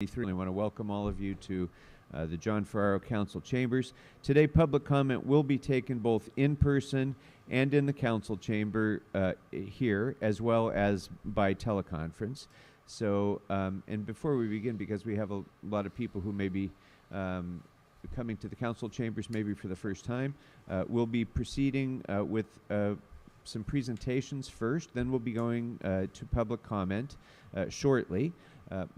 I want to welcome all of you to the John Ferraro Council Chambers. Today, public comment will be taken both in person and in the council chamber here, as well as by teleconference. So, and before we begin, because we have a lot of people who may be coming to the council chambers maybe for the first time, we'll be proceeding with some presentations first, then we'll be going to public comment shortly.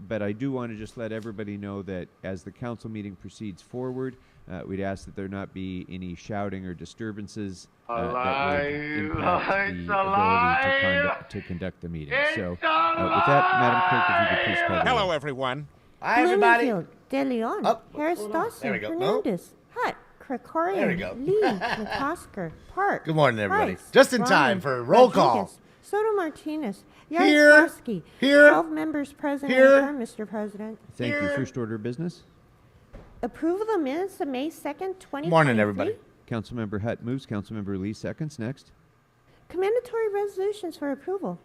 But I do want to just let everybody know that as the council meeting proceeds forward, we'd ask that there not be any shouting or disturbances that would impact the ability to conduct the meeting. So with that, Madam Clerk, if you could please call the roll. Hello, everyone. Hi, everybody. De Leon, Harris Dawson, Hernandez, Hutt, Krikorian, Lien, McCosker, Park. Good morning, everybody. Price, Just in Ryan, time for roll call. Rodriguez, Soto Martinez, Here. Yaroslavsky, Here. 12 members present Here. and affirmed, Mr. President. Thank you. First order of business. Approval of the minutes of May 2nd, 2023. Morning, everybody. Councilmember Hutt moves. Councilmember Lee seconds. Next. Commendatory resolutions for approval.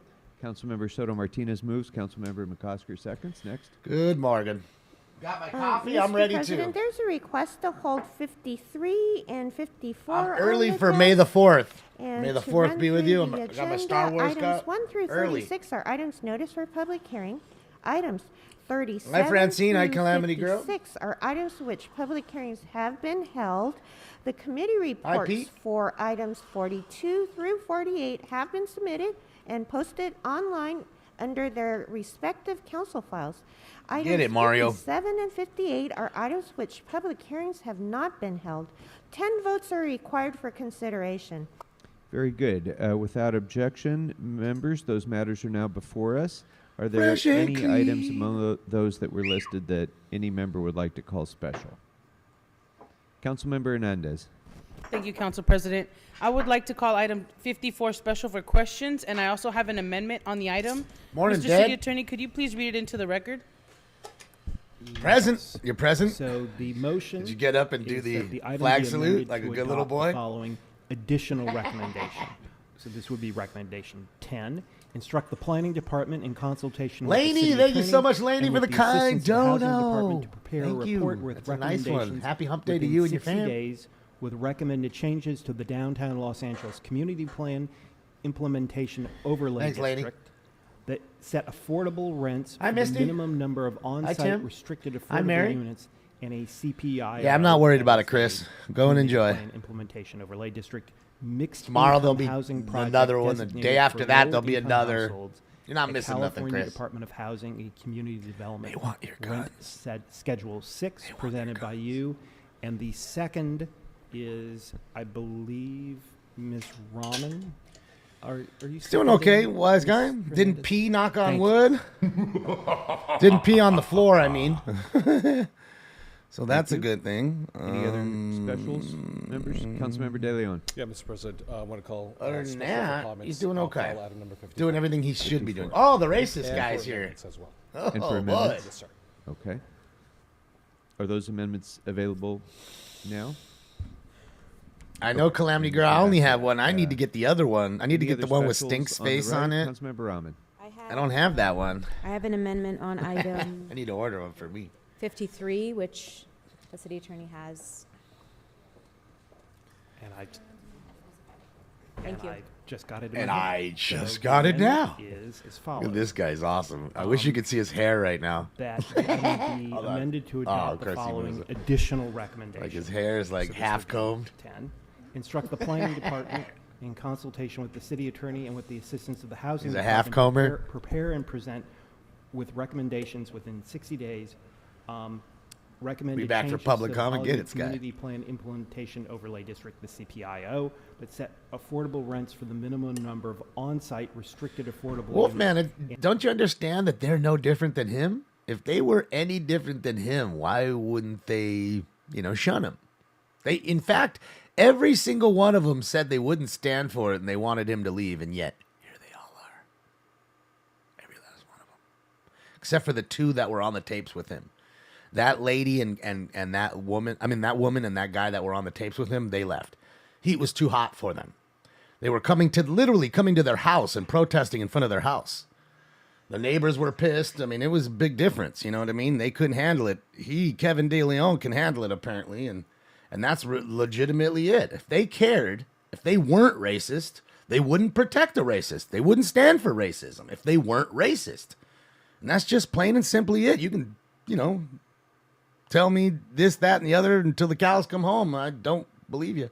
Councilmember Soto Martinez moves. Councilmember McCosker seconds. Next. Good morning. Got my coffee. I'm Mr. ready President, to. there's a request to hold 53 and 54 I'm on early the for desk. May the 4th. And May the to 4th run be with through you. the I got my agenda, Star Wars items cup. 1 through Early. 36 are items noticed for public hearing. Items 37 Hi, Francine. Hi, through Calamity Girl. 56 are items which public hearings have been held. The committee reports Pete. for items 42 through 48 have been submitted and posted online under their respective council files. Items it, Mario. 57 and 58 are items which public hearings have not been held. 10 votes are required for consideration. Very good. Without objection, members, those matters are now before us. Are there Fresh and any items among those that were listed that any member would like to call special? Councilmember Hernandez. Thank you, Council President. I would like to call item 54 special for questions, and I also have an amendment on the item. Morning, Mr. Dad. City Attorney, could you please read it into the record? Present. You're present. So the motion. Did you get up and do is the that item flag be salute amended like a to good little adopt boy? the following additional recommendation. So this would be recommendation 10. Instruct the planning department in consultation with the Laney, city thank you attorney so much, Laney, and for with the kind assistance of the housing dono. department to prepare Thank a you. report with That's a nice one. recommendations. Happy hump day to within you and your 60 fam. days with recommended changes to the downtown Los Angeles community plan implementation overlay Thanks, Laney. district that set affordable rents Hi, for the Misty. minimum number of on-site Tim. restricted Hi, affordable Mary. units and a CPI. Yeah, I'm not worried about it, Chris. Go and enjoy. Implementation overlay district mixed Tomorrow income there'll be housing project another one. The designated day after for that, there'll be low-income another. households. You're not The missing nothing, California Chris. Department of Housing and Community Development. They want your rent guns. Said Schedule 6 presented by you, and the second is, I believe, Ms. Rahman. Are you He's doing okay, seconding, wise Ms. guy. Didn't Fernandez? pee, knock on Thank you. wood. Didn't pee on the floor, I mean. So that's a you. good thing. Any other specials, members? Councilmember De Leon. Yeah, Mr. President, I want to call. Other than special that, for comments. he's doing I'll okay. call item number 55. Doing everything he should be doing. 54. Oh, the racist And guy's for here. amendments as well. And for Oh, amendments? Yes, sir. Okay. Are those amendments available now? I know, Calamity Girl. I only have one. I need to get the other one. I need to Any get the other one with specials Stink's the face right? on it. Councilmember Rahman. I don't have that one. I have an amendment on item I need to order one for me. 53, which the city attorney has. And Thank you. I just got it. in And my head. I just So got the it now. amendment Is as Look follows. at this guy's awesome. I wish you could see his hair right now. That it be Hold on. amended to Oh, adopt the Chrissy, what is following it? additional recommendations. Like his hair is like So this half would be combed. 10. Instruct the planning department in consultation with the city attorney and with the assistance of the housing He's a department half comber. Prepare and present with recommendations within 60 days. Recommended Be back for changes public to the comment. Get Housing it, Sky. Community Plan Implementation Overlay District, the CPIO, that set affordable rents for the minimum number of on-site restricted affordable Wolfman, units. don't you understand that they're no different than him? If they were any different than him, why wouldn't they, shun him? In fact, every single one of them said they wouldn't stand for it and they wanted him to leave, and yet here they all are. Every last one of them, except for the two that were on the tapes with him. That lady and that woman, that woman and that guy that were on the tapes with him, they left. Heat was too hot for them. They were literally coming to their house and protesting in front of their house. The neighbors were pissed. I mean, it was a big difference. You know what I mean? They couldn't handle it. Kevin De Leon, can handle it apparently, and that's legitimately it. If they cared, if they weren't racist, they wouldn't protect a racist. They wouldn't stand for racism if they weren't racist. And that's just plain and simply it. You can, tell me this, that, and the other until the cows come home. I don't believe you.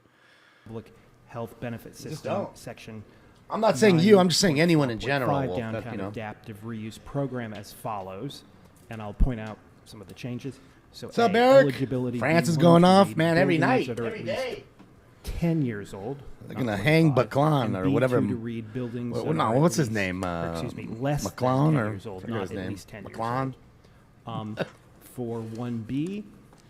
Public health benefit system don't. section. I'm not saying you. I'm just saying anyone in general. 5 Wolf, downtown adaptive reuse program as follows, and I'll point out some of the changes. So, what's up, Eric? eligibility France is B1 going to off, read man, every buildings night, that are every at least day. 10 years old. They're not gonna hang 25, Baclan and or B2 whatever. to read buildings. Well, that no, are at what's his least- name? or excuse me, less McClone than 10 or years old, forget not his at name. least 10 years McClone. old. For 1B,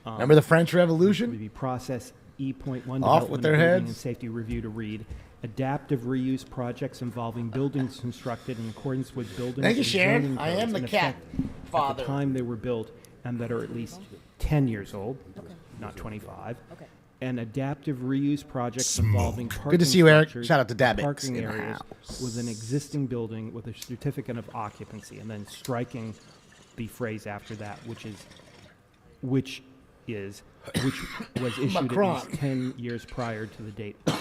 Remember the French would Revolution? be process E.1 Off with development their of building heads. and safety review to read adaptive reuse projects involving buildings constructed in accordance with buildings Thank you, and Sharon. zoning I am codes the in cat effect at father. the time they were built and that are at least 10 years old, Okay. not 25. Okay. And adaptive reuse projects involving parking Good to see you, Eric. structures Shout out to and Dabix parking in the areas house. with an existing building with a certificate of occupancy, and then striking the phrase after that, which was issued Macron. at least 10 years prior to the date of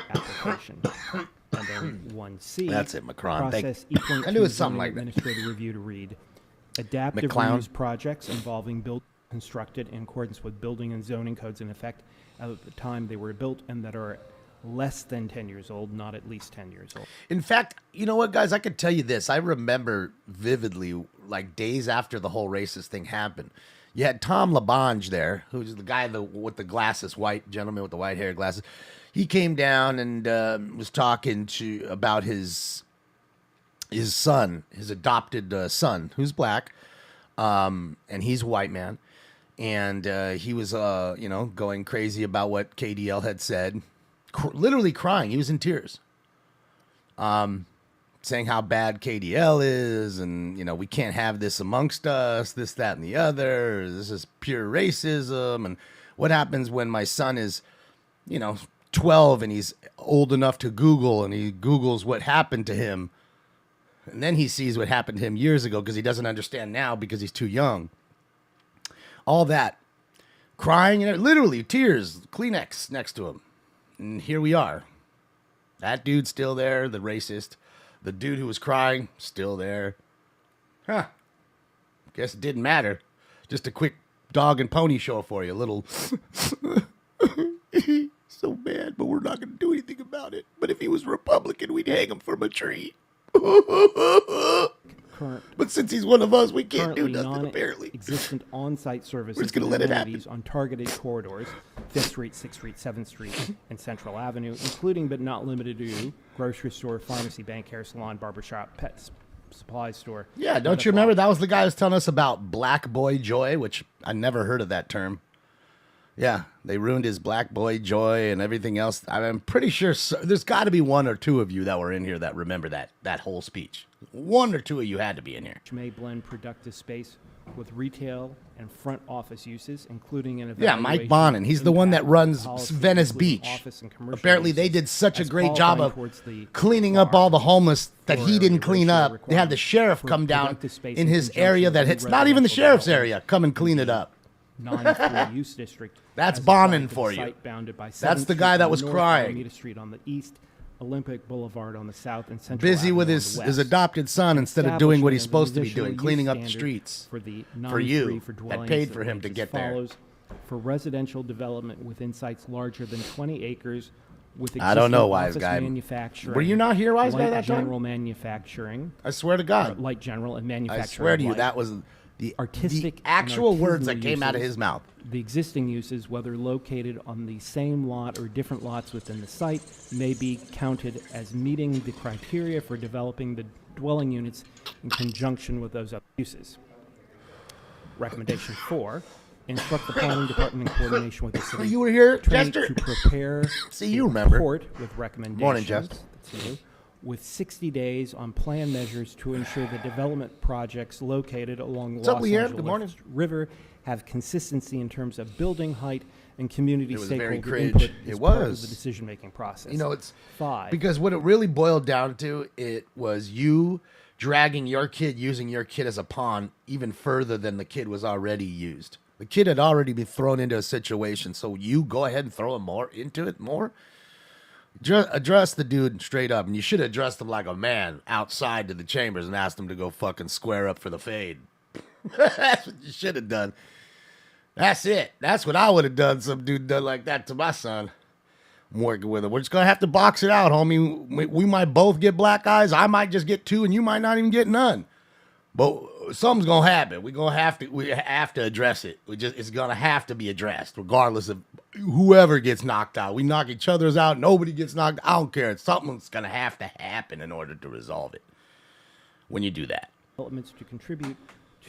application. And then 1C. That's it, Macron. Process E.2 I knew it was something zoning like that. administrative review to read adaptive McClown. reuse projects involving built constructed in accordance with building and zoning codes in effect at the time they were built and that are less than 10 years old, not at least 10 years old. In fact, you know what, guys? I could tell you this. I remember vividly, like days after the whole racist thing happened. You had Tom LaBonge there, who's the guy with the glasses, white gentleman with the white hair glasses. He came down and was talking about his son, his adopted son, who's black, and he's a white man. And he was, going crazy about what KDL had said, literally crying. He was in tears, saying how bad KDL is, and we can't have this amongst us, this, that, and the other. This is pure racism. And what happens when my son is, 12 and he's old enough to Google, and he Googles what happened to him, and then he sees what happened to him years ago because he doesn't understand now because he's too young. All that crying and literally tears, Kleenex next to him. And here we are. That dude's still there, the racist. The dude who was crying, still there. Huh. Guess it didn't matter. Just a quick dog and pony show for you. A little so bad, but we're not going to do anything about it. But if he was Republican, we'd hang him from a tree. But since he's one of us, we can't do nothing, apparently. Existent on-site services We're just gonna and let it amenities on targeted corridors, 5th Street, 6th Street, 7th Street, and Central Avenue, including but not limited to grocery store, pharmacy, bank, hair salon, barbershop, pet supply store. Yeah, don't you remember? That was the guy who was telling us about Black Boy Joy, which I never heard of that term. Yeah, they ruined his Black Boy Joy and everything else. I'm pretty sure there's got to be one or two of you that were in here that remember that whole speech. One or two of you had to be in here. Which may blend productive space with retail and front office uses, including an Yeah, Mike evaluation Bonin. He's the one that impact runs policy, Venice including Beach. office and commercial Apparently, they uses, did such a as great job qualifying of towards the cleaning up all the homeless that he area didn't clean ratio up. They had the requirement sheriff for come down productive space in in his conjunction area with that new it's not even the residential sheriff's development area. Come and clean it up. non-full use district. That's as applied Bonin to the for you. site bounded by That's 7th the guy Street that on was the north, crying. Alameda Street on the east, Olympic Boulevard on the south, and Central Busy with Avenue on his the his west. adopted son instead of doing what he's Establishment supposed to of be an doing, additional cleaning use up the standard streets. for the for you non-free for that dwellings paid for him relates to as get there. follows. For residential development within sites larger than 20 acres with I don't know, existing Wise office Guy. manufacturing, Were you not here, Wise Guy, light that time? general manufacturing, I swear to or God. light general and I manufacturing. swear to you, light, that was the artistic and actual words that artisanal came out of uses. his mouth. The existing uses, whether located on the same lot or different lots within the site, may be counted as meeting the criteria for developing the dwelling units in conjunction with those other uses. Recommendation 4, instruct the planning department in coordination with the city You were here, attorney Chester? to prepare See, you a remember. report with recommendations. Morning, Jess. That's you, with 60 days on plan measures to ensure the development projects located along the What's up, Los Leanne? Angeles Good morning. River have consistency in terms of building height and community It was very stakeholder cringe. input It as part of was. the decision-making process. You know, it's 5. because what it really boiled down to, it was you, dragging your kid, using your kid as a pawn even further than the kid was already used. The kid had already been thrown into a situation, so you go ahead and throw him more into it more. Just address the dude straight up, and you should have addressed him like a man outside to the chambers and asked him to go fucking square up for the fade. That's what you should have done. That's it. That's what I would have done. Some dude done like that to my son. I'm working with him. We're just gonna have to box it out, homie. We might both get black eyes. I might just get 2, and you might not even get none. But something's gonna happen. We have to address it. It's gonna have to be addressed, regardless of whoever gets knocked out. We knock each other's out. Nobody gets knocked. I don't care. It's something's gonna have to happen in order to resolve it. When you do that, Developments to contribute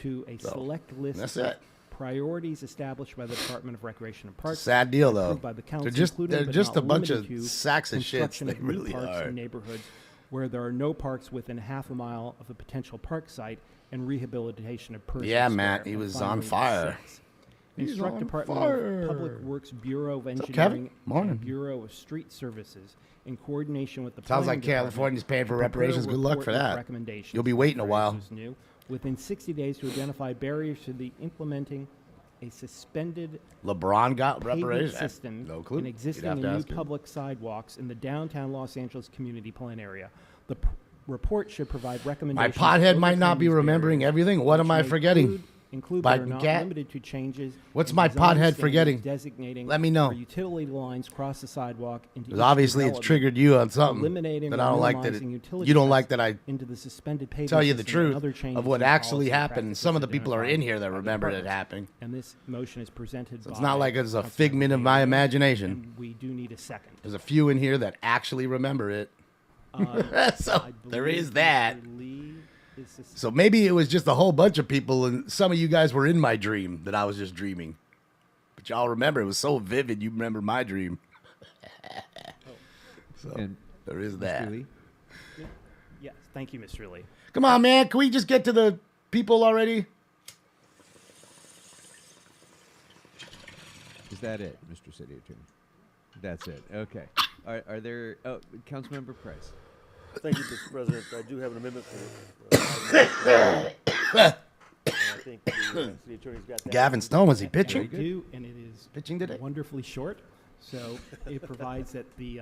to a select list that's of it. priorities established by the Department of Recreation and Parks. Sad deal, though. approved by the council, They're including, but just not a bunch of limited to, sacks of shit. construction They of new really parks are. in neighborhoods where there are no parks within half a mile of a potential park site, and rehabilitation of Pershing Yeah, Square. Matt, he And was on finally, fire. 6, He's instruct on Department fire. of Public Works Bureau of up, Kevin? Engineering Morning. and Bureau of Street Services in coordination with the Sounds like Planning Department California's paying for to prepare a reparations. Good luck report for with that. recommendations You'll be for waiting a while. various new within 60 days to identify barriers to the implementing a suspended LeBron got pavement reparations. system No clue. in You'd existing have and to new ask him. public sidewalks in the downtown Los Angeles community plan area. The report should provide My recommendations. pothead to might not overcome be these remembering barriers, everything. What which am I may forgetting? include but are Biden not cat? limited to changes. What's in my design pothead standards forgetting? Designating Let me know. where utility lines cross the sidewalk into Because each obviously it's development, triggered you on something eliminating that or I don't like. That minimizing utility you don't like cuts that I into the suspended pavement tell you the system and truth other changes of what in actually policy happened. practices Some of the people are in identified here that by the remember it departments. happening. And this motion is presented So it's by not like it's a Councilmember figment of my Gaylor, imagination. and we do need a second. There's a few in here that actually remember it. So I there believe is that. Mr. Lee is the So maybe it was just a whole bunch of people, and some of you guys were in my dream that I was just dreaming. But y'all remember, it was so vivid, you remember my dream. So And there is Mr. that. Lee? Yes, thank you, Mr. Lee. Come on, man. Can we just get to the people already? Is that it, Mr. City Attorney? That's it. Okay. Are there? Oh, Councilmember Price. Thank you, Mr. President. I do have an amendment for I think the city attorney's got that. Gavin Stone, was he I pitching? do, and it is Pitching today? wonderfully short. So it provides that the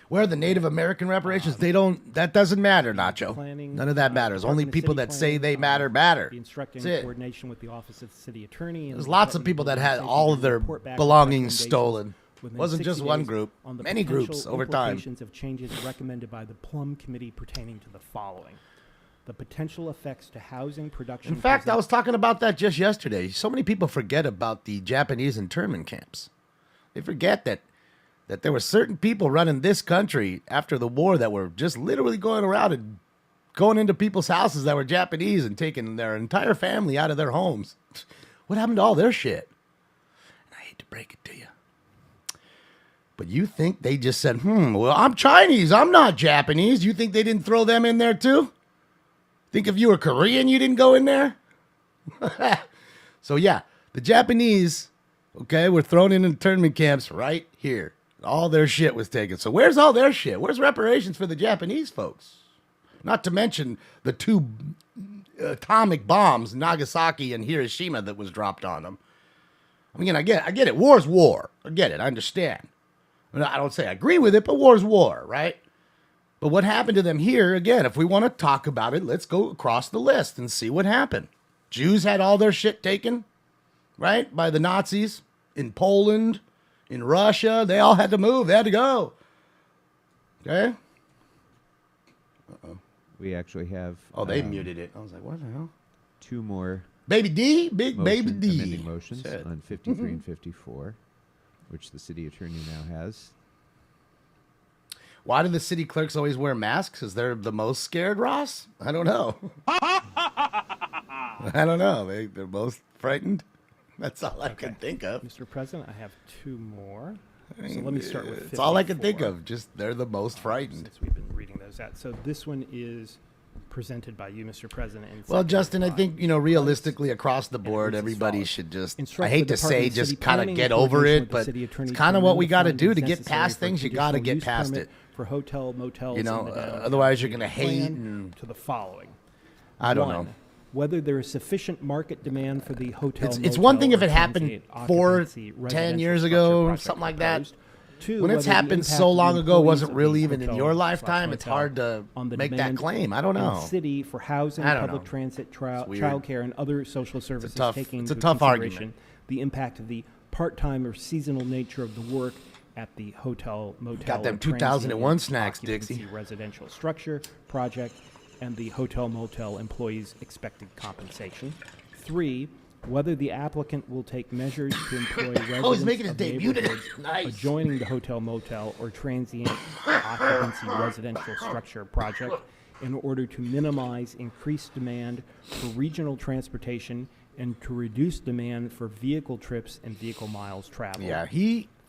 Where are the Native American reparations? They don't. That doesn't matter, Nacho. planning, None of that matters. Only Department of people City that say they Planning, matter. be instructing That's it. coordination with the Office of the City Attorney. And There's the lots of Department people that Building had Safety all of to their report back with belongings recommendations stolen. within Wasn't 60 just one days group. on the Many groups potential over time. implications of changes recommended by the Plum Committee pertaining to the following: the potential effects to housing production. In fact, I present- was talking about that just yesterday. So many people forget about the Japanese internment camps. They forget that there were certain people running this country after the war that were just literally going around and going into people's houses that were Japanese and taking their entire family out of their homes. What happened to all their shit? And I hate to break it to you. But you think they just said, well, I'm Chinese. I'm not Japanese. You think they didn't throw them in there too? Think if you were Korean, you didn't go in there? So, yeah, the Japanese, okay, were thrown in internment camps right here. All their shit was taken. So where's all their shit? Where's reparations for the Japanese folks? Not to mention the 2 atomic bombs, Nagasaki and Hiroshima, that was dropped on them. I mean, I get it. War's war. I get it. I understand. I don't say I agree with it, but war's war, right? But what happened to them here, again, if we want to talk about it, let's go across the list and see what happened. Jews had all their shit taken, right, by the Nazis in Poland, in Russia. They all had to move. They had to go. Okay? We actually have. Oh, they muted it. I was like, what the hell? 2 more Baby D? Big Baby D. amending motions Shit. on 53 and 54, which the city attorney now has. Why do the city clerks always wear masks? Because they're the most scared, Ross? I don't know. I don't know. They're most frightened. That's all I can think of. Mr. President, I have 2 more. So let me start with 54. It's all I can think of. Just they're the most frightened. Since we've been reading those out. So this one is presented by you, Mr. President. And Well, seconded Justin, I by think, realistically across the board, reads as everybody follows. should just, I Instruct hate the to say, Department of just City kind of Planning get in over coordination it, with the but city attorney it's to kind of what amend we the got to do findings to get necessary past for things. You got to conditional get use past permit it. For hotel, motels, in the downtown Otherwise you're going to City hate plan and to the following. I don't One, know. whether there is sufficient market demand for the hotel. It's one thing if motel, it or happened transient 4, occupancy 10 residential years structure ago, project something like that. proposed. Two, When it's whether the happened impact so of the long ago, employees wasn't of really the even in hotel your slash lifetime. It's motel hard to on the make that demand claim. I don't in the know. city for housing, I don't public know. transit, weird. childcare, and other social services tough- taking it's a into tough consideration argument. the impact of the part-time or seasonal nature of the work at the hotel, motel, Got them or 2001 transient snacks, occupancy Dixie. residential structure project, and the hotel, motel employees' expected compensation. 3, whether the applicant will take measures to employ residents making his of debut today. neighborhoods Nice. adjoining the hotel, motel, or transient occupancy residential structure project in order to minimize increased demand for regional transportation and to reduce demand for vehicle trips and vehicle miles traveled. Yeah,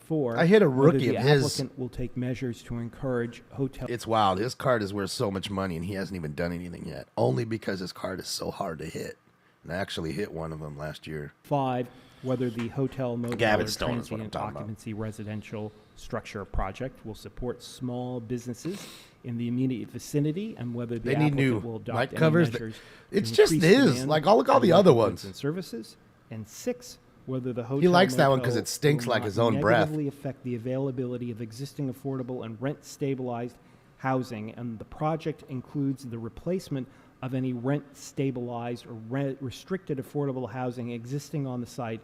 4, I hit a whether rookie the of his. applicant will take measures to encourage hotel. It's wild. His card is worth so much money, and he hasn't even done anything yet. Only because his card is so hard to hit. And I actually hit one of them last year. 5, whether the hotel, motel, Gavin or Stone is what I'm transient talking about. occupancy residential structure project will support small businesses in the immediate vicinity, and whether the They need applicant new will adopt light any covers. measures It's to just increase his. demand Like, look all for the other local goods ones. and services. And 6, whether the hotel, He likes that one 'cause motel it stinks will like not his own breath. negatively affect the availability of existing affordable and rent-stabilized housing, and the project includes the replacement of any rent-stabilized or restricted affordable housing existing on the site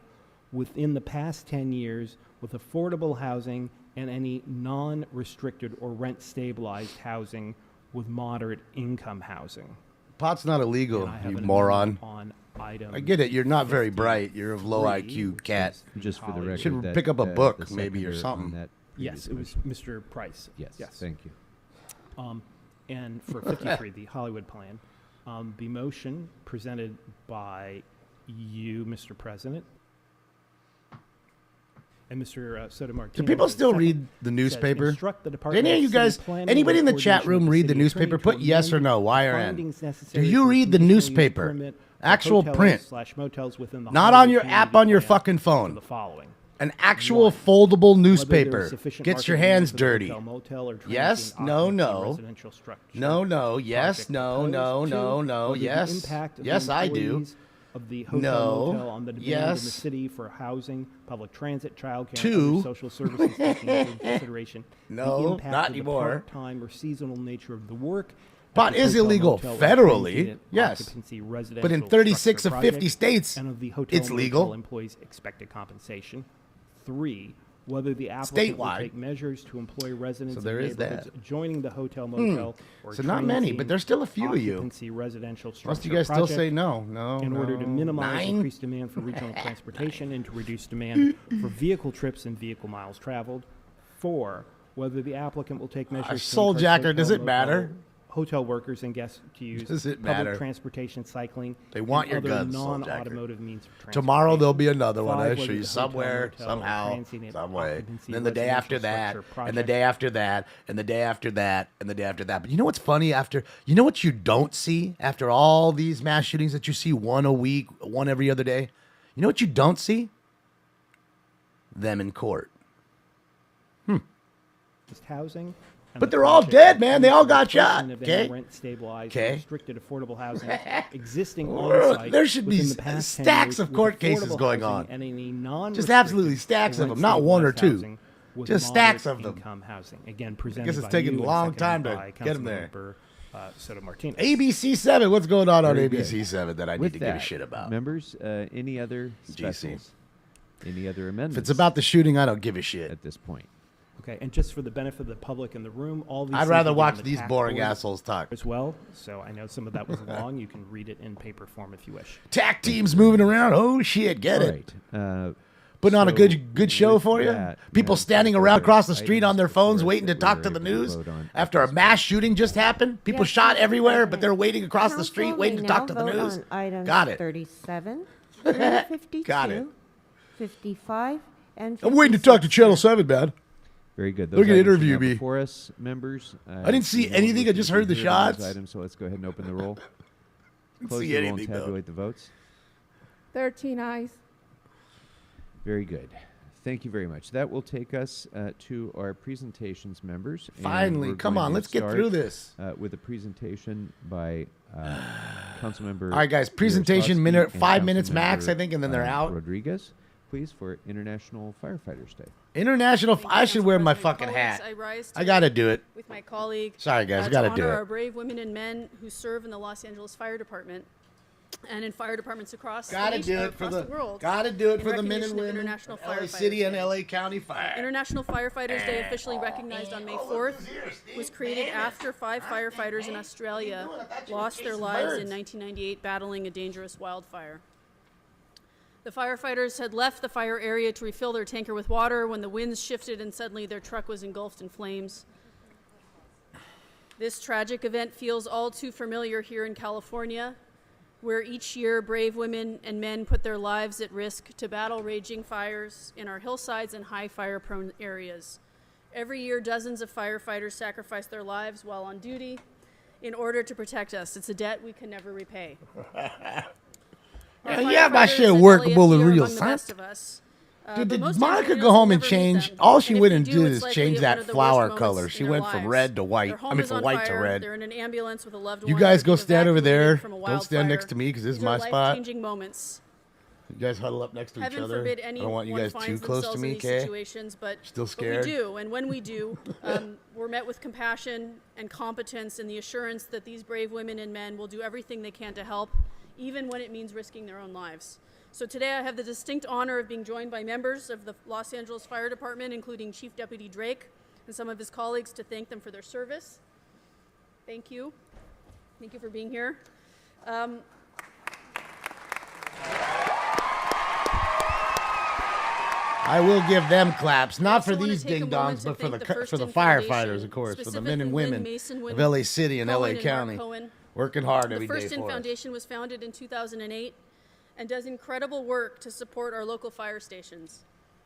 within the past 10 years with affordable housing and any non-restricted or rent-stabilized housing with moderate income housing. Pot's not illegal, And I have you an moron. amendment on item I get it. You're not very 53, bright. You're of low IQ, which cat. is Just for the colleague. record, Should that, pick up a the book maybe or seconder on something. that Yes, it was previous Mr. Price. motion. Yes, thank you. And for 53, the Hollywood plan, the motion presented by you, Mr. President, and Mr. Sotomayor. Do people still read the newspaper? Instruct the Department Any of of you City guys, Planning anybody in the and chat Coordination room with read the City Attorney newspaper? to Put yes or amend no, Y the or N. findings Do necessary you for read the conditional use newspaper? permit for Actual hotels print. / motels within the Not on Hollywood your community app on your plan fucking to phone. the following. An actual One, foldable Whether there is newspaper. sufficient Gets your market demand hands for the dirty. hotel, motel, or Yes, transient no, occupancy no. residential structure No, no, yes, project no, proposed. no, Two, no, no, whether the yes. impact of Yes, the I do. employees of the hotel, No, motel on the demand in yes. the city for housing, public transit, childcare, Two. and other social services taking into consideration No, the impact not of anymore. the part-time or seasonal nature of the work. at Pot the is hotel, illegal motel, or federally, transient yes. occupancy But in residential 36 structure of 50 project, states, and of the hotel, it's motel legal. employees' expected compensation. 3, whether the applicant will Statewide. take measures to employ residents So there in is that. neighborhoods adjoining the hotel, motel, or So not many, but there's still a few of you. occupancy residential Most structure of you guys still project say no, no, in order to no. minimize 9? increased demand for regional transportation and to reduce demand for vehicle trips and vehicle miles traveled. 4, whether the applicant will take measures to soul encourage jacker, hotel, does it motel, matter? hotel workers and guests to use Does it public matter? transportation, cycling, They want and your other guns, soul jacker. non-automotive means of transportation. Tomorrow there'll be another one. 5, I'll whether show the you hotel, somewhere, motel, somehow, transient some way. occupancy Then the day after residential that, structure and the project day after that, and the day after that, and the day after that. But you know what's funny? You know what you don't see after all these mass shootings that you see one a week, one every other day? You know what you don't see? Them in court. housing. and But the they're all project dead, man. They all got replacement shot, of any okay? Rent-stabilized, Okay. restricted affordable housing existing on site. There should be within the past 10 stacks years of with court cases affordable going housing on. And any non Just absolutely stacks of them, not one or two. Just stacks of them. Income housing. Again, presented guess it's by taking you a and long time seconded to by get 'em there. Councilmember, Soto Martinez. ABC 7. What's going on Very good. ABC 7 that I need With to that, give a shit about? members, any other specials? Any other amendments? If it's about the shooting, I don't give a shit. at this point. Okay, and just for the benefit of the public in the room, all these I'd things rather will be watch on the these TAC boring board assholes talk. as well. So I know some of that was long. You can read it in paper form if you wish. TAC teams moving around. Oh shit, get All it. right. Putting on a So good show with for you. that, People Madam standing Clerk, around are across the there street on their items phones before us waiting to that talk we're to the able news vote on after a this mass shooting just happened. People Yes, shot Mr. everywhere, but President. they're waiting across the Council street may waiting to talk to the now vote news. on items Got it. 37, 52, Got it. 55, and 56. I'm waiting to talk to Channel 7, man. Very good. They're Those gonna items are interview now me. before us, members. I didn't see we won't anything. I look just to heard the hear those shots. Items, so let's go ahead and open the roll. Didn't Close see the roll and anything, though. tabulate the votes. 13 eyes. Very good. Thank you very much. That will take us to our presentations, members. And Finally, we're come going on, to let's get start, through this. With a presentation by Councilmember. All right, guys, presentation Yaroslavsky minute, and 5 minutes max, Councilmember, I think, and then they're out. Rodriguez, please, for International Firefighters Day. International. I should wear my fucking Colleagues, hat. I rise I gotta do it. with my colleague. Sorry, guys, I to gotta do honor it. our brave women and men who serve in the Los Angeles Fire Department and in fire departments across Gotta the nation, do it across for the world. Gotta do it in for the men and recognition of women. International of LA Firefighters City and Day. LA County Fire. International Firefighters Day, officially recognized on May 4th, was created after 5 firefighters in Australia lost their lives in 1998 battling a dangerous wildfire. The firefighters had left the fire area to refill their tanker with water when the winds shifted and suddenly their truck was engulfed in flames. This tragic event feels all too familiar here in California, where each year brave women and men put their lives at risk to battle raging fires in our hillsides and high fire-prone areas. Every year, dozens of firefighters sacrifice their lives while on duty in order to protect us. It's a debt we can never repay. Yeah, my Firefighters shit at workable and LAFD are real, among the son. best of us. Dude, But did most Monica engineers go home will and never meet change? them. All she And if went they and do, did it's is likely change at one that of the flower worst color. moments She in their went from lives. red to white. Their home I mean, is from on white to fire. red. They're in an ambulance with a loved You one. guys They're go being stand over evacuated there. from a Don't stand next wildfire. to me because this is These are my spot. life-changing moments. You guys huddle up next to each Heaven other. forbid I anyone don't want you guys too finds close to themselves me, in these okay? situations, but Still but scared? we do, and when we do, we're met with compassion and competence and the assurance that these brave women and men will do everything they can to help, even when it means risking their own lives. So today I have the distinct honor of being joined by members of the Los Angeles Fire Department, including Chief Deputy Drake and some of his colleagues, to thank them for their service. Thank you. Thank you for being here. I will give them claps, not also for wanna these take a ding moment dongs, to but thank the for the Firston firefighters, Foundation, of course, for the specifically men and Lynn women Mason, of LA City and Cohen LA and Mark County, Cohen. working hard The every day Firston for us. Foundation was founded in 2008 and does incredible work to support our local fire stations.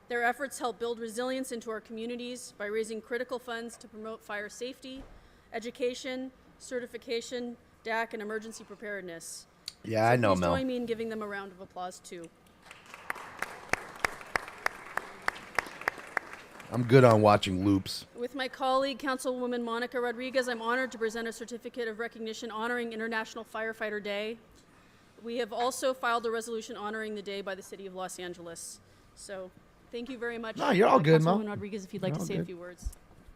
Their efforts help build resilience into our communities by raising critical funds to promote fire safety, education, certification, DAC, and emergency preparedness. Yeah, I know, Please Mel. join me in giving them a round of applause, too. I'm good on watching loops. With my colleague, Councilwoman Monica Rodriguez, I'm honored to present a certificate of recognition honoring International Firefighter Day. We have also filed a resolution honoring the day by the City of Los Angeles. So, thank you very much. No, you're all good, Mo. Councilwoman Rodriguez, if you'd like You're to all say a good. few words.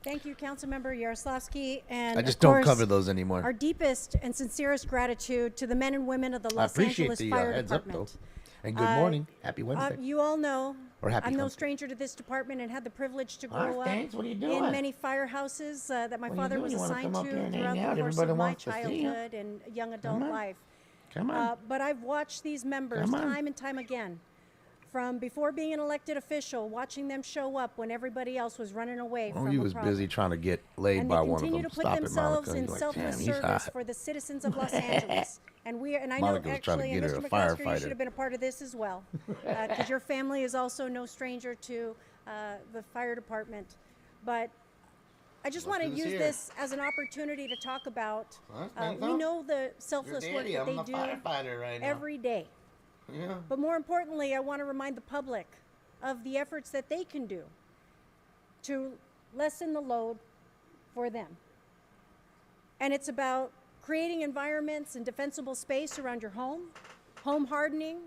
Thank you, Councilmember Yaroslavsky. And I just of don't course, cover those anymore. Our deepest and sincerest gratitude to the men and women of the I Los appreciate Angeles the Fire heads up, Department. though. And good morning. Happy Wednesday. You all know Or happy I'm no hump day. stranger to this department and had the privilege to Ah, grow up thanks. What are you in doing? many firehouses that my What are you father doing? was You wanna assigned come to up here and throughout hang the out? course Everybody of my wants to see you. childhood and young adult on. life. Come on. But I've watched these members Come on. time and time again, from before being an elected official, watching them show up when everybody else was running away Oh, from he a was problem. busy trying to get laid And by they one of continue them. to put Stop it, themselves Monica. in You're like, selfless damn, he's service hot. for the citizens of Los Angeles. And I know Monica was trying to actually, and get her Mr. a McClusker, you firefighter. should have been a part of this as well, because your family is also no stranger to the fire department. But I just want to who's use here. this as an opportunity to talk about. thanks, We Mom. know the selfless work that they do right every day. Yeah. But more importantly, I want to remind the public of the efforts that they can do to lessen the load for them. And it's about creating environments and defensible space around your home hardening,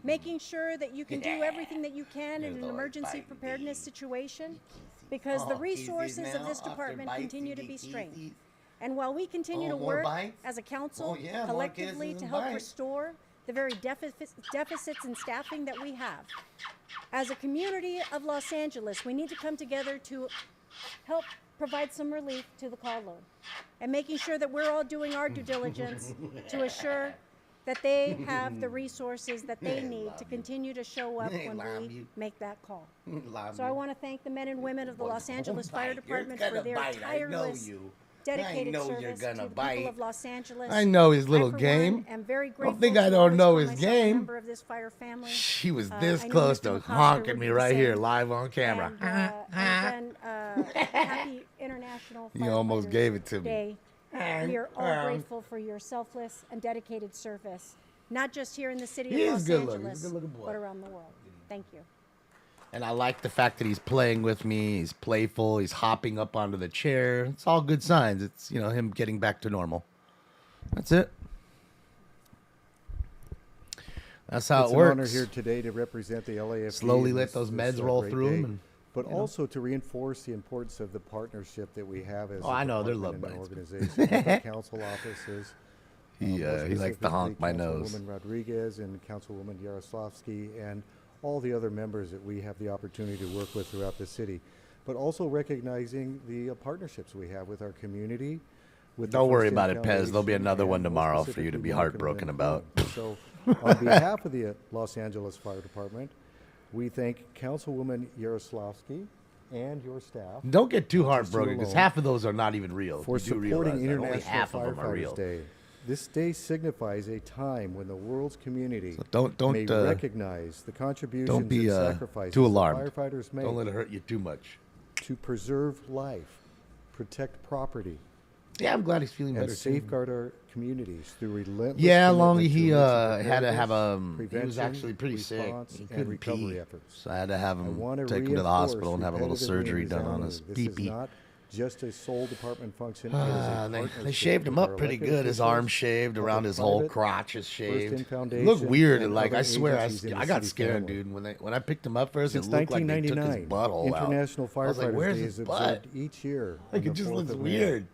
making sure that you can do everything that you can in an emergency preparedness situation, because the resources of this department continue to be strained. And while we continue to work as a council collectively to help restore the very deficits in staffing that we have, as a community of Los Angeles, we need to come together to help provide some relief to the call load and making sure that we're all doing our due diligence to assure that they have the resources that they need to continue to show up when we make that call. So I want to thank the men and women of the Los Angeles Fire Department for their tireless dedicated know you're service gonna to the bite. people of Los Angeles. I know his little I, for game. one, am very grateful Don't think I to don't always know call his myself a game. member of this fire family. She was I this know close Mr. to McCosker honking would me do the right here same. live on camera. And happy International You almost Firefighters gave it to me. Day. We are all grateful for your selfless and dedicated service, not just here in the city He of is Los good looking. Angeles, He's a good-looking boy. but around the world. Thank you. And I like the fact that he's playing with me. He's playful. He's hopping up onto the chair. It's all good signs. It's, you know, him getting back to normal. That's it. That's how It's it an works. honor here today to represent the LAFD. Slowly in let this- those this, meds roll great through day, him and, but you know. also to reinforce the importance of the partnership that we have as Oh, a I know, they're department love and an buddies. organization with our council offices. He more likes to honk my specifically nose. Councilwoman Rodriguez and Councilwoman Yaroslavsky and all the other members that we have the opportunity to work with throughout the city, but also recognizing the partnerships we have with our community. With the Don't worry First about it, In Pez. There'll be Foundation, another and one more tomorrow for you to specifically be Monica heartbroken Lynn about. Cohen. So, on behalf of the Los Angeles Fire Department, we thank Councilwoman Yaroslavsky and your staff. Don't get too not just you heartbroken because alone, half of those are not even real. for You do realize supporting that. Only International half of them are Firefighters real. Day. This day signifies a time when the world's community So don't may recognize the contributions don't be and sacrifices too that alarmed. firefighters make Don't let it hurt you too much. to preserve life, protect property, Yeah, I'm glad he's feeling and better. too. safeguard our communities through relentless Yeah, long commitment to he emergency had to have preparedness, he was prevention, actually pretty sick. response, He and couldn't recovery pee, efforts. so I had to have I him want to take him to the reinforce hospital and have a little repetitively surgery and done on his resoundingly, this is pee-pee. not just a sole department function. It is a They partnership shaved him with up our pretty elected good. His officials, arm shaved, around public his whole private, crotch is First In shaved. It looked Foundation, weird. and Like I other swear, agencies in I the got city scared, family. dude. When I picked him up first, Since it looked like they took his 1999, butthole out. International I was like, Firefighters "Where's Day his is butt?" observed each year. Like on it the just 4th looks of May. weird.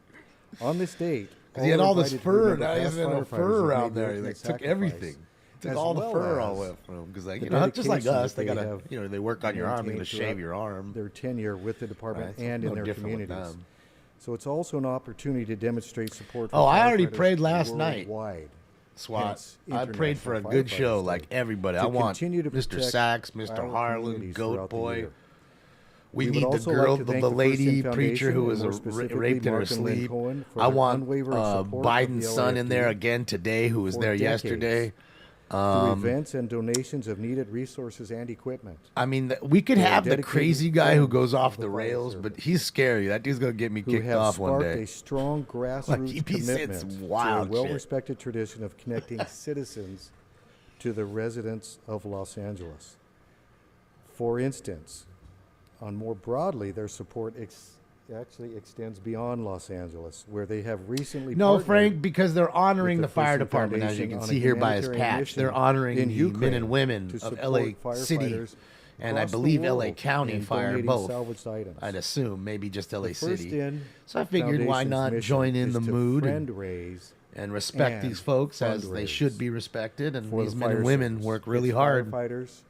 On this date, Because he had all this are invited to fur, remember now he past has no firefighters fur who've around made the there. He ultimate like took sacrifice, everything. Took as all the well fur all as away from him. Because like the just like dedication us, that they they gotta have they work on your arm. They're gonna maintained shave throughout your arm. their tenure with the department Right, it's and in no their different with communities. them. So it's also an opportunity to demonstrate support for Oh, I already firefighters prayed last night. worldwide. SWAT. Hence, I prayed for a International good Firefighters show, Day. like everybody. To I want continue to Mr. protect Sachs, Mr. our Harlan, communities Goat throughout the Boy. year. We would need the also girl, like to the thank the First lady In preacher who Foundation, was and more specifically raped in her Mark and Lynn sleep. Cohen for I their want unwavering support of Biden's the son in there LAFD again today, who was for there decades, yesterday. through events and donations of needed resources and equipment. I mean, we could They are have the dedicated crazy guy who friends goes off of the the fire rails, but service, he's scary. That dude's gonna get me who kicked have off one sparked day. a strong grassroots Like, he said commitment some to wild a shit. well-respected tradition of connecting citizens to the residents of Los Angeles. For instance, on more broadly, their support actually extends beyond Los Angeles, where they have recently No, partnered Frank, because they're honoring with the fire First In department, as you Foundation can on a see here by his humanitarian patch. mission They're honoring in the Ukraine men and women to of support LA City firefighters and I across the believe LA world County in Fire, donating both. salvaged items. I'd assume, maybe just LA The First City. In So I figured, why Foundation's not mission join in is the to mood fundraise and respect and these folks as they fundraise should be respected, and for these the men and fire women service. work really Its hard. Firefighters,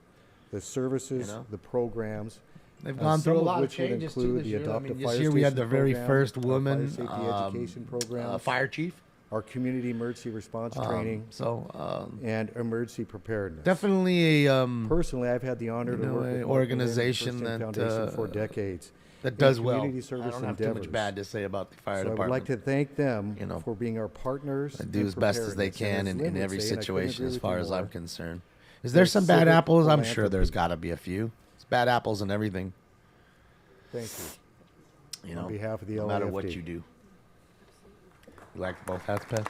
the services, You know? the programs. They've gone through a some lot of which would changes too include this the year. I Adopt mean, a this Fire year we had Station the very program, first our woman fire safety education programs, fire chief. our community emergency response training, and emergency preparedness. Definitely a personally, I've had the honor to work with an organization First In that Foundation for decades. that does in well. community I service don't have too much endeavors. bad to say about the fire So department. I would like to thank them for being our partners. They do in as best as they preparedness. And can as in Lynn would every say, and I couldn't situation, agree as with far you as more, I'm concerned. Is their there some bad civic apples? I'm sure there's philanthropy. got to be a few. It's bad apples and everything. Thank you. You know, On behalf of the no matter what LAFD. you do. You like both hats, Pat?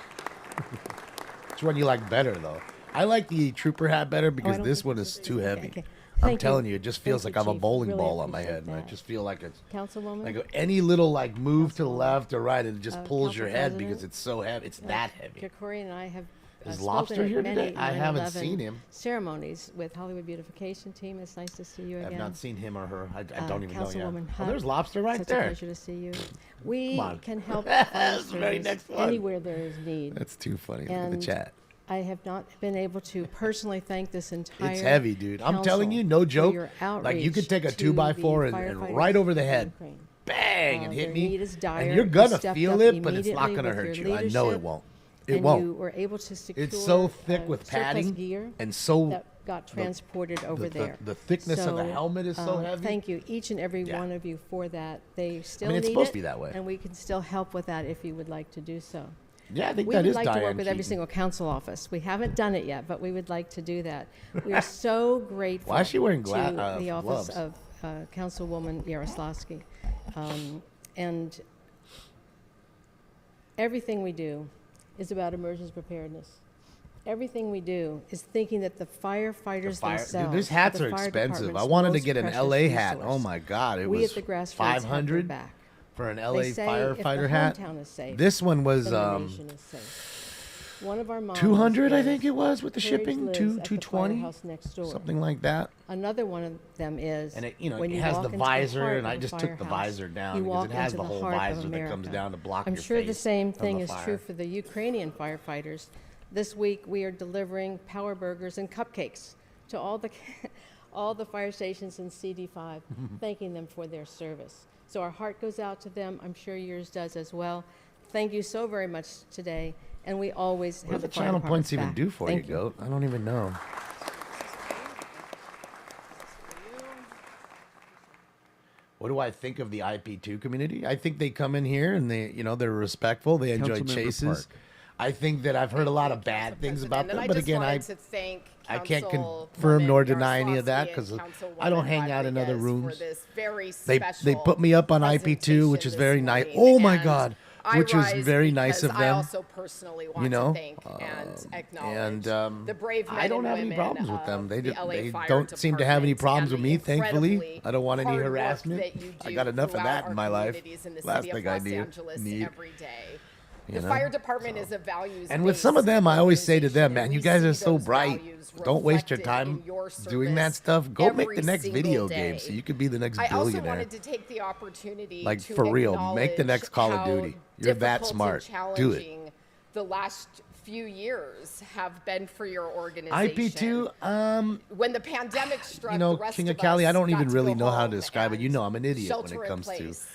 Which one you like better, though? I like the trooper hat better because don't this think one this is too heavy. Okay. I'm Thank you. telling you, it just feels Thank like I you, have a Chief. bowling Really ball on my appreciate head, and I that. just feel like it's Councilwoman? like any little like move to the left or right, it just pulls your Council head President? because it's so heavy. It's that heavy. Kikori and I have Is spoken Lobster at here many today? I haven't 9/11 seen him. ceremonies with Hollywood Beautification Team. It's nice to see you again. I've not seen him or her. I don't even know yet. Councilwoman Oh, Hunt, there's Lobster right such there. a pleasure to see you. We Come on. can help That's fire the very service next one. anywhere there is need. That's too funny. Look at And the chat. I have not been able to personally thank this entire It's heavy, dude. I'm telling you, council no for joke. your Like you could outreach take a to 2x4 the and firefighters right over the in head, Ukraine. bang, and hit Their me. need is dire. And you're You gonna stepped feel up it, but it's not immediately gonna with hurt your you. I know it leadership, won't. It and won't. you were able to secure It's so thick with surplus padding gear and so that got transported over there. The thickness of the helmet is so heavy. Thank you, each and every one of you, for that. They still it's need supposed it, to be that way. and we can still help with that if you would like to do so. Yeah, I think We that would is like to Diane work with every Keaton. single council office. We haven't done it yet, but we would like to do that. We are so grateful Why is she wearing to the office gloves? of Councilwoman Yaroslavsky. And everything we do is about emergency preparedness. Everything we do is thinking that the firefighters themselves. Dude, these hats the are fire expensive. I department's wanted to most get an precious LA hat. resource. Oh my God, it We was at the grassroots have their $500 back. for an They LA say if the firefighter hat. hometown is safe, This one was then the nation is safe. One of our moms 200, I is think it was, with the Courage shipping. lives Two at the 220, firehouse next door. something like that. Another one of them is, And it, when it you has walk the into visor, heart and of I a just took the firehouse, visor down you because walk it has into the whole heart of visor that comes America. down to block I'm your sure face the same from thing the is fire. true for the Ukrainian firefighters. This week we are delivering power burgers and cupcakes to all the fire stations in CD5, thanking them for their service. So our heart goes out to them. I'm sure yours does as well. Thank you so very much today, and we always What have do the the fire channel department's points even back. do for Thank you, Goat? I don't even know. What do I think of the IP2 community? I think they come in here and they're respectful. They enjoy Councilmember chases. Park. I think that I've heard a lot of bad things about them, but again, I can't confirm nor deny any of that because I don't hang out in other rooms. They put me up on IP2, which is very nice. Oh my God, which is very nice of them. I also personally want to thank and acknowledge the brave men I don't and have any women problems with them. of They, the LA they Fire don't seem to have any Department problems with and me, the thankfully. incredibly I don't want any hard work harassment. that you I do got enough of throughout that our in my life. communities in the Last city of thing I Los need. Angeles every day. The You know? fire department is a values. And with some of them, I always say to them, man, you guys are so bright. Don't waste your time doing that stuff. Go make the next video game so you could be the next I also billionaire. wanted to take the opportunity Like, to for real, make the next Call of how Duty. You're that difficult smart. and Do it. challenging the last few years have been for your organization. IP2, when the pandemic struck, you know, the rest King of of Cali, us I don't got even to really go know how home to describe it. You know, I'm an idiot when shelter it in comes to, place.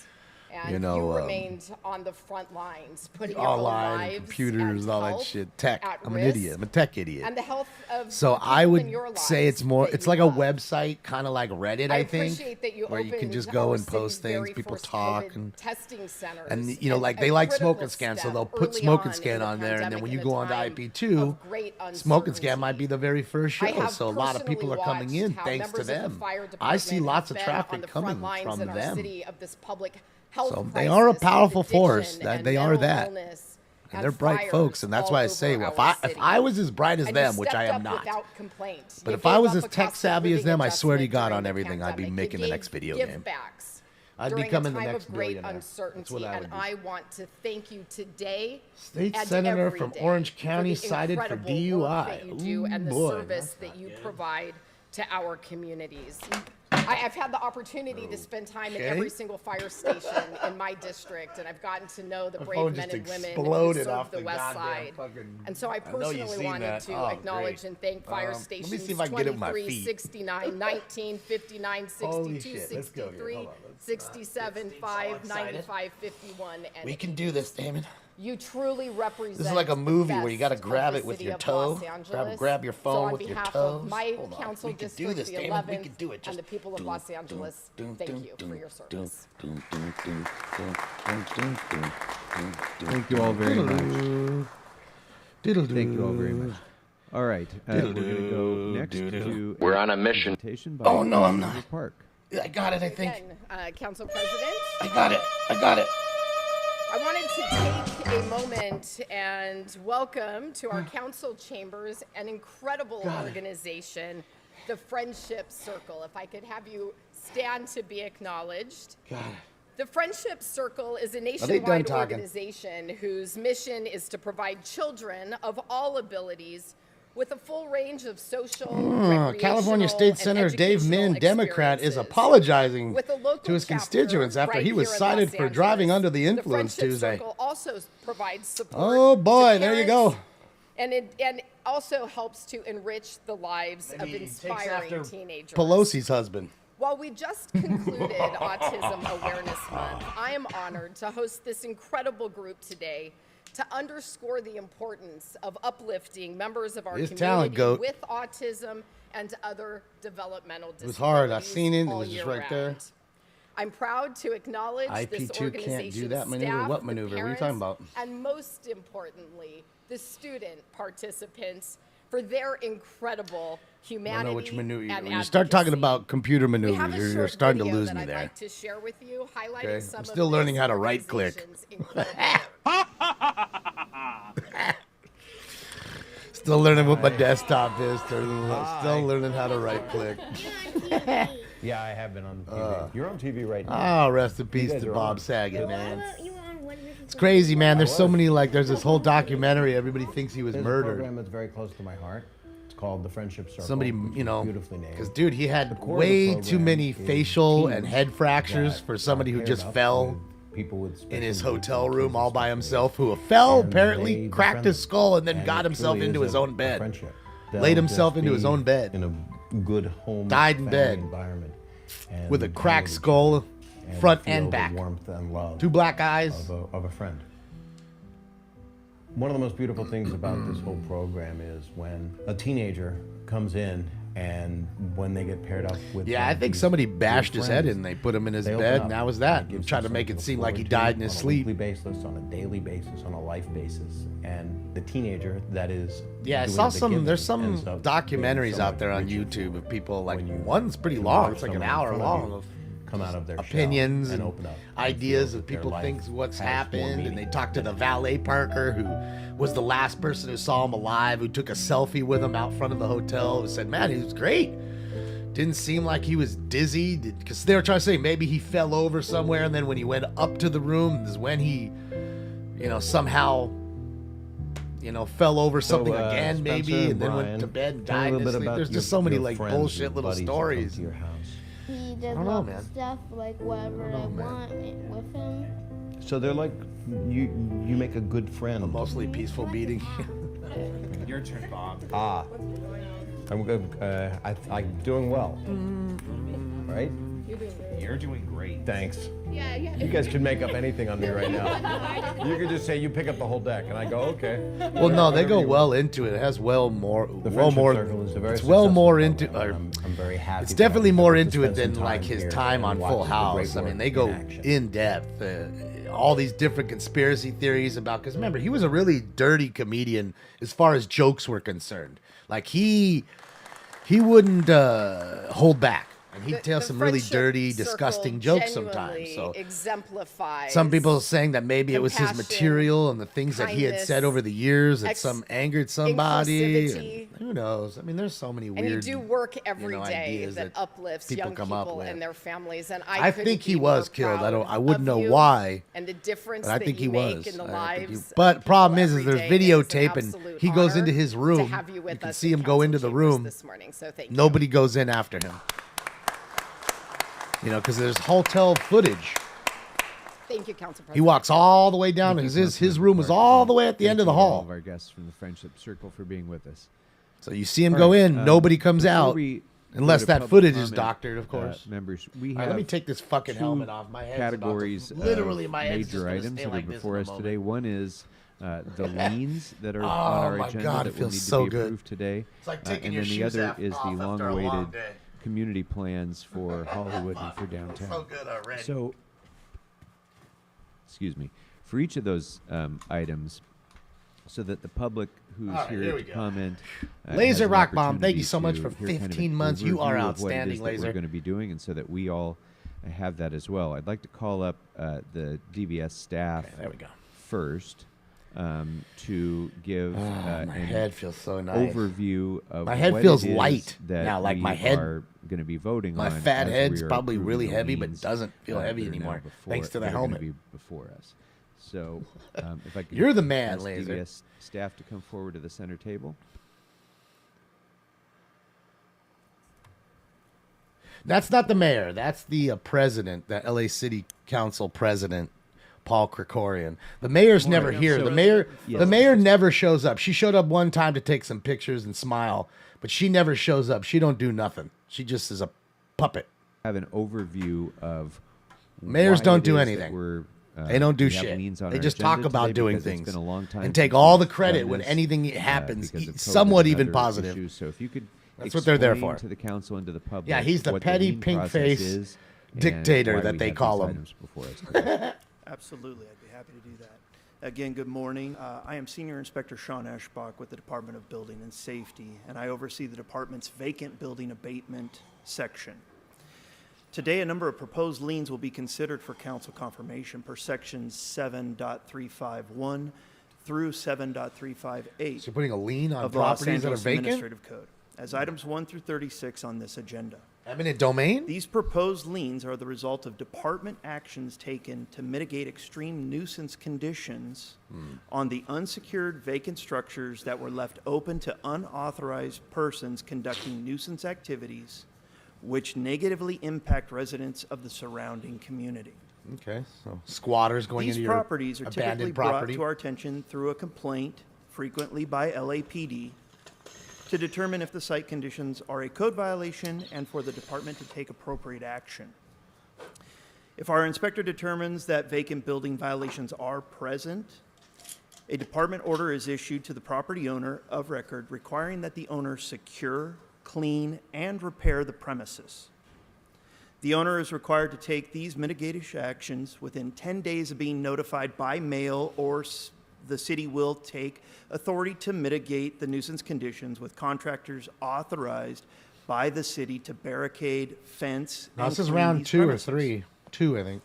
And you know, you remained on the front lines, putting your own online, lives computers, and all that health shit. Tech. at I'm an risk, idiot. I'm a tech idiot. and the health of So the I people would in your say lives it's more, that it's you like love. a website, kind of like Reddit, I think, appreciate that you where you can opened just go our and post city's things, very people first talk, COVID and testing centers, and you know, like they a like critical Smoke and Scan, so step they'll put early Smoke and in Scan the on there, and then pandemic when you in go a on to time IP2, of great Smoke and Scan might be the very first I show, have so a lot of people are personally coming in watched how thanks to members of the them. fire I see department lots have of been on traffic the coming front lines from in our them. city of this public health So they are a crisis powerful with force. addiction That and they are mental that. illness And they're bright fires folks, and that's all why I over say, our if city. I was as bright as And you them, which I stepped am up not, without complaint. but You if I gave was up as a tech cost of savvy as living them, I swear to adjustment God during on the everything, I'd be pandemic. making You the gave next video game. givebacks I'd during be becoming a the time next of great billionaire. uncertainty, That's what I would and do. I want to thank you today State and senator every from day Orange for County the cited for incredible DUI. work that you do and the Ooh, boy, service that you provide to our communities. I've had the opportunity to spend time in Okay. every single fire station in my district, and I've gotten to know the My brave phone men just and women who exploded serve off the the West goddamn Side. fucking- And so I I know you've personally seen wanted that. to Oh, acknowledge great. and thank fire Let me stations see if I can get it with my 23, feet. 69, 19, 59, Holy 62, shit, let's go here. 63, Hold on, let's 67, 5, excited. 95, 51, and We can do this, Damon. you truly represent. This is like a the movie where you got to best of grab the it with city your of toe. Los Angeles. Grab your So phone on with your behalf toes. of my Hold on. council We can do district, this, the Damon. 11th, We can do it. and Just the people of Los Angeles, thank you for your service. Thank you all very much. Thank you all very much. All right, we're going to go next to We're on a mission. presentation by Oh, no, I'm not. Councilmember Park. I got it, I think. Again, Council President. I got it. I got it. I wanted to take a moment and welcome to our council chambers an incredible organization, the Friendship Circle. If I could have you stand to be acknowledged. God. The Friendship Circle is a done nationwide talking? organization whose mission is to provide children of all abilities with a full range of social, California recreational, State and Senator Dave Min, educational Democrat, is experiences. apologizing With a local to his chapter constituents after right he was here in cited Los for driving Angeles. under the The influence Friendship Tuesday. Circle also provides support. Oh boy, to there you parents, go. and also helps to enrich the lives of Maybe he takes inspiring after teenagers. Pelosi's husband. While we just concluded Autism Awareness Month, I am honored to host this incredible group today to underscore the importance of uplifting members of our His community talent goat. with autism and other developmental disabilities. It was hard. I seen it. It all was just year right there. round. I'm proud to acknowledge this IP2 can't do organization's that maneuver. staff, What the maneuver? What are you parents, talking about? and most importantly, the student participants for their incredible I humanity don't know which maneuver. and When you start talking advocacy. about computer We have maneuvers, a you're short starting to video lose that me I'd there. like to share with you, highlighting Okay, some I'm of still learning this how to right click. organization's incredible Still learning what my desktop is. Still learning how to right click. Yeah, I have been on TV. You're on TV right now. Oh, rest in peace guys to are Bob on. Saget, man. It's crazy, man. There's so many, like, there's this whole documentary. Everybody thinks he was There's a murdered. program that's very close to my heart. It's called the Friendship Circle. Somebody, which you is know, beautifully named. because, dude, he The had core of the way too program many is facial and teens head fractures that for somebody who are just paired up fell with people with in his special needs hotel and room kids all by especially. himself, who fell, And apparently they cracked befriend his them. skull, and then And got it himself truly into is his a own bed. friendship. Laid They'll himself just into his be own bed. in a good home, Died in family bed. environment, and With a bond cracked with each skull, other front feel and the back. warmth and love 2 black eyes. of a friend. One of the most beautiful things about this whole program is when a teenager comes in and when they get paired up with Yeah, one I of think these somebody good bashed his head friends, in. They put him in his they open bed, up, and that was and that. it gives Tried them to make something it to seem look like he forward died to in his on a sleep. weekly basis, on a daily basis, on a life basis, and the teenager that is. Yeah, I doing saw the some. giving There's some ends up documentaries being so out much there on richer YouTube of people, like, when you one's pretty can long. watch It's like an someone in hour front of long you of come out of their shell opinions and open up and ideas feel of that their people life think what's has more happened, and they meaning talked to than the it valet parker who was the last person who saw him alive, who took a selfie with him out front of the hotel, who said, man, he was great. Didn't seem like he was dizzy, because they were trying to say maybe he fell over somewhere, and then when he went up to the room is when he, somehow, fell over something again, maybe, Spencer and then Brian, went to bed and tell me died a in little his bit sleep. about There's your- just so many, your like, friends bullshit and little buddies that come stories. to your house. He does don't know, lots man. of stuff like whatever I want with him. So they're like you make a good friend. A mostly peaceful beating. Your turn, Bob. I'm good. I'm doing well. Right? You're doing great. Thanks. Yeah. You guys could make up anything on me right now. You could just say you pick up the whole deck, and I go okay. Well, no, they Whatever go you well into it. It has well more. The Well Friendship more. Circle is a very It's well successful more program, into. and I'm very happy. It's that I definitely was more able to into it spend than some like his here time and on watch Full the great House. I work mean, they go in action. in depth. All these different conspiracy theories about. Because remember, he was a really dirty comedian as far as jokes were concerned. Like he wouldn't hold back. And he'd tell some really dirty, disgusting jokes sometimes. So exemplifies some people saying that maybe it was his compassion, material and the things that he had said kindness, over the years that some angered somebody. inclusivity. And who knows? I mean, there's so many weird. And you do work every day ideas that that uplifts people young come up people with. and their families. And I couldn't think he be was more killed. proud I wouldn't know of you why. And the difference But I that think you he make was. in the I think lives. he- of But people problem is every there's day, and it's an videotape, and absolute he goes honor into his to room. have you with You can us see in him go into Council the Chambers room. this morning. So thank you. Nobody goes in after him. Because there's hotel footage. Thank you, Council President. He walks all the way down Thank you, because his Councilmember room was Parker. all the way at the Thank end of the you to all hall. of our guests from the Friendship Circle for being with us. So you see him All go right, in, nobody comes before out, we unless go to that public footage is comment, doctored, of course. Members, we All have right, let me take this fucking two helmet off. My head's categories about to, literally, of my head's just major gonna items stay that are like this before in a us moment. today. One is the liens that are Oh, on our my agenda God, that it will feels need so to be good. approved today. It's like And taking your then the shoes other off is the after a long long-awaited day. community plans for Hollywood and for downtown. So good already. So, excuse me, for each of those items, so that the public who's All right, here here we to go. comment Laser has an Rock Bomb, thank you opportunity so much to for hear kind of an 15 months. You are overview of what it outstanding, is that Laser. we're going to be doing, and so that we all have that as well. I'd like to call up the DBS staff there we go. first to give my an head feels so nice. overview of My head what feels it is light that now, like we my head- are going to be voting my on. fat as head's we are probably approving really the heavy, but liens, doesn't feel heavy that are now anymore, before- thanks to the that are gonna helmet. be before us. So, if I could You're the man, ask Laser. DBS staff to come forward to the center table. That's not the mayor. That's the president, the LA City Council president, Paul Krikorian. The mayor's never here. So- The mayor, Yes. the mayor never shows up. She showed up one time to take some pictures and smile, but she never shows up. She don't do nothing. She just is a puppet. Have an overview of Mayors why don't it do is that anything. We're They don't do we have shit. liens on They our just talk agenda about today doing because things It's been a long time and take since all we've the credit done when this, anything happens, because of COVID somewhat and even other positive. issues. So if you could That's what they're there explain for. to the council and to the public. Yeah, he's the what petty lien pink process face is and dictator why that we they have call these him. items before us today. Absolutely, I'd be happy to do that. Again, good morning. I am Senior Inspector Sean Eschbach with the Department of Building and Safety, and I oversee the department's vacant building abatement section. Today, a number of proposed liens will be considered for council confirmation per sections 7.351 through 7.358 So you're putting a lien on of the Los properties that are Angeles vacant? Administrative Code as items 1 through 36 on this agenda. Eminent domain? These proposed liens are the result of department actions taken to mitigate extreme nuisance conditions on the unsecured vacant structures that were left open to unauthorized persons conducting nuisance activities which negatively impact residents of the surrounding community. Okay, so squatters going These into your properties are typically abandoned brought property. to our attention through a complaint, frequently by LAPD, to determine if the site conditions are a code violation and for the department to take appropriate action. If our inspector determines that vacant building violations are present, a department order is issued to the property owner of record requiring that the owner secure, clean, and repair the premises. The owner is required to take these mitigation actions within 10 days of being notified by mail, or the city will take authority to mitigate the nuisance conditions with contractors authorized by the city to barricade, fence, No, and this is clean round these 2 premises. or 3. 2, I think.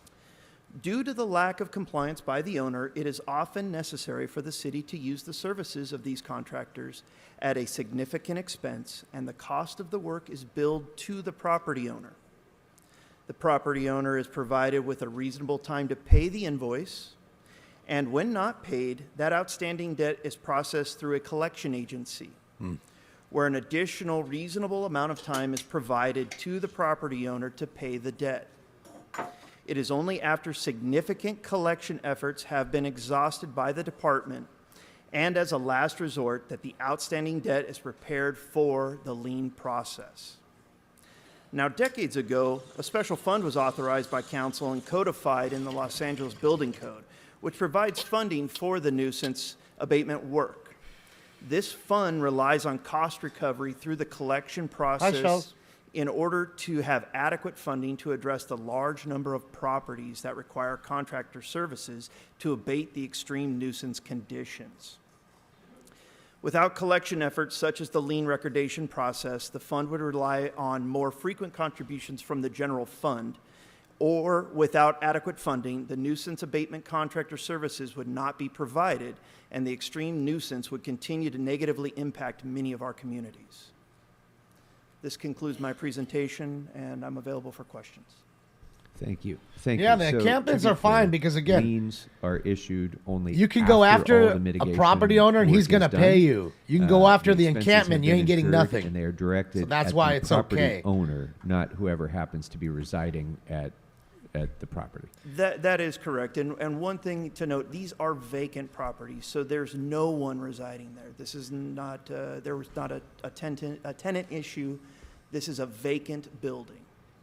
Due to the lack of compliance by the owner, it is often necessary for the city to use the services of these contractors at a significant expense, and the cost of the work is billed to the property owner. The property owner is provided with a reasonable time to pay the invoice, and when not paid, that outstanding debt is processed through a collection agency, where an additional reasonable amount of time is provided to the property owner to pay the debt. It is only after significant collection efforts have been exhausted by the department and as a last resort that the outstanding debt is prepared for the lien process. Now, decades ago, a special fund was authorized by council and codified in the Los Angeles Building Code, which provides funding for the nuisance abatement work. This fund relies on cost recovery through the collection process in order to have adequate funding to address the large number of properties that require contractor services to abate the extreme nuisance conditions. Without collection efforts such as the lien recordation process, the fund would rely on more frequent contributions from the general fund, or without adequate funding, the nuisance abatement contractor services would not be provided, and the extreme nuisance would continue to negatively impact many of our communities. This concludes my presentation, and I'm available for questions. Thank you. Thank you. Yeah, the encampments are fine because, again, liens are issued only. You can go after all the a property owner and mitigation he's going to work is pay done. you. You can go after the expenses encampment, have you been ain't getting incurred, nothing. And they are directed So that's at why the it's property okay. owner, not whoever happens to be residing at the property. That is correct. And one thing to note, these are vacant properties, so there's no one residing there. This is not, there was not a tenant issue. This is a vacant building.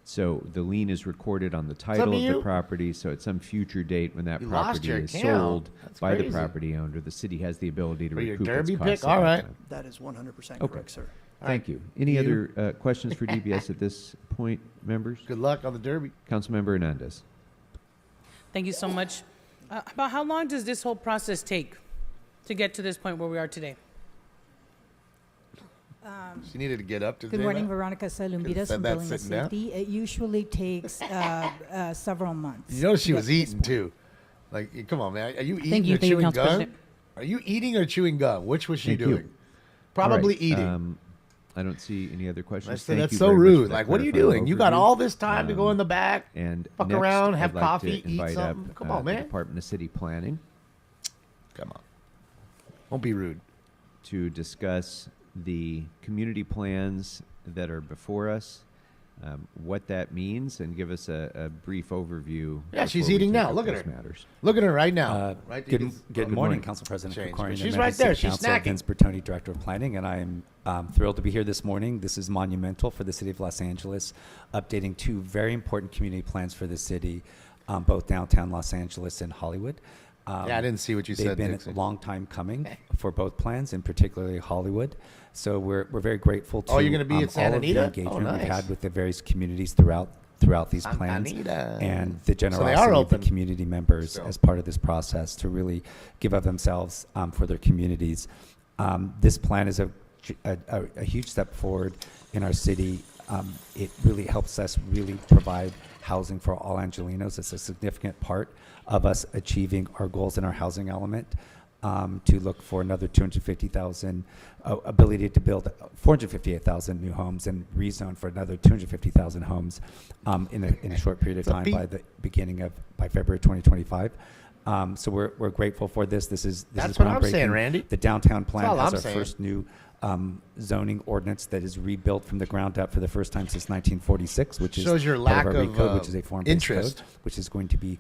So the lien is recorded on the title of the property, so at some future date when that You lost property your is account. sold That's by crazy. the property owner, the city has the ability to For your recoup its derby costs pick? at All that right. time. That is 100% Okay. correct, sir. Thank you. Any other questions for DBS at this point, members? Good luck on the derby. Councilmember Hernandez. Thank you so much. About how long does this whole process take to get to this point where we are today? She needed to get up to Good say morning, that. Veronica Salumbidas said from that Building and sitting down. Safety. It usually takes several months. You know she to was get to this eating point. too. Like, come on, man. Are you Thank eating you, or thank you, chewing Council gum? President. Are you eating or chewing gum? Which was she Thank you. doing? Probably All right, eating. I don't see any other questions. I said, Thank that's you so very much for rude. that Like, what are you clarifying doing? You got overview. all this time to go in the back, and fuck next, around, I'd have like to coffee, eat invite up, something. Come on, the man. Department of City Planning. Come on. Won't be rude. To discuss the community plans that are before us, what that means, and give us a brief overview. Yeah, she's before we eating take now. up Look at those her. Matters. Look at her right now. Right there. Good morning, Council President Change. Krikorian and She's members right of City there. She's Council. snacking. Vince Bertoni, Director of Planning, and I am thrilled to be here this morning. This is monumental for the City of Los Angeles, updating two very important community plans for the city. both downtown Los Angeles and Hollywood. Yeah, I didn't see what you they've said, been Dixon. a long time coming for both plans, and particularly Hollywood. So we're very grateful to Oh, you're gonna be at Santa all of the Anita? engagement Oh, we've nice. had with the various communities throughout these Santa plans, Anita. and the So they are generosity of the open community members still. as part of this process to really give of themselves for their communities. This plan is a huge step forward in our city. It really helps us really provide housing for all Angelenos. It's a significant part of us achieving our goals in our housing element, to look for another 250,000, ability to build 458,000 new homes and rezone for another 250,000 homes in a short period of time by February 2025. So we're grateful for this. This is That's what I'm groundbreaking. saying, Randy. The downtown plan all has I'm our saying. first new zoning ordinance that is rebuilt from the ground up for the first time since 1946, which is Shows your part lack of our of, recode, which is a form-based interest. code, which is going to be,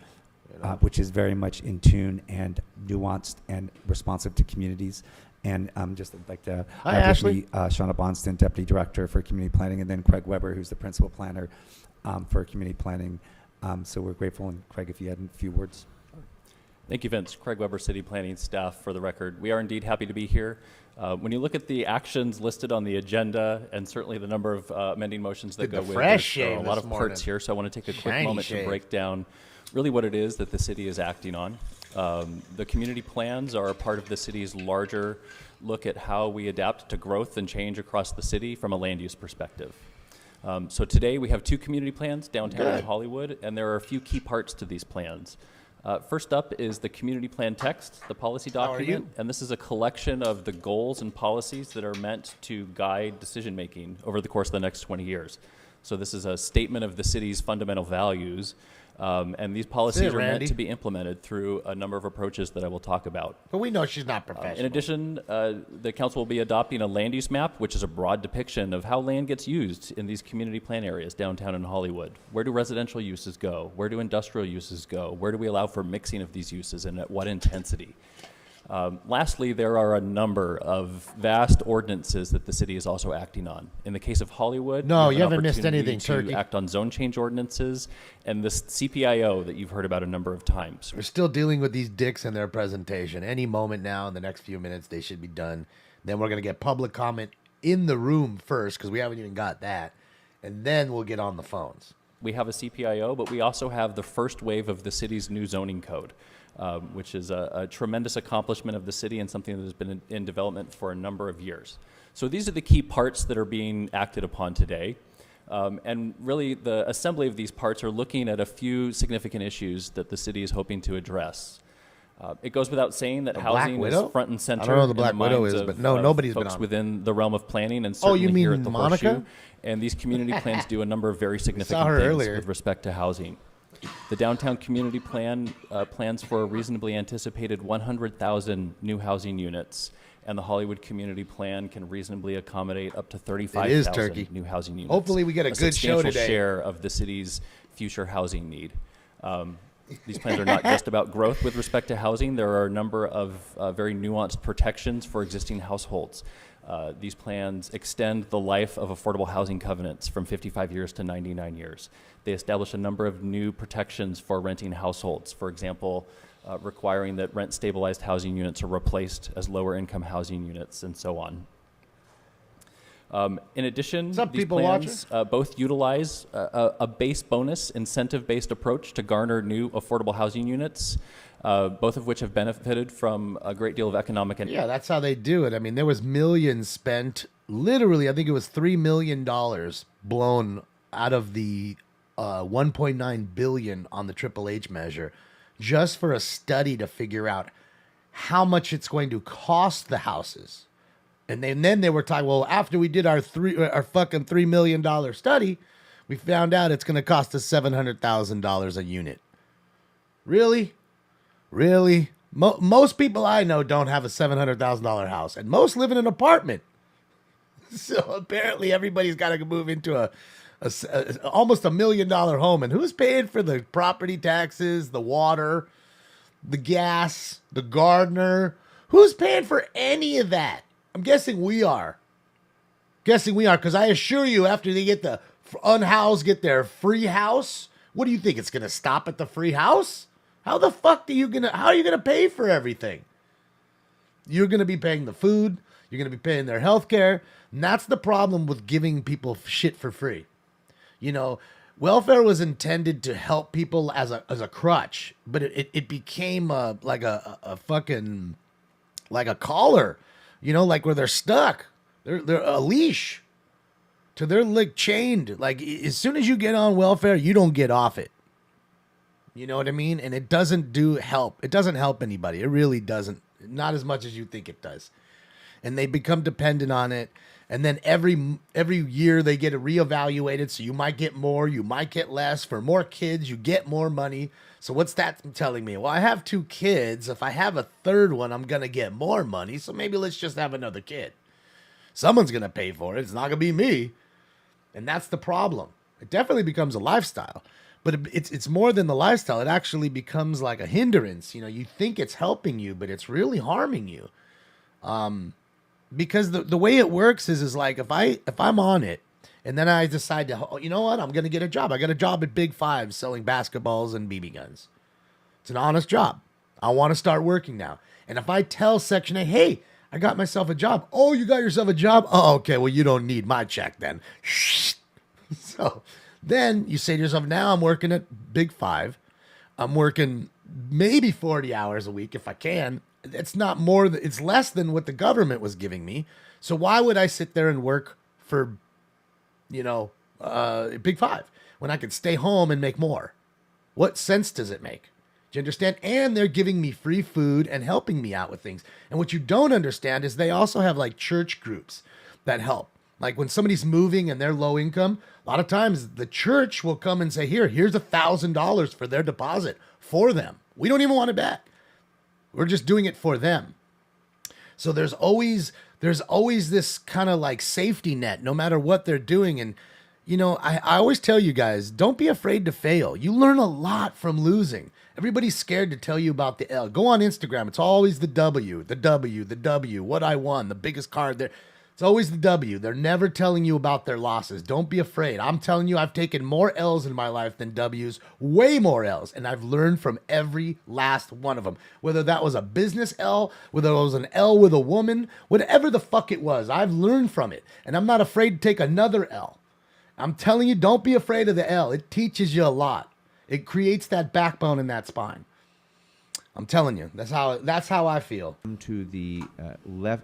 which is very much in tune and nuanced and responsive to communities. And just like to Hi, have with Ashley. me, Shauna Bonston, Deputy Director for Community Planning, and then Craig Weber, who's the Principal Planner for Community Planning. So we're grateful. And Craig, if you had a few words. Thank you, Vince. Craig Weber, City Planning staff, for the record. We are indeed happy to be here. When you look at the actions listed on the agenda, and certainly the number of amending motions that Did go the with, fresh there are a shave lot this of morning. parts here, so I want to take a quick Shiny moment shave. to break down really what it is that the city is acting on. The community plans are a part of the city's larger look at how we adapt to growth and change across the city from a land use perspective. So today we have two community plans, downtown and Hollywood, and there are a few key parts to these plans. First up is the community plan text, the policy How are document, you? and this is a collection of the goals and policies that are meant to guide decision making over the course of the next 20 years. So this is a statement of the city's fundamental values, and these policies are Randy. meant to be implemented through a number of approaches that I will talk about. But we know she's not professional. In addition, the council will be adopting a land use map, which is a broad depiction of how land gets used in these community plan areas downtown in Hollywood. Where do residential uses go? Where do industrial uses go? Where do we allow for mixing of these uses, and at what intensity? Lastly, there are a number of vast ordinances that the city is also acting on. In the case of Hollywood, No, we have you an haven't missed opportunity anything, to Turkey. act on zone change ordinances and this CPIO that you've heard about a number of times. We're still dealing with these dicks in their presentation. Any moment now, in the next few minutes, they should be done. Then we're going to get public comment in the room first, because we haven't even got that. And then we'll get on the phones. We have a CPIO, but we also have the first wave of the city's new zoning code, which is a tremendous accomplishment of the city and something that has been in development for a number of years. So these are the key parts that are being acted upon today. And really, the assembly of these parts are looking at a few significant issues that the city is hoping to address. It goes without saying that The Black housing Widow? is front and I center. don't know who the in Black Widow minds is, of, but no, nobody's been folks on. within the realm of planning, and Oh, certainly you here mean at the Monica? Horseshoe. And these community plans do a number of very significant her things earlier. with respect to housing. The downtown community plan plans for a reasonably anticipated 100,000 new housing units, and the Hollywood community plan can reasonably accommodate up to 35,000 Turkey. new housing units. Hopefully we get a good show substantial today. share of the city's future housing need. These plans are not just about growth with respect to housing. There are a number of very nuanced protections for existing households. These plans extend the life of affordable housing covenants from 55 years to 99 years. They establish a number of new protections for renting households. For example, requiring that rent-stabilized housing units are replaced as lower-income housing units, and so on. In addition, these people plans both utilize a base bonus, incentive-based approach to garner new affordable housing units, both of which have benefited from a great deal of economic and Yeah, that's how they do it. I mean, there was millions spent. Literally, I think it was $3 million blown out of the 1.9 billion on the Triple H measure, just for a study to figure out how much it's going to cost the houses. And then they were talking, well, after we did our fucking $3 million study, we found out it's going to cost us $700,000 a unit. Really? Really? Most people I know don't have a $700,000 house, and most live in an apartment. So apparently everybody's got to move into a almost $1 million home. And who's paying for the property taxes, the water, the gas, the gardener? Who's paying for any of that? I'm guessing we are. Because I assure you, after they get the unhoused, get their free house What do you think? It's going to stop at the free house? How the fuck how are you going to pay for everything? You're going to be paying the food. You're going to be paying their health care. And that's the problem with giving people shit for free. You know, welfare was intended to help people as a crutch, but it became like a fucking, like a collar, you know, like where they're stuck. They're a leash. So they're like chained. Like as soon as you get on welfare, you don't get off it. You know what I mean? And it doesn't help. It doesn't help anybody. It really doesn't. Not as much as you think it does. And they become dependent on it. And then every year they get reevaluated. So you might get more, you might get less. For more kids, you get more money. So what's that telling me? Well, I have 2 kids. If I have a third one, I'm going to get more money. So maybe let's just have another kid. Someone's going to pay for it. It's not going to be me. And that's the problem. It definitely becomes a lifestyle. But it's more than the lifestyle. It actually becomes like a hindrance. You know, you think it's helping you, but it's really harming you. Because the way it works is like if I'm on it and then I decide to, you know what, I'm going to get a job. I got a job at Big Five selling basketballs and BB guns. It's an honest job. I want to start working now. And if I tell Section 8, hey, I got myself a job. Oh, you got yourself a job? Oh, okay. Well, you don't need my check then. So then you say to yourself, now I'm working at Big Five. I'm working maybe 40 hours a week if I can. It's not more. It's less than what the government was giving me. So why would I sit there and work for, you know, Big Five when I could stay home and make more? What sense does it make? Do you understand? And they're giving me free food and helping me out with things. And what you don't understand is they also have like church groups that help. Like when somebody's moving and they're low income, a lot of times the church will come and say, here's $1,000 for their deposit for them. We don't even want it back. We're just doing it for them. So there's always this kind of like safety net, no matter what they're doing. And, you know, I always tell you guys, don't be afraid to fail. You learn a lot from losing. Everybody's scared to tell you about the L. Go on Instagram. It's always the W, what I won, the biggest card there. It's always the W. They're never telling you about their losses. Don't be afraid. I'm telling you, I've taken more L's in my life than W's, way more L's. And I've learned from every last one of them. Whether that was a business L, whether it was an L with a woman, whatever the fuck it was, I've learned from it. And I'm not afraid to take another L. I'm telling you, don't be afraid of the L. It teaches you a lot. It creates that backbone in that spine. I'm telling you, that's how I feel. To the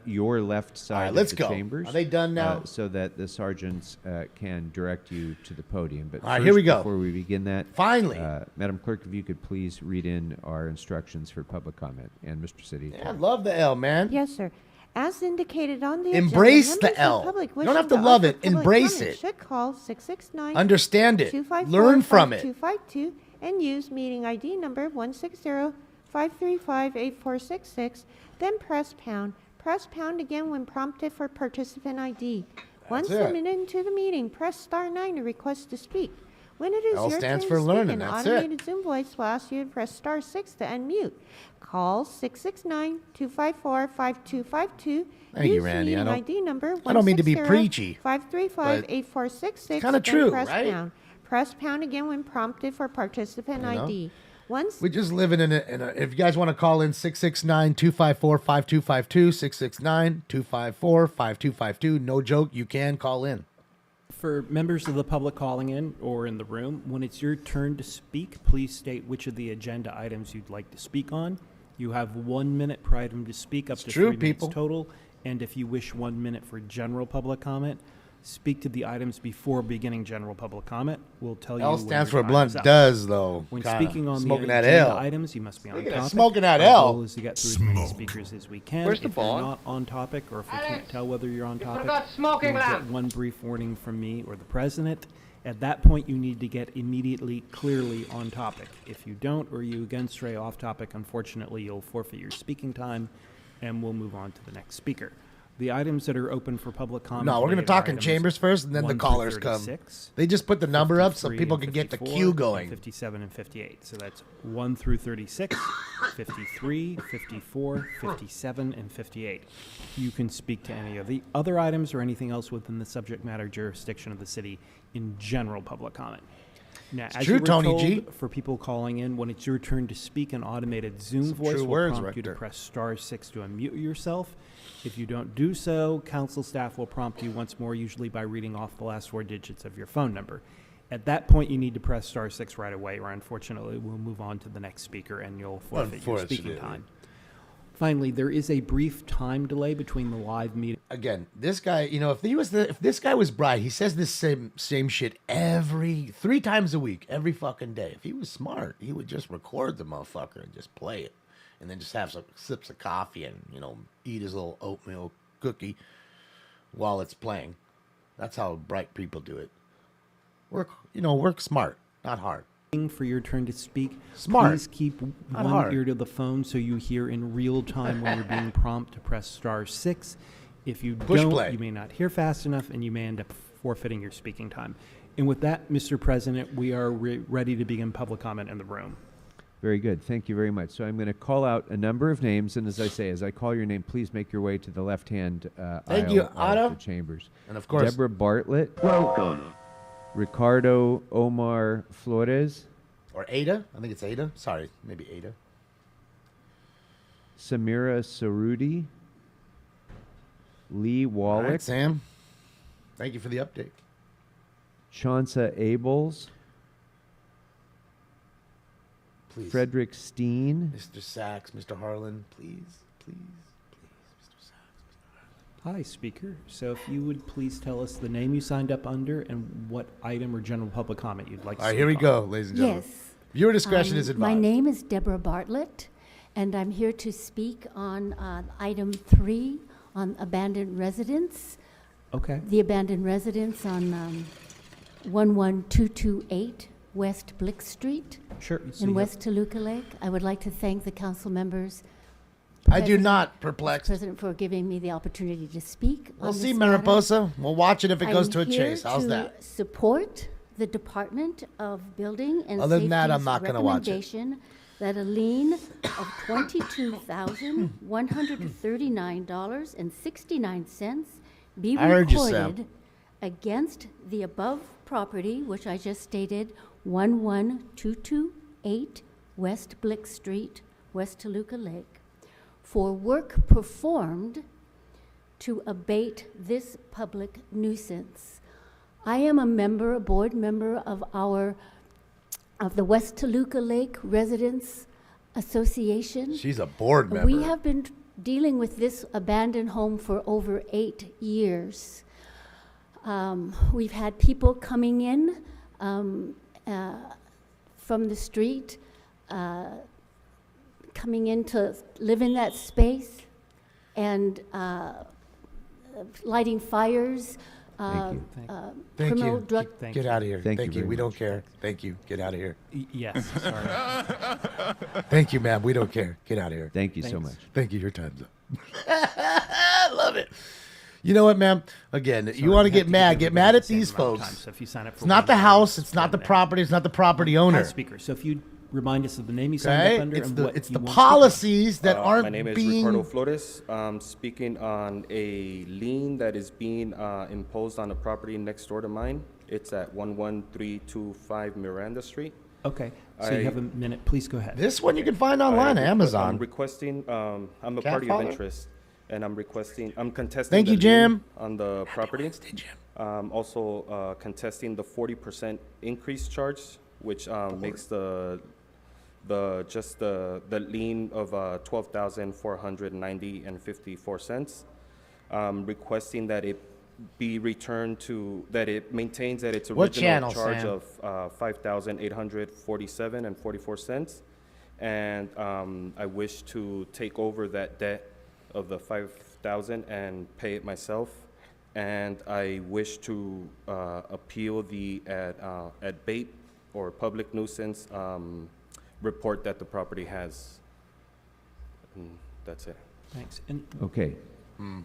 your left side. All right, let's of the go. chambers. Are they done now? So that the sergeants can direct you to the podium. But all right, first, here we go. Before we begin that, finally, Madam Clerk, if you could please read in our instructions for public comment, and Mr. City. Yeah, I love the L, man. Yes, sir. As indicated on the embrace agenda, the L. Public You don't have to love it. Embrace it. Should call 669. Understand it. Learn from it. 252 and use meeting ID number 160-535-8466. Then press pound. Press pound again when prompted for participant ID. Once submitted into the meeting, press *9 to request to speak. When it is L your stands turn for to learning, speak, an that's automated Zoom voice will ask you to press *6 to unmute. Call 669-254-5252. Thank you, Randy. Use meeting ID number I don't mean to be preachy. 535-8466. Kind of true, press right? Pound. Press pound again when prompted for participant ID. Once we're just living in a, if you guys want to call in 669-254-5252, 669-254-5252. No joke, you can call in. For members of the public calling in or in the room, when it's your turn to speak, please state which of the agenda items you'd like to speak on. You have 1 minute per item to speak, up to 3 minutes total. And if you wish 1 minute for general public comment, speak to the items before beginning general public comment. We'll tell you. L when stands your for time blunt is up. does, though. When Kinda speaking on the smoking that agenda L. items, you must be on Speaking of topic. smoking that Our L. goal is to get through as many speakers as we can. Where's the if you're ball? not on topic, or if we can't tell whether you're on topic, forgot smoking you'll lamp. get one brief warning from me or the president. At that point, you need to get immediately clearly on topic. If you don't, or you again stray off topic, unfortunately, you'll forfeit your speaking time, and we'll move on to the next speaker. The items that are open for public comment. No, we're going to talk in chambers first, and then the callers come. They just put the number up so people can get the queue going. 57 and 58. So that's 1 through 36, 53, 54, 57, and 58. You can speak to any of the other items or anything else within the subject matter jurisdiction of the city in general public comment. Now, It's as true, you were Tony told, G. for people calling in, when it's your turn to speak, an automated Zoom Some voice true will words prompt right you to there. press *6 to unmute yourself. If you don't do so, council staff will prompt you once more, usually by reading off the last 4 digits of your phone number. At that point, you need to press *6 right away, or unfortunately, we'll move on to the next speaker and you'll forfeit your speaking time. Finally, there is a brief time delay between the live meeting. Again, this guy, if this guy was Bry, he says this same shit 3 times a week, every fucking day. If he was smart, he would just record the motherfucker and just play it, and then just have some sips of coffee and eat his little oatmeal cookie while it's playing. That's how bright people do it. Work smart, not hard. For your turn to speak, Smart, please keep not one hard. ear to the phone so you hear in real time when you're being prompted to press *6. If you Push don't, play. you may not hear fast enough and you may end up forfeiting your speaking time. And with that, Mr. President, we are ready to begin public comment in the room. Very good. Thank you very much. So I'm going to call out a number of names, and as I call your name, please make your way to the left-hand Thank aisle you, of Otto. the chambers. And of course, Deborah Bartlett. Welcome. Ricardo Omar Flores. Or Ada. I think it's Ada. Sorry, maybe Ada. Samira Sarudi. Lee Wallach. All right, Sam. Thank you for the update. Chauncey Abels. Please. Frederick Steen. Mr. Sachs, Mr. Harlan, please. Hi, speaker. So if you would please tell us the name you signed up under and what item or general public comment you'd like to All right, speak here we on. go, ladies and gentlemen. Yes. Viewer discretion is My advised. name is Deborah Bartlett, and I'm here to speak on item 3 on abandoned residence. Okay. The abandoned residence on 11228 West Blick Street Sure. So in you West Toluca Lake. I would like to thank the council members. I do not, perplexed. President, for giving me the opportunity to speak. We'll on see, this matter. Mariposa. We'll watch it if it I goes am to a here chase. How's to that? Support the Department of Building and Other than that, I'm Safety's not gonna watch it. recommendation that a lien of $22,139.69 be I heard you, Sam. recorded against the above property, which I just stated, 11228 West Blick Street, West Toluca Lake, for work performed to abate this public nuisance. I am a board member of the West Toluca Lake Residents Association. She's a board member. We have been dealing with this abandoned home for over 8 years. We've had people coming in from the street, coming in to live in that space, and lighting fires. Thank Criminal you. drug. Get out of here. Thank Thank you you. very We don't much. care. Thank you. Get out of here. Yes. Sorry. Thank you, ma'am. We don't care. Get out of here. Thank you so Thanks. much. Thank you. Your time's up. I love it. You know what, ma'am? Again, you want to get mad. Get mad at these folks. So if you sign up for It's not one the item, house. It's it's not one the item. property. It's not the property owner. Hi, speaker. So if you remind us of the name you signed Okay? up under It's and the what it's you the want to speak on. policies that My aren't name is being. Ricardo Flores. I'm speaking on a lien that is being imposed on a property next door to mine. It's at 11325 Miranda Street. Okay. So you have a minute. Please go ahead. This one you can find online, Amazon. I'm requesting, I'm a Cat party follower? of interest, and I'm contesting Thank you, the Jim. lien on the property. Also contesting the 40% increase charge, which makes the lien of $12,490.54. Requesting that it be returned that it maintains at its What original channel, charge Sam? of $5,847.44. And I wish to take over that debt of the $5,000 and pay it myself. And I wish to appeal the abate or public nuisance report that the property has. And that's it. Thanks. And Okay.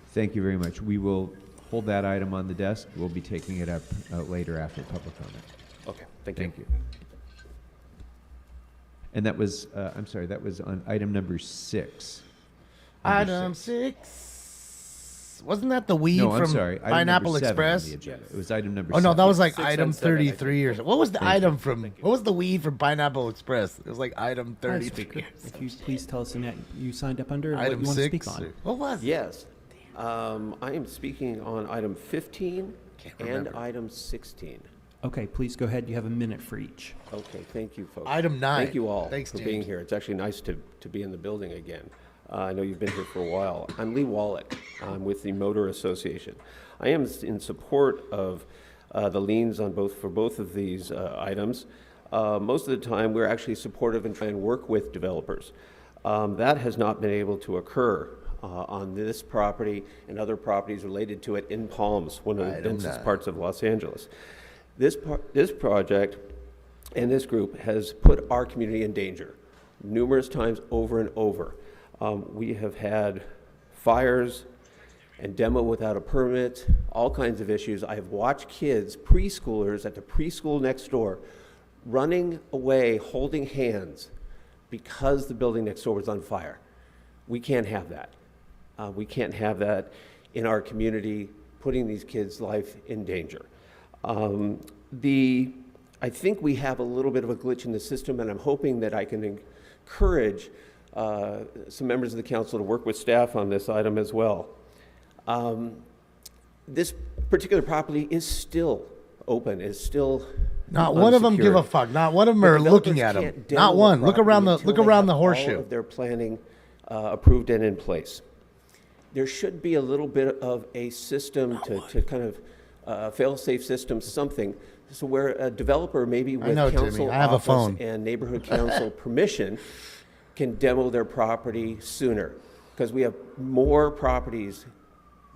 Thank you very much. We will hold that item on the desk. We'll be taking it up later after public comment. Okay, thank you. Thank you. And that was, I'm sorry, that was on item number 6. Item 6. Wasn't that the weed No, I'm from sorry. Item Pineapple number 7 on Express? the agenda. It was item number Oh no, 7. that was like 6 item and 7, I think. 33 or so. What was the Thank you. item from? What was the weed from Pineapple Express? It was like item Hi, 33. speaker. If you please tell us the net you signed up under and what Item you want to 6. speak on. What was it? Yes. I am speaking on item 15 and remember. item 16. Okay, please go ahead. You have a minute for each. Okay, thank you, folks. Item 9. Thank you all Thanks, for James. being here. It's actually nice to be in the building again. I know you've been here for a while. I'm Lee Wallach. I'm with the Motor Association. I am in support of the liens on for both of these items. Most of the time, we're actually supportive and try and work with developers. That has not been able to occur on this property and other properties related to it in Palms, one of the densest parts of Los Angeles. This project and this group has put our community in danger numerous times over and over. We have had fires and demo without a permit, all kinds of issues. I have watched kids, preschoolers at the preschool next door, running away, holding hands because the building next door was on fire. We can't have that. We can't have that in our community, putting these kids' life in danger. I think we have a little bit of a glitch in the system, and I'm hoping that I can encourage some members of the council to work with staff on this item as well. This particular property is still open, is still Not one of them give a fuck. Not one of them are looking at them. Not one. Look around the horseshoe. All of their planning approved and in place. There should be a little bit of a system to kind of fail-safe system, something, so where a developer, maybe with council I have a office phone. and neighborhood council permission, can demo their property sooner, because we have more properties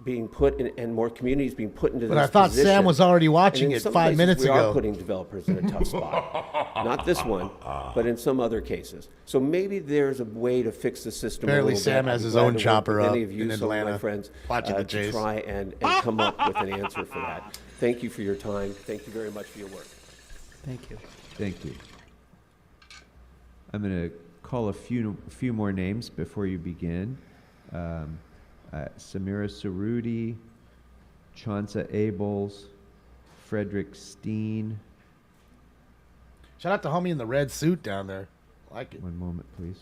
being put in and more communities being put into this But I thought position. Sam was already And watching in it some 5 places, minutes we ago. are putting developers in a tough spot. Not this one, but in some other cases. So maybe there's a way to fix the system. Apparently a little Sam bit. has I'd be his glad own to work chopper with up any of you, in some of Atlanta, my friends, watching the to chase. try and come up with an answer for that. Thank you for your time. Thank you very much for your work. Thank you. Thank you. I'm going to call a few more names before you begin. Samira Cerruti, Chauncey Abels, Frederick Steen. Shout out to homie in the red suit down there. Like it. One moment, please.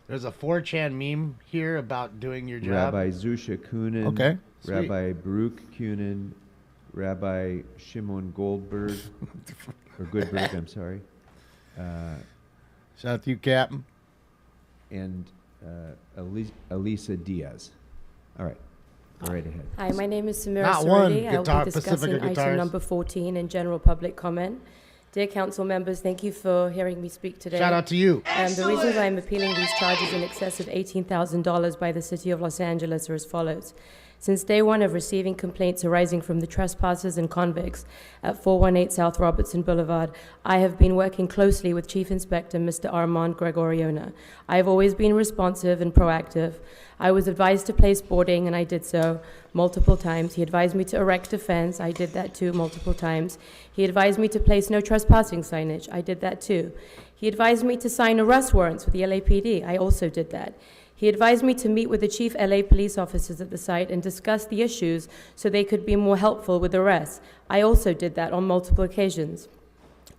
There's a 4chan meme here about doing your job. Rabbi Zusha Kunin. Okay, sweet. Rabbi Baruch Kunin. Rabbi Shimon Goldberg. Or Goodberg, I'm sorry. Shout out to you, Captain. And Elisa Diaz. All right. Go right ahead. Hi, my name is Samira Not one Cerruti. I will guitar- be discussing Pacifica item guitars. number 14 in general public comment. Dear council members, thank you for hearing me speak today. Shout out to you. The reasons I am appealing these charges in excess of $18,000 by the City of Los Angeles are as follows. Since day one of receiving complaints arising from the trespassers and convicts at 418 South Robertson Boulevard, I have been working closely with Chief Inspector Mr. Armand Gregoriona. I have always been responsive and proactive. I was advised to place boarding, and I did so multiple times. He advised me to erect a fence. I did that too multiple times. He advised me to place no trespassing signage. I did that too. He advised me to sign arrest warrants with the LAPD. I also did that. He advised me to meet with the chief LA police officers at the site and discuss the issues so they could be more helpful with arrests. I also did that on multiple occasions.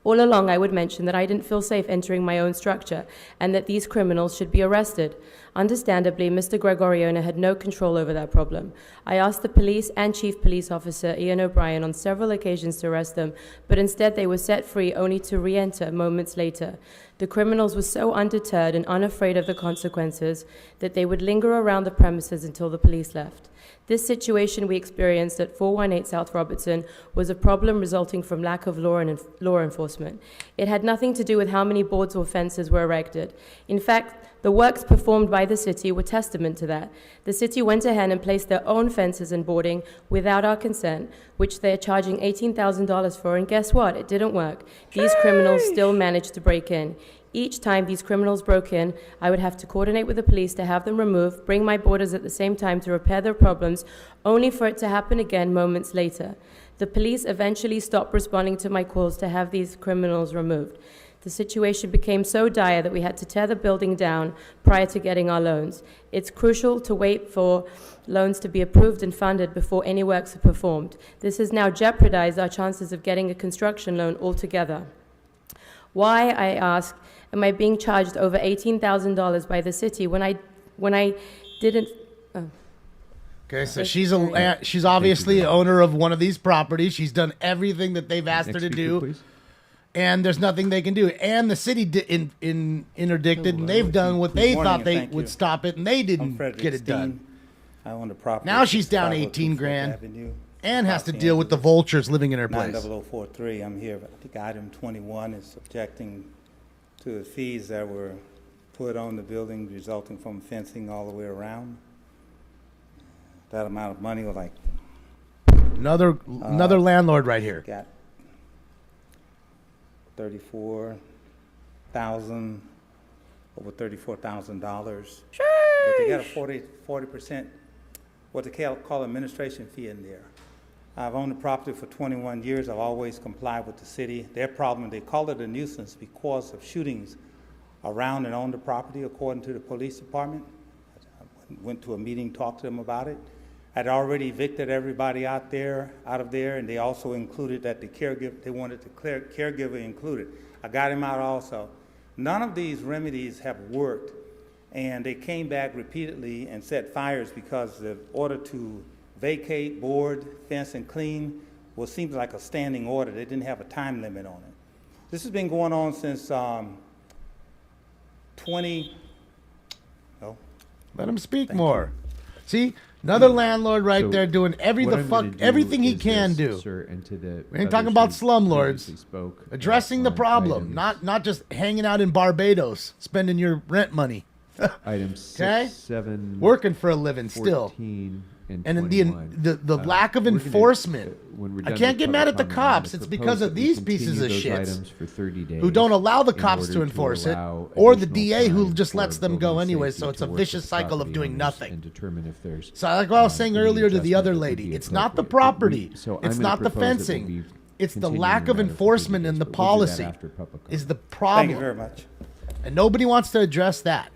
All along, I would mention that I didn't feel safe entering my own structure and that these criminals should be arrested. Understandably, Mr. Gregoriona had no control over that problem. I asked the police and Chief Police Officer Ian O'Brien on several occasions to arrest them, but instead they were set free only to re-enter moments later. The criminals were so undeterred and unafraid of the consequences that they would linger around the premises until the police left. This situation we experienced at 418 South Robertson was a problem resulting from lack of law enforcement. It had nothing to do with how many boards or fences were erected. In fact, the works performed by the city were testament to that. The city went ahead and placed their own fences and boarding without our consent, which they're charging $18,000 for, and guess what? It didn't work. These criminals still managed to break in. Each time these criminals broke in, I would have to coordinate with the police to have them removed, bring my boarders at the same time to repair their problems, only for it to happen again moments later. The police eventually stopped responding to my calls to have these criminals removed. The situation became so dire that we had to tear the building down prior to getting our loans. It's crucial to wait for loans to be approved and funded before any works are performed. This has now jeopardized our chances of getting a construction loan altogether. Why, I ask, am I being charged over $18,000 by the city when I didn't... Oh. Okay, so she's obviously owner of one of these properties. She's done everything that they've asked her to do. Please. And there's nothing they can do. And the city interdicted, and they've done what they thought they would stop it, and they didn't get it done. I own the property. Now she's down 18 grand and has to deal with the vultures living in her place. 90043. I'm here. I think item 21 is objecting to the fees that were put on the building resulting from fencing all the way around. That amount of money was like another landlord right here. Got $34,000, over $34,000. But they got a 40%, what they call administration fee in there. I've owned the property for 21 years. I've always complied with the city. Their problem, they call it a nuisance because of shootings around and on the property, according to the police department. I went to a meeting, talked to them about it. I'd already evicted everybody out of there, and they also included that the caregiver, they wanted the caregiver included. I got him out also. None of these remedies have worked, and they came back repeatedly and set fires because the order to vacate, board, fence, and clean seems like a standing order. They didn't have a time limit on it. This has been going on since Let him speak more. See? Another landlord right there doing everything he can do. Sir, and to the we ain't talking about slumlords. Spoke, addressing the problem, not just hanging out in Barbados, spending your rent money. Items 6, 7, working for a living 14, still. And the lack of enforcement. I can't get mad at the cops. It's because of these pieces of shit who don't allow the cops to enforce it, or the DA who just lets them go anyway. So it's a vicious cycle of doing nothing. And determine if there's so like what I was saying earlier to the other lady, it's not the property, it's not the fencing, it's the lack of enforcement and the policy is the problem. Thank you very much. And nobody wants to address that.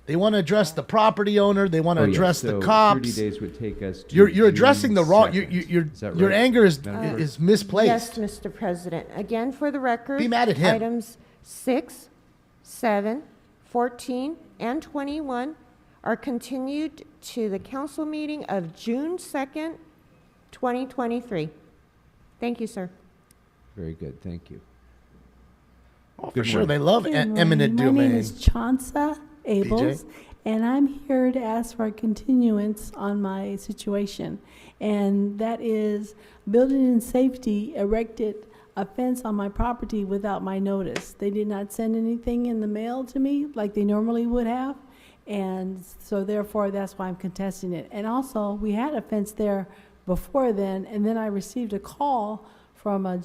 They want to address the property owner. They want to address the cops. 30 days would take us to you're addressing the wrong. Your anger is misplaced. Yes, Mr. President. Again, for the record, be mad at him. Items 6, 7, 14, and 21 are continued to the council meeting of June 2nd, 2023. Thank you, sir. Very good. Thank you. Oh, for sure, they love eminent domain. My name is Chauncey Abels, and I'm here to ask for a continuance on my situation, and that is Building and Safety erected a fence on my property without my notice. They did not send anything in the mail to me like they normally would have, and so therefore that's why I'm contesting it. And also, we had a fence there before then, and then I received a call from a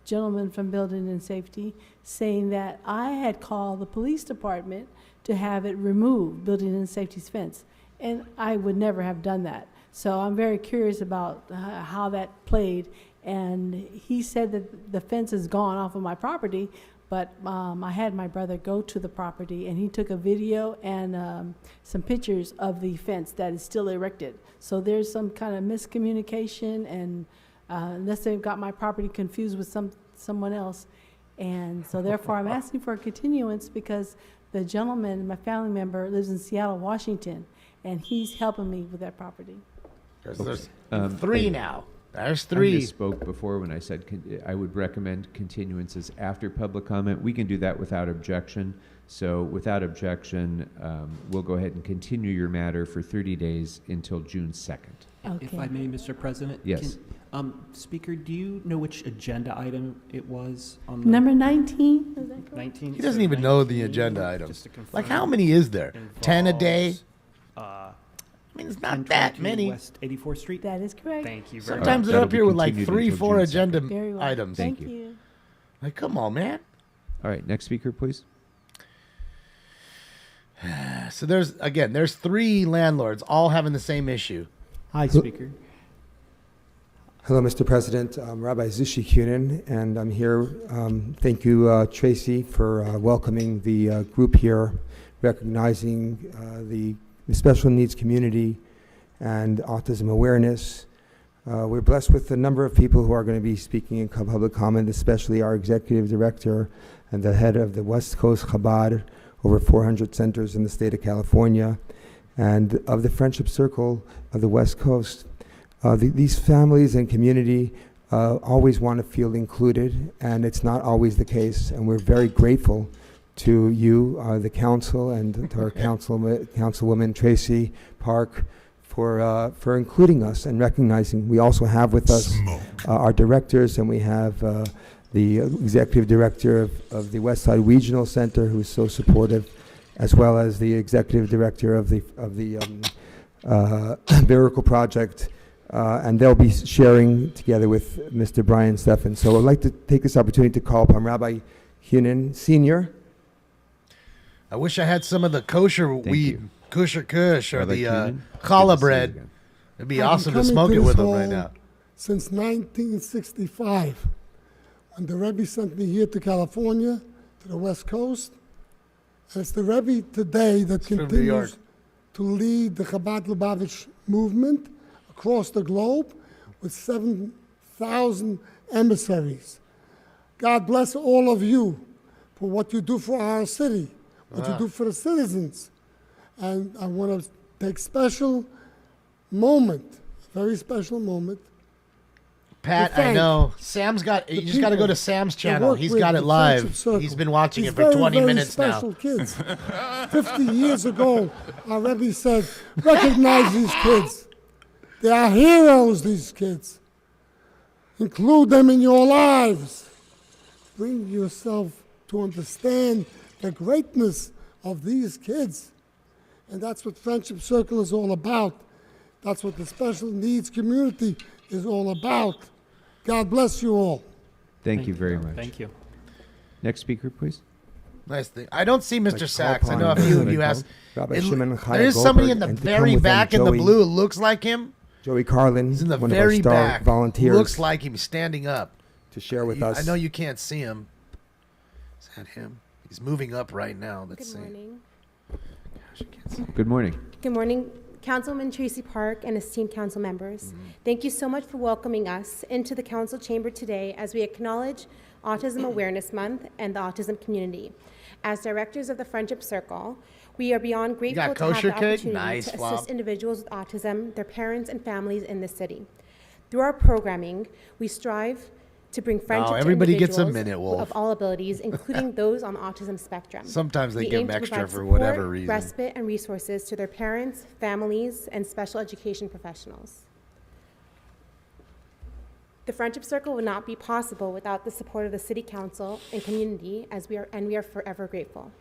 gentleman from Building and Safety saying that I had called the police department to have it removed, Building and Safety's fence. And I would never have done that. So I'm very curious about how that played. And he said that the fence is gone off of my property, but I had my brother go to the property and he took a video and some pictures of the fence that is still erected. So there's some kind of miscommunication, and unless they've got my property confused with someone else. And so therefore I'm asking for a continuance because the gentleman, my family member, lives in Seattle, Washington, and he's helping me with that property. There's three now. There's three. I misspoke before when I said I would recommend continuances after public comment. We can do that without objection. So without objection, we'll go ahead and continue your matter for 30 days until June 2nd. Okay. If I may, Mr. President? Yes. Speaker, do you know which agenda item it was? On the Number 19? Is that correct? 19? He doesn't even know the agenda items. Like, how many is there? 10 a day? I mean, it's not that many. West 84th Street? That is correct. Thank you very Sometimes much. they're up here with like continued 3, until 4 June agenda 2nd. Very well. items. Thank you. Like, come on, man. All right, next speaker, please. So there's 3 landlords all having the same issue. Hi, Speaker. Hello, Mr. President. I'm Rabbi Zushi Kunin, and I'm here. Thank you, Tracy, for welcoming the group here, recognizing the special needs community and autism awareness. We're blessed with the number of people who are going to be speaking in public comment, especially our executive director and the head of the West Coast Chabad, over 400 centers in the state of California, and of the Friendship Circle of the West Coast. These families and community always want to feel included, and it's not always the case, and we're very grateful to you, the council, and to our councilwoman Tracy Park for including us and recognizing. We also have with us our directors, and we have the executive director of the West Side Regional Center, who's so supportive, as well as the executive director of the Miracle Project, and they'll be sharing together with Mr. Brian Steffen. So I'd like to take this opportunity to call upon Rabbi Hunin Sr. I wish I had some of the kosher weed, kosher kush, or Rabbi the Kunin, challah bread. It'd be awesome to smoke it with them right now. Since 1965, when the Rebbe sent me here to California, to the West Coast. And it's the Rebbe today that continues to lead the Chabad Lubavitch movement across the globe with 7,000 emissaries. God bless all of you for what you do for our city, what you do for the citizens. And I want to take special moment, a very special moment. Pat, I know. Sam's got, you just got to go to Sam's channel. He's got it live. He's been watching it for 20 minutes now. Special kids. 50 years ago, our Rebbe said, recognize these kids. They are heroes, these kids. Include them in your lives. Bring yourself to understand the greatness of these kids. And that's what Friendship Circle is all about. That's what the special needs community is all about. God bless you all. Thank you very much. Thank you. Next speaker, please. Nice thing. I don't see Mr. Like Sachs. I Call know a upon few of you asked. Rabbi Shimon Chai There is somebody Goldberg, in the and to very come with them, back in the Joey- blue. It looks like him. Joey Carlin, He's in the one of our very star back. volunteers, Looks like him. He's standing up. to share with us. I know you can't see him. Is that him? He's moving up right now. Let's see. morning. Gosh, I can't see. Good morning. Good morning, Councilwoman Tracy Park and esteemed council members. Thank you so much for welcoming us into the council chamber today as we acknowledge Autism Awareness Month and the autism community. As directors of the Friendship Circle, we are beyond grateful got to have kosher the cake? opportunity Nice, to Flop. assist individuals with autism, their parents, and families in the city. Through our programming, we strive to bring friendship to everybody gets a individuals minute, Wolf. of all abilities, including those on the autism spectrum. Sometimes they We give aim them to extra provide for whatever support, reason. respite, and resources to their parents, families, and special education professionals. The Friendship Circle would not be possible without the support of the City Council and community, we are forever grateful.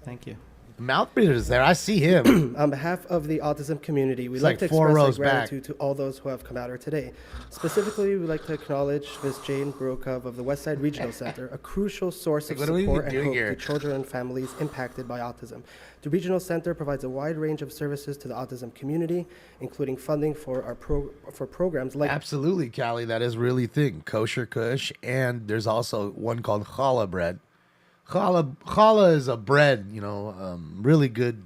Thank you. Mouth breather is there. I see him. On behalf of the autism community, we'd It's like like to 4 express our rows back. gratitude to all those who have come out here today. Specifically, we'd like to acknowledge Ms. Jane Brokov of the Westside Regional Center, a crucial source of What are we support and doing hope here? to children and families impacted by autism. The Regional Center provides a wide range of services to the autism community, including funding for our programs like Absolutely, Callie. That is really thing. Kosher Kush, and there's also one called challah bread. Challah is a bread, really good,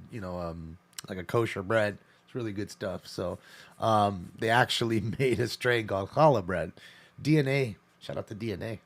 like a kosher bread. It's really good stuff. So they actually made a strain called challah bread. DNA, shout out to DNA.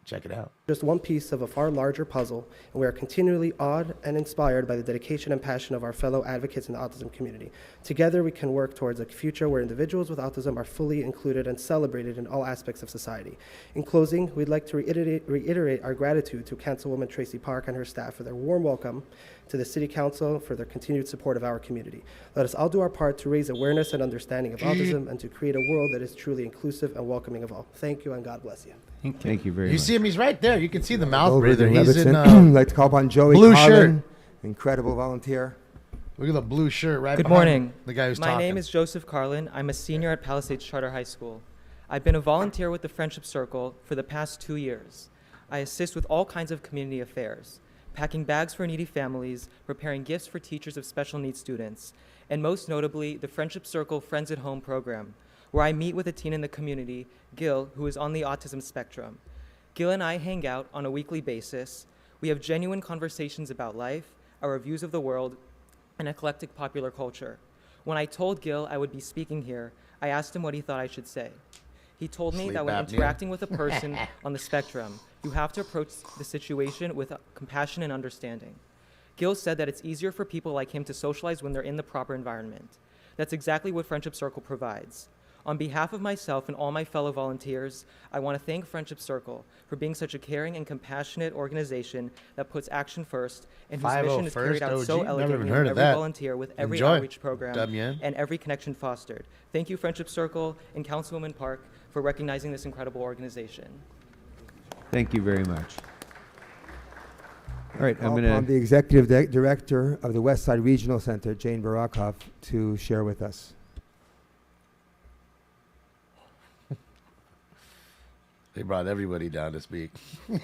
Check it out. just one piece of a far larger puzzle, and we are continually awed and inspired by the dedication and passion of our fellow advocates in the autism community. Together, we can work towards a future where individuals with autism are fully included and celebrated in all aspects of society. In closing, we'd like to reiterate our gratitude to Councilwoman Tracy Park and her staff for their warm welcome, to the City Council for their continued support of our community. Let us all do our part to raise awareness and understanding of autism and to create a world that is truly inclusive and welcoming of all. Thank you, and God bless you. Thank you very You much. see him? He's right there. You can see the mouth Goldberg breather. and He's in Levinson. Like to call upon Joey blue Carlin, shirt. incredible volunteer. Look at the blue shirt right Good behind morning. the guy who's My talking. name is Joseph Carlin. I'm a senior at Palisades Charter High School. I've been a volunteer with the Friendship Circle for the past 2 years. I assist with all kinds of community affairs, packing bags for needy families, preparing gifts for teachers of special needs students, and most notably, the Friendship Circle Friends at Home program. where I meet with a teen in the community, Gil, who is on the autism spectrum. Gil and I hang out on a weekly basis. We have genuine conversations about life, our views of the world, and eclectic popular culture. When I told Gil I would be speaking here, I asked him what he thought I should say. He told me that when interacting with a person on the spectrum, you have to approach the situation with compassion and understanding. Gil said that it's easier for people like him to socialize when they're in the proper environment. That's exactly what Friendship Circle provides. On behalf of myself and all my fellow volunteers, I want to thank Friendship Circle for being such a caring and compassionate organization that puts action first and whose mission is carried out so elegantly in every volunteer with every outreach program and every connection fostered. Thank you, Friendship Circle and Councilwoman Park, for recognizing this incredible organization. Thank you very much. All right, I'm Call going upon the Executive Director of the West Side Regional Center, Jane Barakoff, to share with us. They brought everybody down to speak.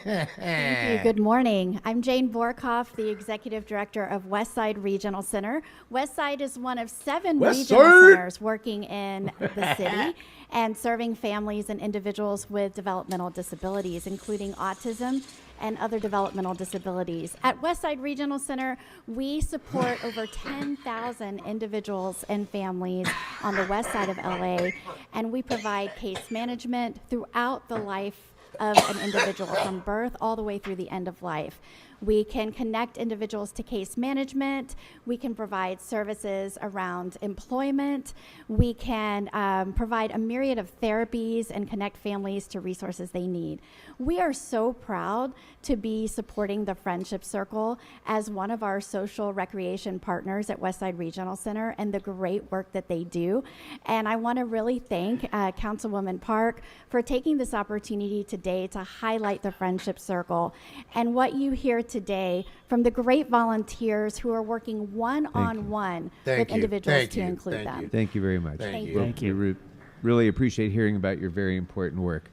Thank you. Good morning. I'm Jane Borkoff, the Executive Director of Westside Regional Center. Westside is one of 7 regional centers working in the city and serving families and individuals with developmental disabilities, including autism and other developmental disabilities. At Westside Regional Center, we support over 10,000 individuals and families on the west side of LA, and we provide case management throughout the life of an individual from birth all the way through the end of life. We can connect individuals to case management. We can provide services around employment. We can provide a myriad of therapies and connect families to resources they need. We are so proud to be supporting the Friendship Circle as one of our social recreation partners at Westside Regional Center and the great work that they do. And I want to really thank Councilwoman Park for taking this opportunity today to highlight the Friendship Circle and what you hear today from the great volunteers who are working one-on-one with individuals to include them. Thank you very much. Thank you. Well, Thank you. we really appreciate hearing about your very important work.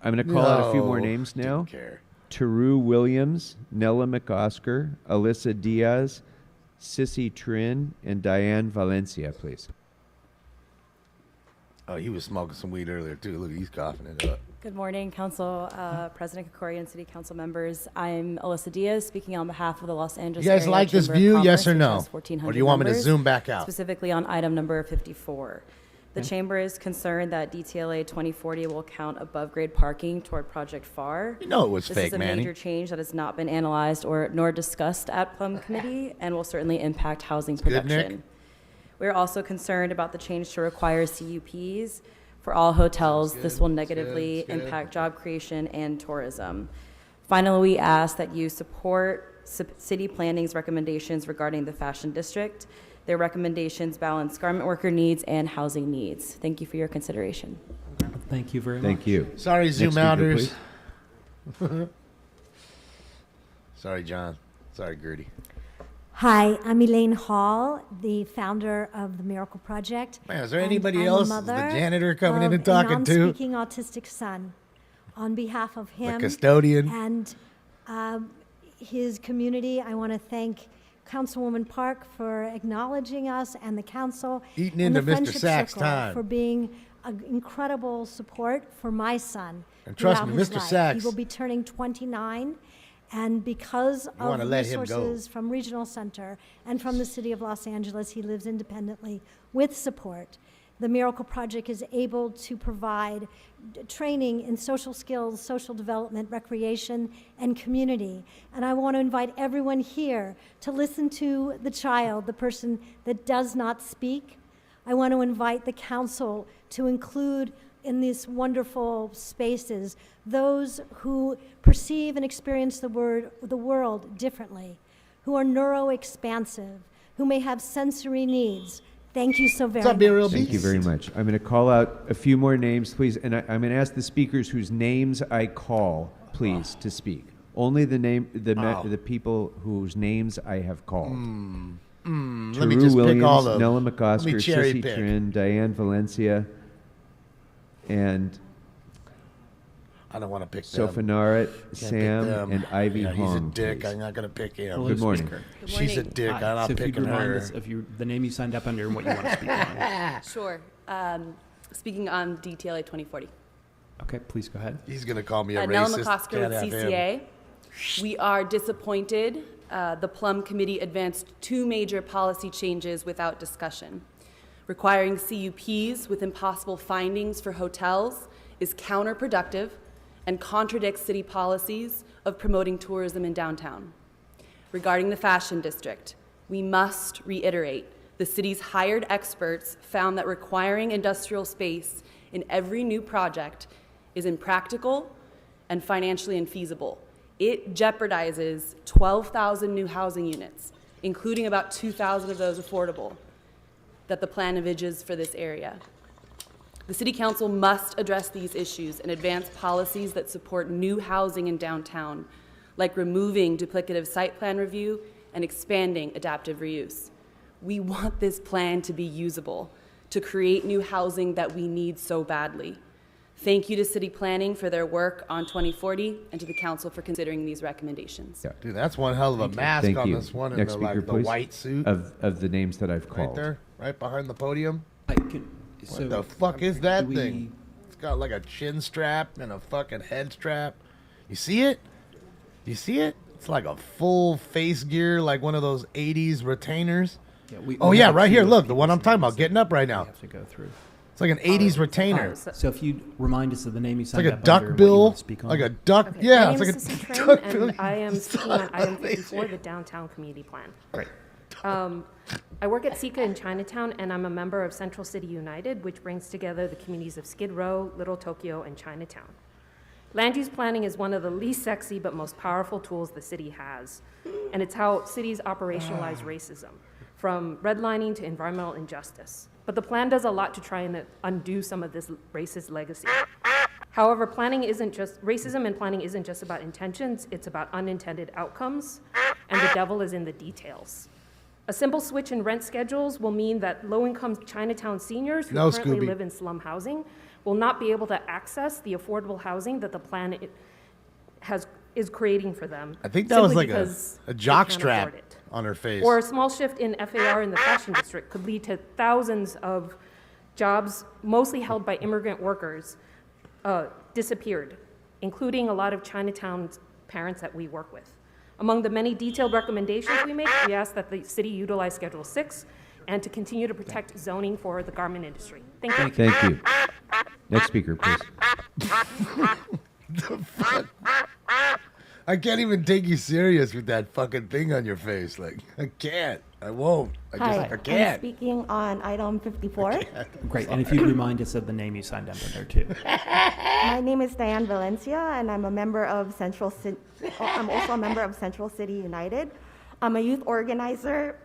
I'm going to call out a few more names now. Taru Williams, Nella McOsker, Alyssa Diaz, Sissy Trin, and Diane Valencia, please. Oh, he was smoking some weed earlier, too. Look, he's coughing it up. Good morning, Council President Kokori and City Council members. I'm Alyssa Diaz, speaking on behalf of the Los Angeles You guys Area like this Chamber of view, Commerce, yes or which no? has 1,400 Or do you want me to members, zoom back out? Specifically on item number 54. The Chamber is concerned that DTLA 2040 will count above-grade parking toward Project FAR. You know it was this fake, is a Manny. major change that has not been analyzed nor discussed at Plum Committee and will certainly impact housing good, production. Nick. We're also concerned about the change to require CUPs for all hotels. This will negatively impact job creation and tourism. Finally, we ask that you support city planning's recommendations regarding the fashion district. Their recommendations balance garment worker needs and housing needs. Thank you for your consideration. Thank you very much. Thank you. Sorry, Next Zoom speaker, outers. please. Sorry, John. Sorry, Gertie. Hi, I'm Elaine Hall, the founder of the Miracle Project. Man, is there and anybody I'm a else? mother The janitor coming in and of talking a to? non-speaking autistic son. On behalf of him, custodian. and his community, I want to thank Councilwoman Park for acknowledging us and the council Eating and into the Mr. Friendship Sachs' Circle time. for being an incredible support for my son. And trust throughout me, his Mr. life. Sachs- He will be turning 29, and because wanna of let him go. resources from Regional Center and from the City of Los Angeles, he lives independently with support. The Miracle Project is able to provide training in social skills, social development, recreation, and community. And I want to invite everyone here to listen to the child, the person that does not speak. I want to invite the council to include in these wonderful spaces those who perceive and experience the world differently, who are neuro-expansive, who may have sensory needs. Thank you so very much. Thank you very much. I'm going to call out a few more names, please, and I'm going to ask the speakers whose names I call, please, to speak. Only the people whose names I have called. Let me Taru just Williams, pick all of them. Nella Let me McOsker, cherry Sissy pick. Trin, Diane Valencia, and I don't want to pick them. Sofanaret, Can't pick Sam, them. and Ivy Yeah, Hong. He's a dick. please. I'm not going to pick him. Hello, Good morning. speaker. Good She's a dick. I'm not So if you'd picking remind her. us of the name you signed up under and what you want to speak on. Sure. speaking on DTLA 2040. Okay, please go ahead. He's going to call me a Nella racist. McCosker with CCA. We are disappointed. The Plum Committee advanced 2 major policy changes without discussion. Requiring CUPs with impossible findings for hotels is counterproductive and contradicts city policies of promoting tourism in downtown. Regarding the fashion district, we must reiterate the city's hired experts found that requiring industrial space in every new project is impractical and financially infeasible. It jeopardizes 12,000 new housing units, including about 2,000 of those affordable, that the plan envisages for this area. The City Council must address these issues and advance policies that support new housing in downtown, like removing duplicative site plan review and expanding adaptive reuse. We want this plan to be usable, to create new housing that we need so badly. Thank you to City Planning for their work on 2040 and to the Council for considering these recommendations. Yeah. Dude, that's one hell of a mask Thank on you. this one in Next the, speaker, like, the please. white suit. Of the names that I've Right called. there, right behind the podium. So What the fuck is that do thing? It's got like a chin strap and a fucking head strap. You see it? You see it? It's like a full face gear, like one of those 80s retainers. Yeah, oh, we yeah, have right two here. of Look, the people's one I'm talking about, names getting up right now. we have to go through. It's like an 80s retainer. So if you'd remind us of the name you It's signed like a up under duck and what you want bill, to speak on. like a duck. Okay. Yeah, My it's name like is a Sissy Trim, duck and bill. I am speaking on item 54, the Downtown Community Plan. Right. I work at Sika in Chinatown, and I'm a member of Central City United, which brings together the communities of Skid Row, Little Tokyo, and Chinatown. Land use planning is one of the least sexy but most powerful tools the city has, and it's how cities operationalize racism, from redlining to environmental injustice. But the plan does a lot to try and undo some of this racist legacy. However, racism and planning isn't just about intentions, it's about unintended outcomes, and the devil is in the details. A simple switch in rent schedules will mean that low-income Chinatown seniors who currently live in slum housing will not be able to access the affordable housing that the plan is creating for them. I think that was simply like because a they jock can't strap afford it. on her face. Or a small shift in FAR in the fashion district could lead to thousands of jobs, mostly held by immigrant workers, disappeared, including a lot of Chinatown's parents that we work with. Among the many detailed recommendations we make, we ask that the city utilize Schedule 6 and to continue to protect zoning for the garment industry. Thank you. Thank you. Next speaker, please. The fuck? I can't even take you serious with that fucking thing on your face. Like, I can't. I won't. I I'm can't. speaking on item 54. Great, and if you'd remind us of the name you signed up under too. My name is Diane Valencia, and I'm a member of I'm also a member of Central City United. I'm a youth organizer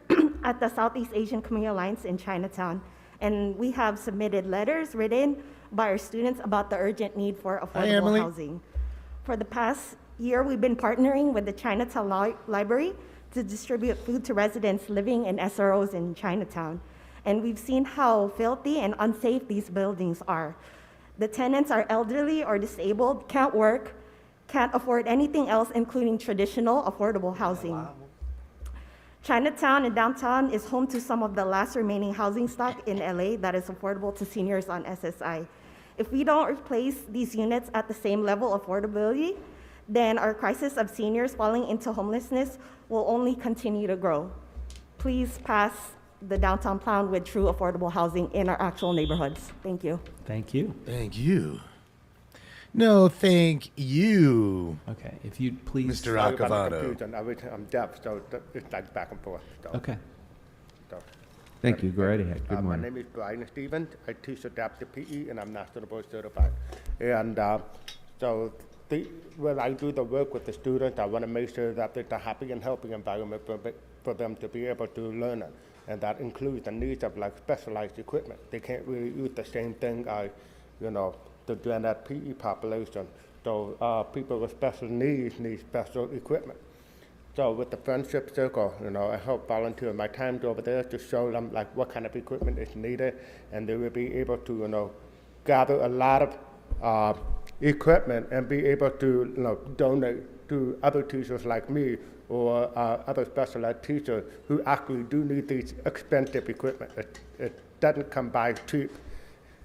at the Southeast Asian Community Alliance in Chinatown, and we have submitted letters written by our students about the urgent need for affordable housing. For the past year, we've been partnering with the Chinatown Library to distribute food to residents living in SROs in Chinatown. And we've seen how filthy and unsafe these buildings are. The tenants are elderly or disabled, can't work, can't afford anything else, including traditional affordable housing. Chinatown in downtown is home to some of the last remaining housing stock in LA that is affordable to seniors on SSI. If we don't replace these units at the same level of affordability, then our crisis of seniors falling into homelessness will only continue to grow. Please pass the downtown plan with true affordable housing in our actual neighborhoods. Thank you. Thank you. Thank you. No, thank you. Okay, if you'd please. Mr. Sorry about the Acavato. confusion. I'm deaf, so it's like back and forth. So. Okay. So. Thank you. Go right ahead. Good My morning. name is Brian Stevens. I teach adaptive PE, and I'm National Board Certified. And so when I do the work with the students, I want to make sure that it's a happy and healthy environment for them to be able to learn it. And that includes the needs of like specialized equipment. They can't really use the same thing to do that PE population. So people with special needs need special equipment. So with the Friendship Circle, I help volunteer my time over there to show them like what kind of equipment is needed, and they will be able to, gather a lot of equipment and be able to, donate to other teachers like me or other special ed teachers who actually do need these expensive equipment. It doesn't come by cheap.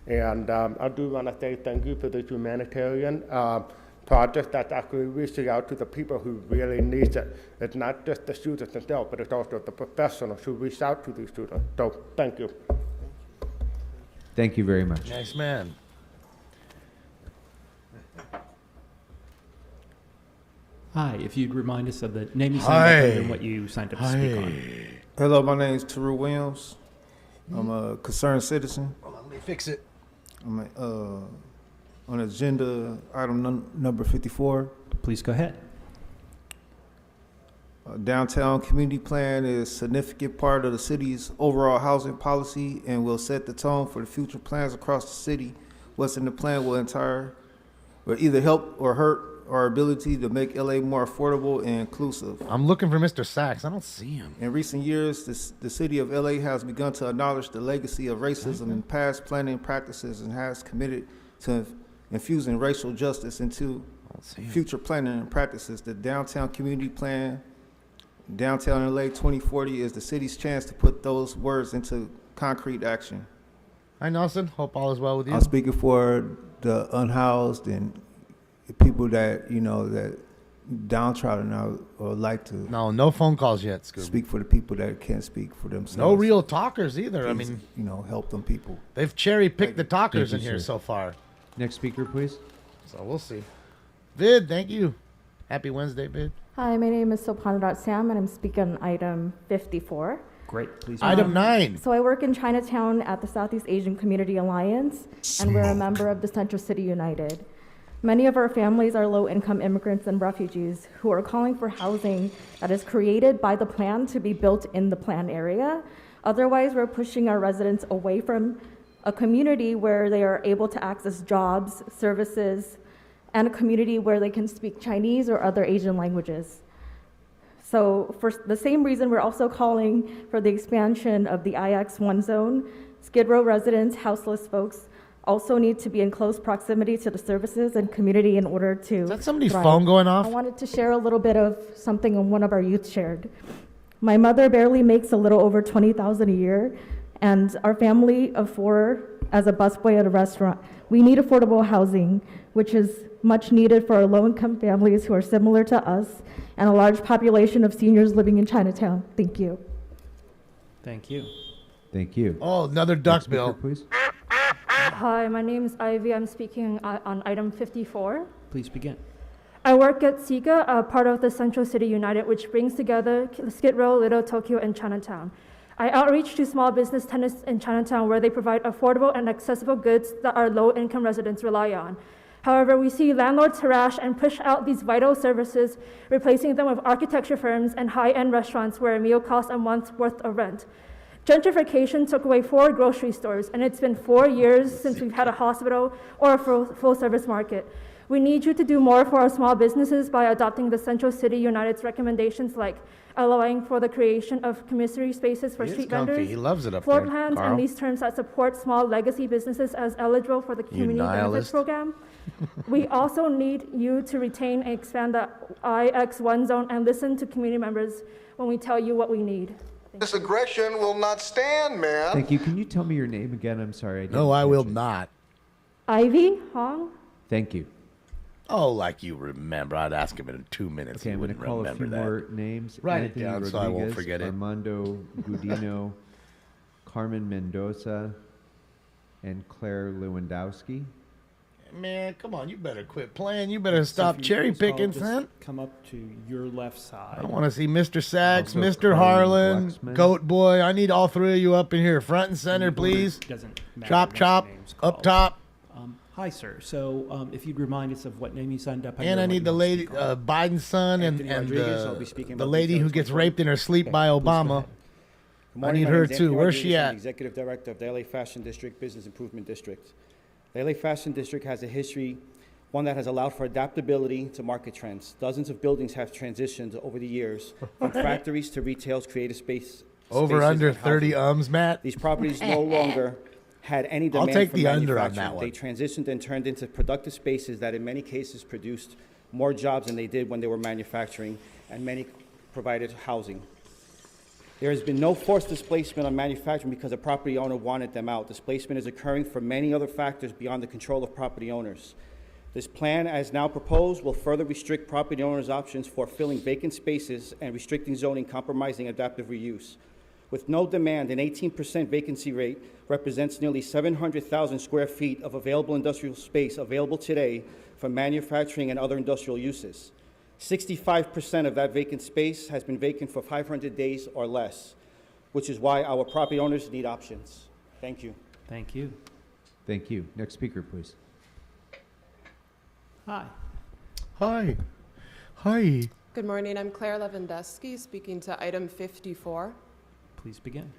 And I do want to say thank you for this humanitarian project that's actually reaching out to the people who really need it. It's not just the students themselves, but it's also the professionals who reach out to these students. So thank you. Thank you very much. Nice man. Hi, if you'd remind us of the name you signed up and what you signed up to speak on. Hello, my name is Teru Williams. I'm a concerned citizen. Hold on, let me fix it. I'm on agenda item number 54. Please go ahead. Downtown community plan is a significant part of the city's overall housing policy and will set the tone for the future plans across the city. What's in the plan will either help or hurt our ability to make LA more affordable and inclusive. I'm looking for Mr. Sachs. I don't see him. In recent years, the city of LA has begun to acknowledge the legacy of racism in past planning practices and has committed to infusing racial justice into future planning practices. The Downtown Community Plan, Downtown LA 2040, is the city's chance to put those words into concrete action. Hi, Nelson. Hope all is well with you. I'm speaking for the unhoused and people that, that downtrodden or like to. No phone calls yet, Scooby. Speak for the people that can't speak for themselves. No real talkers either. Please, help them people. They've cherry-picked the talkers in here so far. Next speaker, please. So we'll see. Vid, thank you. Happy Wednesday, Vid. Hi, my name is Sopanrat Sam, and I'm speaking on item 54. Great, please. Item 9. So I work in Chinatown at the Southeast Asian Community Alliance, and we're a member of the Central City United. Many of our families are low-income immigrants and refugees who are calling for housing that is created by the plan to be built in the plan area. Otherwise, we're pushing our residents away from a community where they are able to access jobs, services, and a community where they can speak Chinese or other Asian languages. So for the same reason, we're also calling for the expansion of the IX1 zone. Skid Row residents, houseless folks, also need to be in close proximity to the services and community in order to. Is that somebody's thrive. phone going off? I wanted to share a little bit of something one of our youth shared. My mother barely makes a little over $20,000 a year, and our family of 4 as a busboy at a restaurant. We need affordable housing, which is much needed for our low-income families who are similar to us, and a large population of seniors living in Chinatown. Thank you. Thank you. Thank you. Oh, another duck bill. Please. Hi, my name is Ivy. I'm speaking on item 54. Please begin. I work at SICA, a part of the Central City United, which brings together Skid Row, Little Tokyo, and Chinatown. I outreach to small business tenants in Chinatown where they provide affordable and accessible goods that our low-income residents rely on. However, we see landlords harass and push out these vital services, replacing them with architecture firms and high-end restaurants where a meal costs a month's worth of rent. Gentrification took away 4 grocery stores, and it's been 4 years since we've had a hospital or a full-service market. We need you to do more for our small businesses by adopting the Central City United's recommendations, like allowing for the creation of commissary spaces for street vendors, He loves it up floor there, plans, Carl. and lease terms that support small legacy businesses as eligible for the community benefits nihilist. program. We also need you to retain and expand the IX1 zone and listen to community members when we tell you what we need. This aggression will not stand, man. Thank you. Can you tell me your name again? I'm sorry. No, I will not. Ivy Hong. Thank you. Oh, like you remember. I'd ask him in 2 minutes. Okay, He I'm going to wouldn't call a remember few that. more names. Write Anthony it down so I won't Rodriguez, forget it. Armando Gudino, Carmen Mendoza, and Claire Lewandowski. Man, come on. You better quit playing. You better stop cherry picking, son. Come up to your left side. I want to see Mr. Sachs, Also Mr. Carmen Harlan, Glucksman. Goat Boy. I need all 3 of you up in here, front and center, please. Doesn't matter Chop, once chop, the name's up called. top. Hi, sir. So if you'd remind us of what name you signed up. And I need the lady, Biden's son, and Rodriguez, I'll be speaking the about lady these who items gets before. raped in her sleep by Obama. Good I morning, need my her name is too. Anthony Where's she Rodriguez. I'm at? the Executive Director of the LA Fashion District Business Improvement District. The LA Fashion District has a history, one that has allowed for adaptability to market trends. Dozens of buildings have transitioned over the years from factories to retail's creative spaces. Over under and housing. 30 Matt. These properties no longer had any I'll demand take for the under on manufacturing. that one. They transitioned and turned into productive spaces that in many cases produced more jobs than they did when they were manufacturing, and many provided housing. There has been no forced displacement on manufacturing because the property owner wanted them out. Displacement is occurring for many other factors beyond the control of property owners. This plan, as now proposed, will further restrict property owners' options for filling vacant spaces and restricting zoning, compromising adaptive reuse. With no demand, an 18% vacancy rate represents nearly 700,000 square feet of available industrial space available today for manufacturing and other industrial uses. 65% of that vacant space has been vacant for 500 days or less, which is why our property owners need options. Thank you. Thank you. Thank you. Next speaker, please. Hi. Hi. Hi. Good morning. I'm Claire Lewandowski, speaking to item 54. Please begin.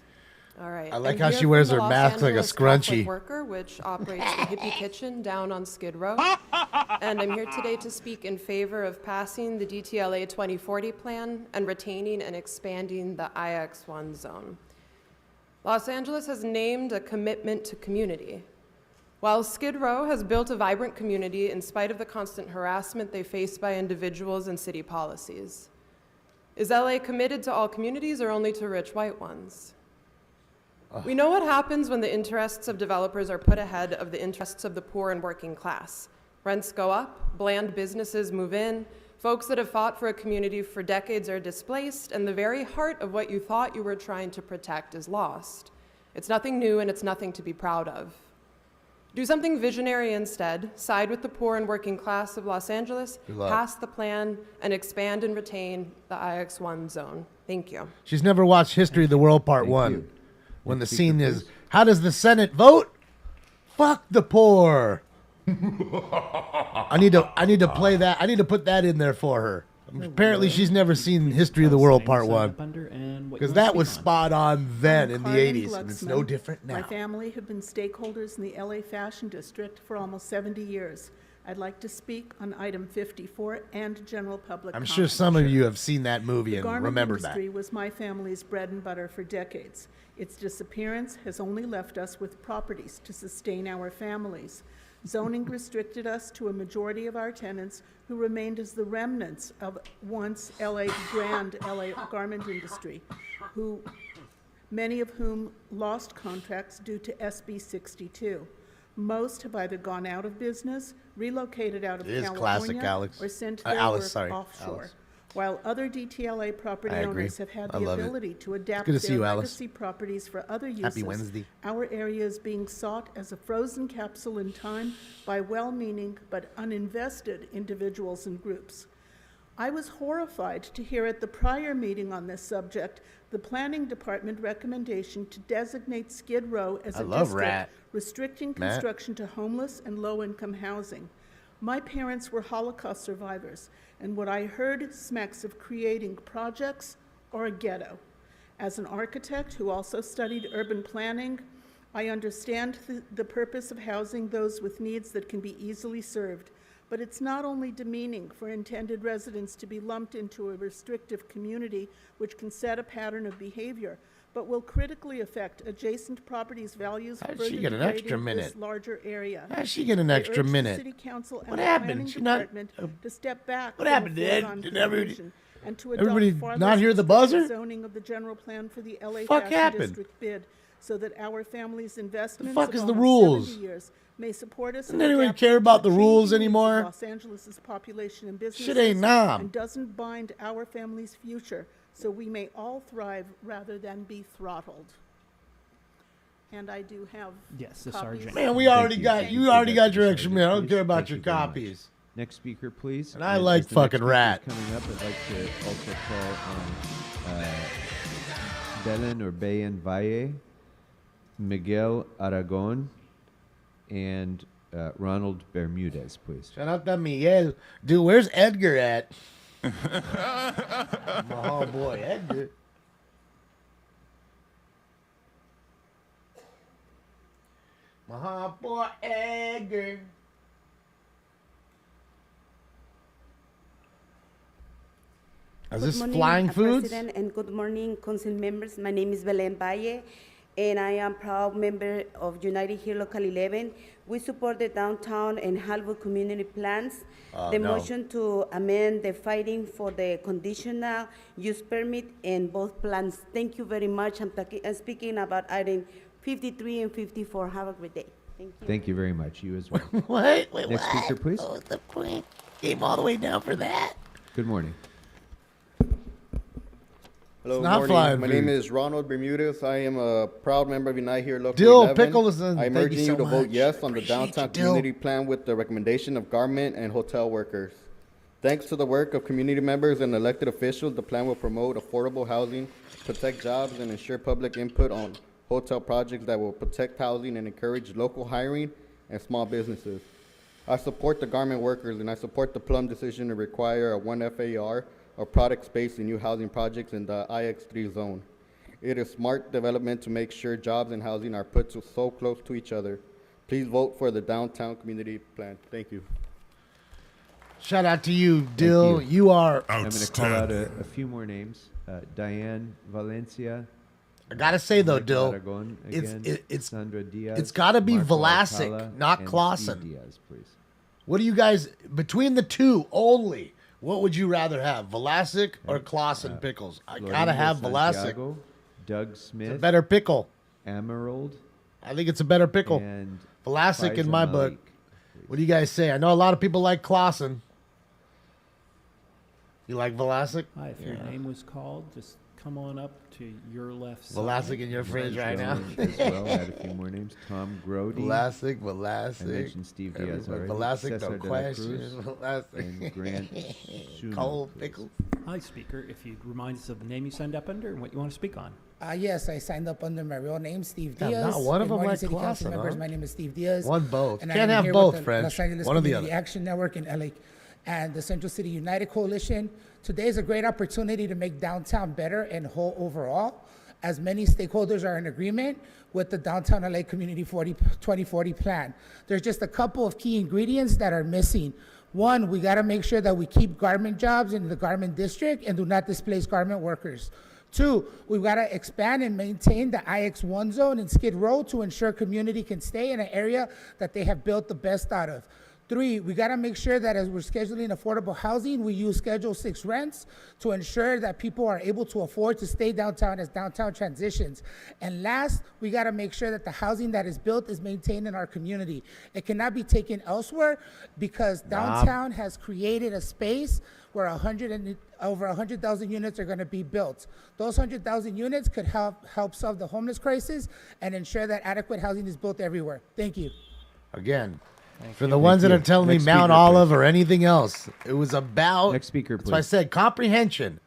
All right. I like I'm how here she wears from her the mask like a Los Angeles Catholic scrunchie. Worker, which operates the Hippie Kitchen down on Skid Row. And I'm here today to speak in favor of passing the DTLA 2040 plan and retaining and expanding the IX1 zone. Los Angeles has named a commitment to community. While Skid Row has built a vibrant community in spite of the constant harassment they face by individuals and city policies. Is LA committed to all communities or only to rich white ones? We know what happens when the interests of developers are put ahead of the interests of the poor and working class. Rents go up, bland businesses move in, folks that have fought for a community for decades are displaced, and the very heart of what you thought you were trying to protect is lost. It's nothing new and it's nothing to be proud of. Do something visionary instead, side with the poor and working class of Los Angeles, pass the plan, and expand and retain the IX1 zone. Thank you. She's never watched History of the World Part 1. When the scene is, how does the Senate vote? Fuck the poor. I need to play that. I need to put that in there for her. Apparently she's never seen History of the World Part 1. Because that was spot on then in the 80s, and it's no different now. My family have been stakeholders in the LA Fashion District for almost 70 years. I'd like to speak on item 54 and general public I'm comment. sure some of you have seen that movie and remember The that. garment industry was my family's bread and butter for decades. Its disappearance has only left us with properties to sustain our families. Zoning restricted us to a majority of our tenants who remained as the remnants of once grand LA garment industry, many of whom lost contracts due to SB 62. Most have either gone out of business, relocated out of California, or sent their work offshore. While other DTLA property owners have had the ability to adapt their legacy properties for other uses, our area is being sought as a frozen capsule in time by well-meaning but uninvested individuals and groups. I was horrified to hear at the prior meeting on this subject the Planning Department recommendation to designate Skid Row as a district restricting construction to homeless and low-income housing. My parents were Holocaust survivors, and what I heard smacks of creating projects or a ghetto. As an architect who also studied urban planning, I understand the purpose of housing those with needs that can be easily served, but it's not only demeaning for intended residents to be lumped into a restrictive community which can set a pattern of behavior, but will critically affect adjacent properties' values. How did she get an extra minute? This larger area. How did she get an extra minute? City Council and What the happened? Planning Department to step back. What happened, Ed? Did and to everybody adopt not hear the buzzer? Zoning of the general plan for the LA Fuck Fashion happened? District bid, so that our family's investments fuck of is the almost 70 rules? years may support us. Doesn't anyone care about the rules anymore? Los Angeles' population and businesses. Shit ain't nom. And doesn't bind our family's future, so we may all thrive rather than be throttled. And I do have the copies. sergeant. Man, we already got you already got your extra minute. I don't care about your copies. Next speaker, please. And I like as the next fucking speaker is rat. Coming up, I'd like to also call on Belen or Bayan Valle, Miguel Aragon, and Ronald Bermudez, please. Shout out to Miguel. Dude, where's Edgar at? My boy, Edgar. My boy, Edgar. Is this flying Mr. foods? President, and good morning, council members. My name is Belen Valle, and I am proud member of United Here Local 11. We support the downtown and Hollywood community plans. The motion to amend the fighting for the conditional use permit in both plans. Thank you very much. I'm speaking about item 53 and 54. Have a great day. Thank you. Thank you very much. You as well. Wait, Next speaker, please. Oh, the point came all the way down for that. Good morning. Hello, It's not morning. flying My food. name is Ronald Bermudez. I am a proud member of Unite Here Local Dill 11. Pickles, I'm thank urging you so you to vote much. yes on the Appreciate downtown you, Dill. community plan with the recommendation of garment and hotel workers. Thanks to the work of community members and elected officials, the plan will promote affordable housing, protect jobs, and ensure public input on hotel projects that will protect housing and encourage local hiring and small businesses. I support the garment workers, and I support the Plum decision to require a 1 FAR of product space in new housing projects in the IX3 zone. It is smart development to make sure jobs and housing are put so close to each other. Please vote for the downtown community plan. Thank you. Shout out to you, Dill. You are I'm going to call out a few more names. Diane Valencia. I gotta say though, Mike Dill, Aragon it's again, it's Sandra Diaz, it's got to be Marco Vlasic, Alcala, not and Clausen. Steve Diaz, please. What do you guys between the two only? What would you rather have, Vlasic or Clausen pickles? I gotta have Vlasic. Santiago, Doug Smith. It's a better pickle. Emerald. I think it's a better pickle. And Vlasic in Faisal my Malik. book. What do you guys say? I know a lot of people like Clausen. You like Vlasic? Hi, if your name was called, just come on up to your left side. Vlasic in your fridge right now. As well, add a few more names. Tom Grody. Vlasic. I mentioned Steve Diaz already. Vlasic, Cesar no de la question. Cruz Vlasic. and Grant Schumann, Cold please. pickles. Hi, Speaker. If you'd remind us of the name you signed up under and what you want to speak on. Yes, I signed up under my real name, Steve Yeah, Diaz. not one of Good them morning, like City Council Clausen, members. huh? My name is Steve Diaz. One both. And Can't I'm have here both, with the friends. Los Angeles One or the Community other. Action Network in LA and the Central City United Coalition. Today is a great opportunity to make downtown better and whole overall, as many stakeholders are in agreement with the Downtown LA Community 2040 plan. There's just a couple of key ingredients that are missing. One, we gotta make sure that we keep garment jobs in the garment district and do not displace garment workers. Two, we've got to expand and maintain the IX1 zone in Skid Row to ensure community can stay in an area that they have built the best out of. Three, we got to make sure that as we're scheduling affordable housing, we use Schedule 6 rents to ensure that people are able to afford to stay downtown as downtown transitions. And last, we got to make sure that the housing that is built is maintained in our community. It cannot be taken elsewhere because downtown has created a space where over 100,000 units are going to be built. Those 100,000 units could help solve the homeless crisis and ensure that adequate housing is built everywhere. Thank you. Again, for you. the ones Thank that you. are telling Next me Mount speaker, Olive please. or anything else, it was about. Next speaker, That's why I please. said comprehension.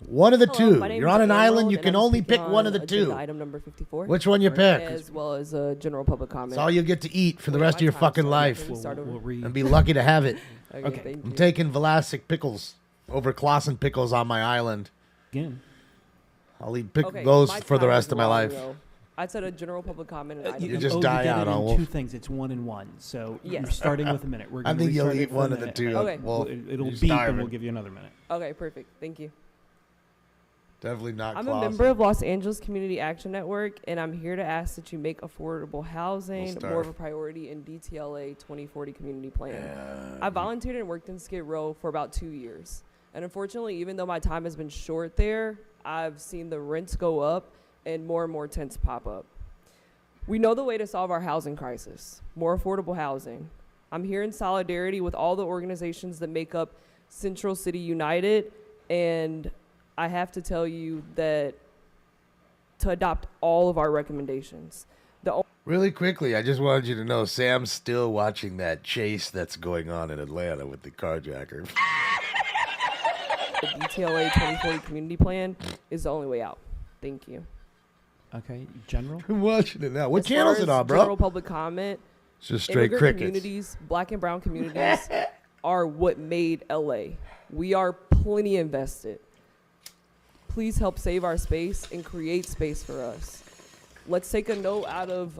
One of the Hello, two. my name You're is on an Emerald, island. You and can I'm only speaking pick one of the on two. agenda Item number 54. Which one you pick? As well as a general public comment. It's all you get to eat for the rest of your fucking life. Start over. And be lucky to have it. Okay, thank I'm you. taking Vlasic pickles over Clausen pickles on my island. Again. I'll eat Okay, those my for the time rest is of my long life. ago. I said a general public comment. And You item just number- die get out it on in Wolf. two things. It's 1 and 1. So Yes. you're starting with a minute. We're I gonna think you'll restart eat it for one a of the minute. two. Okay. Wolf. It'll You're beep and starving. we'll give you another minute. Okay, perfect. Thank you. Definitely not I'm Clausen. a member of Los Angeles Community Action Network, and I'm here to ask that you make affordable housing We'll more of starve. a priority in DTLA 2040 community plan. I volunteered and worked in Skid Row for about 2 years. And unfortunately, even though my time has been short there, I've seen the rents go up and more tents pop up. We know the way to solve our housing crisis, more affordable housing. I'm here in solidarity with all the organizations that make up Central City United, and I have to tell you that to adopt all of our recommendations. Really quickly, I just wanted you to know Sam's still watching that chase that's going on in Atlanta with the carjacker. The DTLA 2040 community plan is the only way out. Thank you. Okay, general. I'm watching it now. What As channel is far it as on, bro? General public comment. It's just straight immigrant crickets. Communities, black and brown communities, are what made LA. We are plenty invested. Please help save our space and create space for us. Let's take a note out of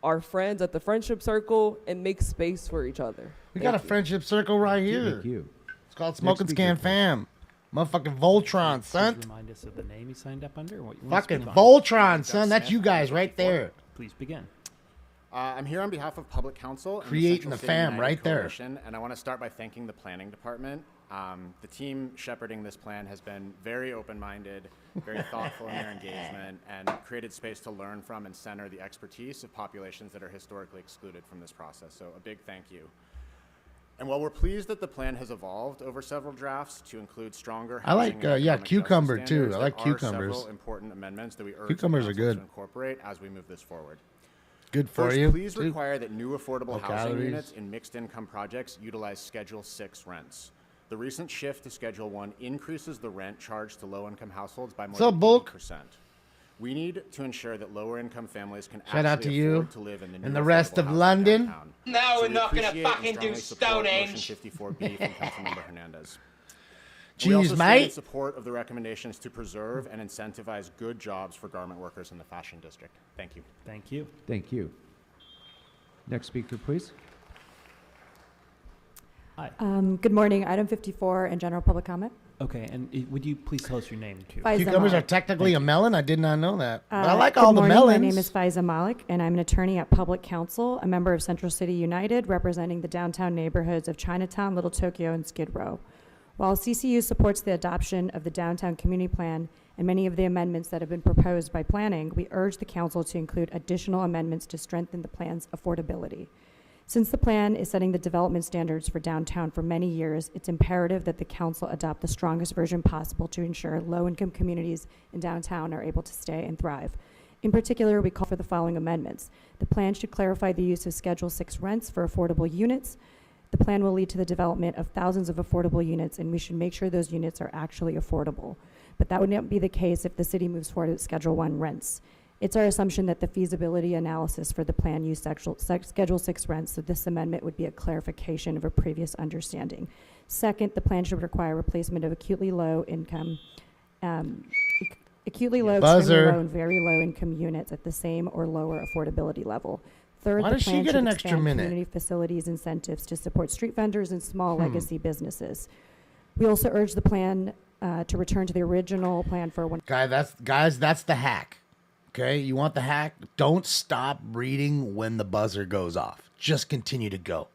our friends at the friendship circle and make space for each other. We got a friendship circle right here. Thank you. It's called Smoking Next Scan speaker, Fam. Motherfucking Voltron, Please son. remind us of the name you signed up under and what you want to Fucking speak on. Voltron, son. That's you guys right there. Please begin. I'm here on behalf of Public Council and Creating the the Central City fam United right there. Coalition, and I want to start by thanking the Planning Department. The team shepherding this plan has been very open-minded, very thoughtful in their engagement, and created space to learn from and center the expertise of populations that are historically excluded from this process. So a big thank you. And while we're pleased that the plan has evolved over several drafts to include stronger I like, housing and yeah, economic cucumber justice too. standards, I like there are cucumbers. several important amendments that we urge Cucumbers the are council good. to incorporate as we move this forward. Good for First, you. please require that new affordable Low housing calories. units in mixed income projects utilize Schedule 6 rents. The recent shift to Schedule 1 increases the rent charged to low-income households by more What's up, than Bulk? 80%. We need to ensure that lower-income families can Shout out actually to you afford to live in the and new the rest affordable of housing London. downtown. Now So we're we not gonna appreciate and fucking do strongly support Motion Stonehenge. 54B from Councilmember Hernandez. Jeez, We also stand in mate. support of the recommendations to preserve and incentivize good jobs for garment workers in the fashion district. Thank you. Thank you. Thank you. Next speaker, please. Hi. Good morning. Item 54 and general public comment. Okay, and would you please tell us your name too? Faiza Cucumbers are Malik. technically a melon? I did not know that. But I like Good all the morning. melons. My name is Faiza Malik, and I'm an attorney at Public Council, a member of Central City United, representing the downtown neighborhoods of Chinatown, Little Tokyo, and Skid Row. While CCU supports the adoption of the Downtown Community Plan and many of the amendments that have been proposed by planning, we urge the council to include additional amendments to strengthen the plan's affordability. Since the plan is setting the development standards for downtown for many years, it's imperative that the council adopt the strongest version possible to ensure low-income communities in downtown are able to stay and thrive. In particular, we call for the following amendments. The plan should clarify the use of Schedule 6 rents for affordable units. The plan will lead to the development of thousands of affordable units, and we should make sure those units are actually affordable. But that would not be the case if the city moves forward with Schedule 1 rents. It's our assumption that the feasibility analysis for the plan used Schedule 6 rents, so this amendment would be a clarification of a previous understanding. Second, the plan should require replacement of acutely low, extremely Buzzer. low, and very low income units at the same or lower affordability level. Third, Why the does she plan get should an extra expand minute? community facilities incentives to support street vendors and small legacy businesses. We also urge the plan to return to the original plan for one. Guys, that's the hack. Okay, you want the hack? Don't stop reading when the buzzer goes off. Just continue to go.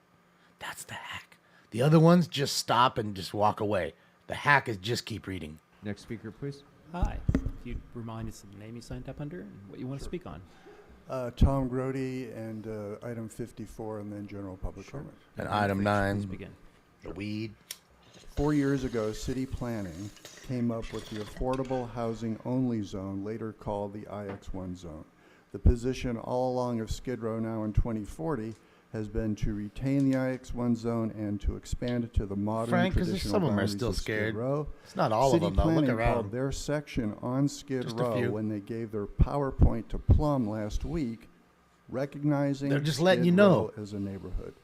That's the hack. The other ones, just stop and just walk away. The hack is just keep reading. Next speaker, please. Hi. If you'd remind us of the name you signed up under and what you want to speak on. Tom Grody and item 54 and then general public comment. And item 9, Please begin. the weed. 4 years ago, city planning came up with the affordable housing only zone, later called the IX1 zone. The position all along of Skid Row now in 2040 has been to retain the IX1 zone and to expand it to the modern Frank, 'cause traditional some of them are boundaries still Skid scared. Row. It's not all of City them, though. Look Planning around. called their section on Skid Just a Row few. when they gave their PowerPoint to Plum last week, recognizing They're just letting Skid you know. Row as a neighborhood.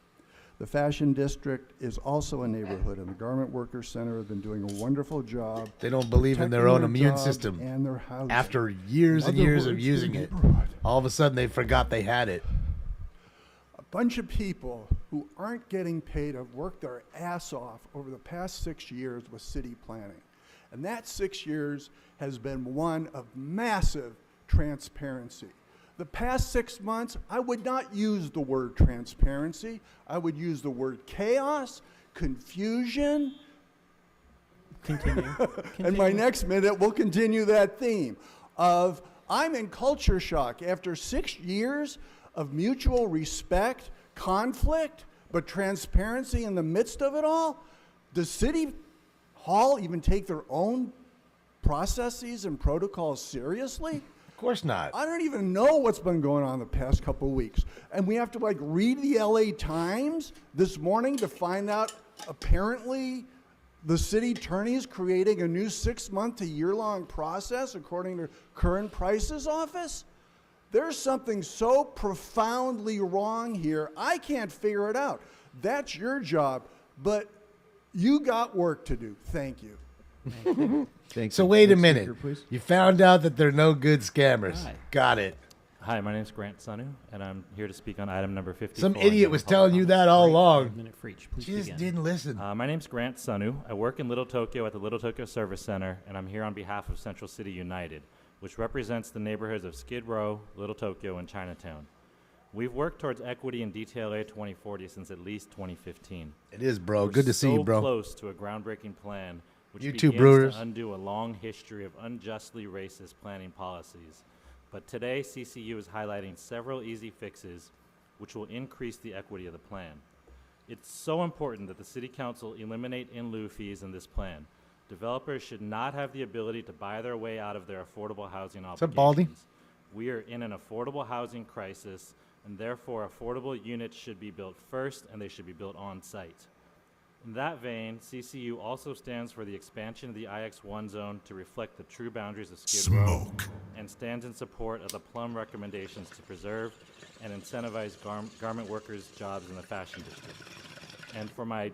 The Fashion District is also a neighborhood, and the Garment Workers Center have been doing a wonderful job. They don't believe in their protecting own immune jobs system. and their housing. After years In and other years of words, using the it, neighborhood. all of a sudden they forgot they had it. A bunch of people who aren't getting paid have worked their ass off over the past 6 years with city planning. And that 6 years has been one of massive transparency. The past 6 months, I would not use the word transparency. I would use the word chaos, confusion. Continue. And my next minute will continue that theme of I'm in culture shock after 6 years of mutual respect, conflict, but transparency in the midst of it all. Does City Hall even take their own processes and protocols seriously? Of course not. I don't even know what's been going on the past couple of weeks. And we have to read the LA Times this morning to find out apparently the city attorney is creating a new 6-month to year-long process according to current prices office. There's something so profoundly wrong here. I can't figure it out. That's your job, but you got work to do. Thank you. So wait a minute. You found out that they're no good scammers. Hi. Got it. Hi, my name is Grant Sunu, and I'm here to speak on item number 54. Some idiot was telling you that all along. Minute for each. Please She just begin. didn't listen. My name's Grant Sunu. I work in Little Tokyo at the Little Tokyo Service Center, and I'm here on behalf of Central City United, which represents the neighborhoods of Skid Row, Little Tokyo, and Chinatown. We've worked towards equity in DTLA 2040 since at least 2015. It is, bro. We're Good to see you, bro. So close to a groundbreaking plan, which You begins too, Brewers. to undo a long history of unjustly racist planning policies. But today, CCU is highlighting several easy fixes which will increase the equity of the plan. It's so important that the City Council eliminate in lieu fees in this plan. Developers should not have the ability to buy their way out of their affordable housing obligations. What's up, Baldy? We are in an affordable housing crisis, and therefore affordable units should be built first, and they should be built on site. In that vein, CCU also stands for the expansion of the IX1 zone to reflect the true boundaries of Skid Row, and stands in support of the Plum recommendations to preserve and incentivize garment workers' jobs in the fashion district. And for my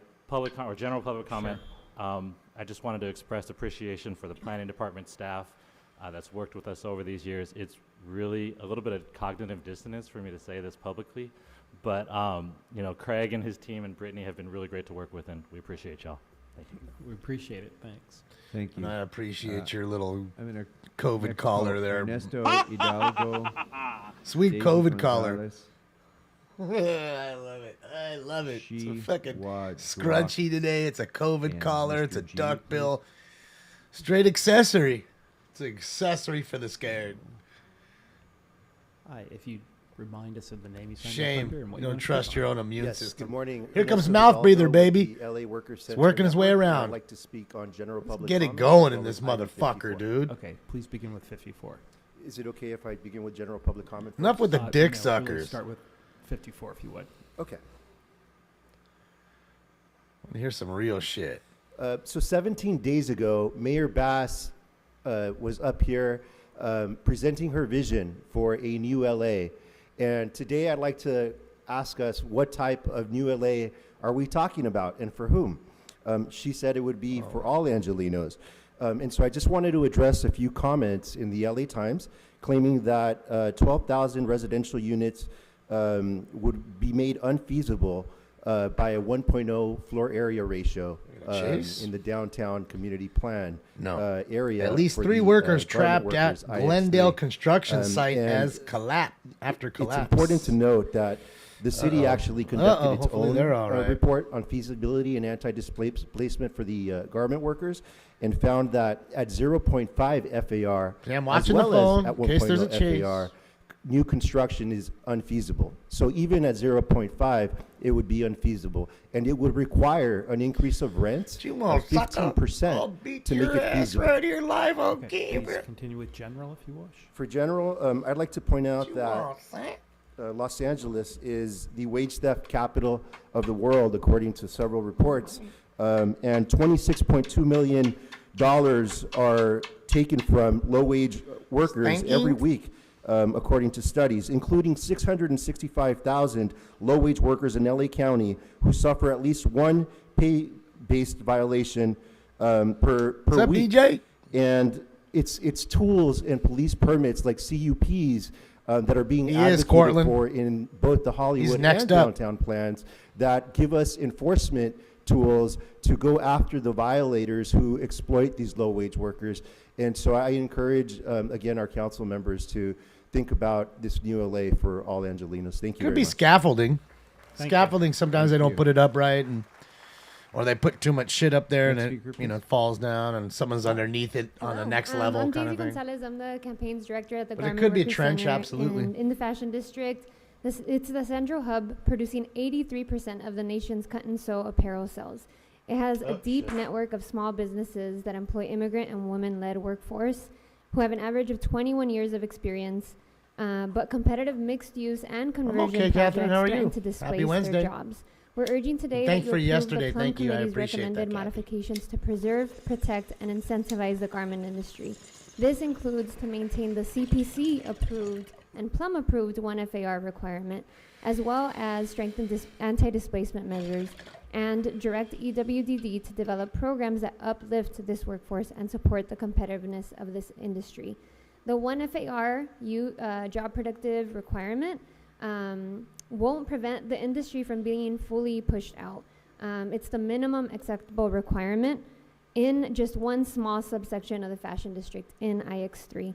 general public comment, I just wanted to express appreciation for the planning department staff that's worked with us over these years. It's really a little bit of cognitive dissonance for me to say this publicly, but you know, Craig and his team and Brittany have been really great to work with, and we appreciate y'all. Thank you. We appreciate it. Thanks. Thank you. And I appreciate your little I'm in COVID collar there. Ernesto Hidalgo. Sweet David COVID collar. Gonzalez. I love it. I love it. It's a She fucking was scrunchy today. It's a COVID And collar. Mr. It's a G, duck bill. Straight accessory. It's an accessory for the scared. Hi, if you remind us of the name you signed up Shame. under and what You you don't want to trust speak your on. own immune Yes, system. good morning. Here comes Ernesto mouth Hidalgo breather, with baby. the LA Workers It's Center working his way Network, and around. I'd like to speak on general public Get it comment going as in well this as item motherfucker, 54. dude. Okay, please begin with 54. Is it okay if I begin with general public comment first? Enough with the dick No, suckers. really start with 54 if you would. Okay. Here's some real shit. So 17 days ago, Mayor Bass was up here presenting her vision for a new LA. And today I'd like to ask us what type of new LA are we talking about and for whom? She said it would be for all Angelinos. And so I just wanted to address a few comments in the LA Times claiming that 12,000 residential units would be made unfeasible by a 1.0 floor area ratio in the downtown community plan area. At least for 3 the, workers garment trapped at workers, Glendale IX3. construction site And as after collapse. It's important to note that the city actually conducted its Hopefully own they're all right. report on feasibility and anti-displacement for the garment workers, and found that at 0.5 FAR, Yeah, I'm as watching well the phone as at in case there's a 1.0 chase. FAR, new construction is unfeasible. So even at 0.5, it would be unfeasible, and it would require an increase of rents of 15% to make it feasible. here live on Okay, please continue with general if you wish. For general, I'd like to point out that Los Angeles is the wage theft capital of the world, according to several reports, and $26.2 million are taken from low-wage workers every week, according to studies, including 665,000 low-wage workers in LA County who suffer at least one pay-based violation per What's up, week. DJ? And it's tools and police permits like CUPs that are being He is, advocated Cortland. for in both the Hollywood next and up. downtown plans that give us enforcement tools to go after the violators who exploit these low-wage workers. And so I encourage, again, our council members to think about this new LA for all Angelinos. Thank you Could very be much. scaffolding. Thank Scaffolding, sometimes they don't put it up right, or they put too much shit up there and Next it speaker, falls down and someone's underneath it on the next level I'm kind Daisy of thing. Gonzalez. I'm the campaigns director at the But it Garment could be a Workers trench, Center absolutely. in the fashion district. It's the central hub producing 83% of the nation's cut and sew apparel sales. It has a deep network of small businesses that employ immigrant and women-led workforce who have an average of 21 years of experience, but competitive mixed use and conversion okay, Catherine. projects How are threaten you? to displace Happy Wednesday. their jobs. We're urging today Thanks that for you approve yesterday. the Plum Thank you. I Committee's appreciate that, recommended Kathy. modifications to preserve, protect, and incentivize the garment industry. This includes to maintain the CPC-approved and Plum-approved 1 FAR requirement, as well as strengthen anti-displacement measures, and direct EWDD to develop programs that uplift this workforce and support the competitiveness of this industry. The 1 FAR job productive requirement won't prevent the industry from being fully pushed out. It's the minimum acceptable requirement in just one small subsection of the fashion district in IX3.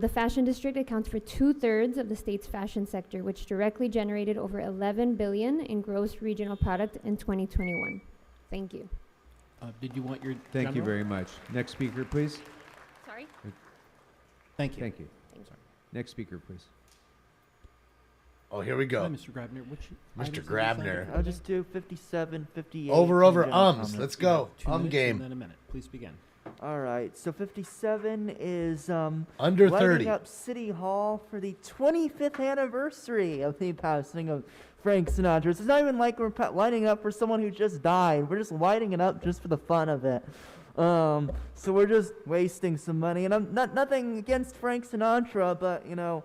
The fashion district accounts for 2/3 of the state's fashion sector, which directly generated over $11 billion in gross regional product in 2021. Thank you. Did you want your Thank you general? very much. Next speaker, please. Sorry? Thank you. Thank you. Thank you. Next speaker, please. Oh, here we go. Hi, Mr. Grabner. Which Mr. items did you sign Grabner. up for I'll today? just do 57, 58. Over, and general ums. comments. Let's go. 2 minutes Game. and then a minute. Please begin. All right. So 57 is Under lighting 30. up City Hall for the 25th anniversary of the passing of Frank Sinatra. It's not even like we're lighting up for someone who just died. We're just lighting it up just for the fun of it. So we're just wasting some money. And I'm nothing against Frank Sinatra, but you know,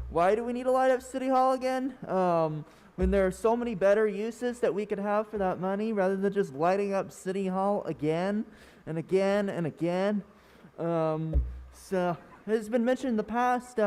why do we need to light up City Hall again? When there are so many better uses that we could have for that money rather than just lighting up City Hall again and again and again. So it's been mentioned in the past,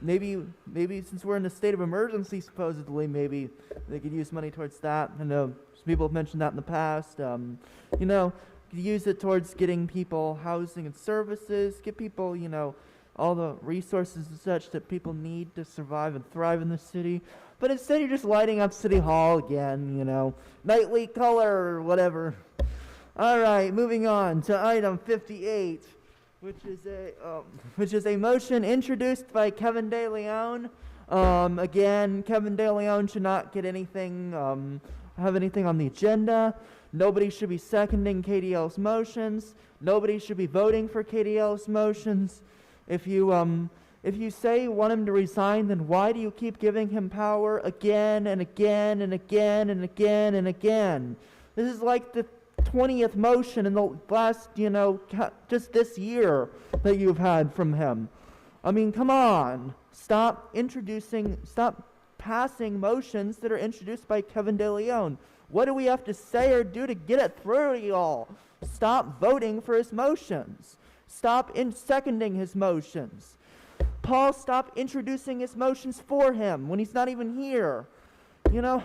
maybe since we're in a state of emergency, supposedly, maybe they could use money towards that. I know some people have mentioned that in the past. You know, use it towards getting people housing and services, get people, you know, all the resources and such that people need to survive and thrive in the city. But instead you're just lighting up City Hall again, you know, nightly color or whatever. All right, moving on to item 58, which is a motion introduced by Kevin De Leon. Again, Kevin De Leon should not get anything, have anything on the agenda. Nobody should be seconding KDL's motions. Nobody should be voting for KDL's motions. If you say you want him to resign, then why do you keep giving him power again and again and again and again and again? This is like the 20th motion in the last, you know, just this year that you've had from him. I mean, come on. Stop passing motions that are introduced by Kevin De Leon. What do we have to say or do to get it through to y'all? Stop voting for his motions. Stop seconding his motions. Paul, stop introducing his motions for him when he's not even here. You know,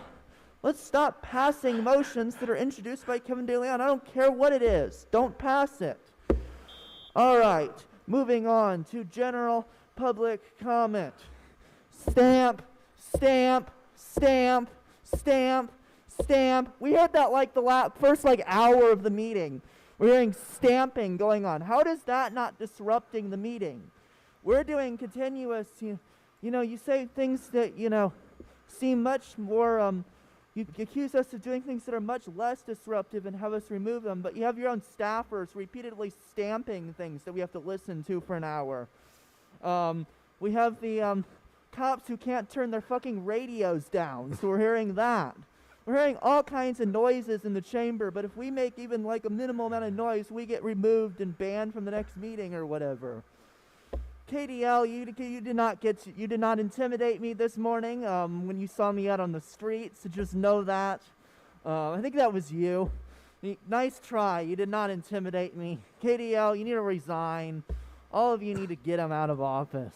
let's stop passing motions that are introduced by Kevin De Leon. I don't care what it is. Don't pass it. All right, moving on to general public comment. Stamp, stamp, stamp, stamp, stamp. We heard that like the first hour of the meeting. We're hearing stamping going on. How does that not disrupting the meeting? We're doing continuous, you know, you say things that, you know, seem much more, you accuse us of doing things that are much less disruptive and have us remove them, but you have your own staffers repeatedly stamping things that we have to listen to for an hour. We have the cops who can't turn their fucking radios down, so we're hearing that. We're hearing all kinds of noises in the chamber, but if we make even like a minimal amount of noise, we get removed and banned from the next meeting or whatever. KDL, you did not intimidate me this morning when you saw me out on the street, so just know that. I think that was you. Nice try. You did not intimidate me. KDL, you need to resign. All of you need to get him out of office.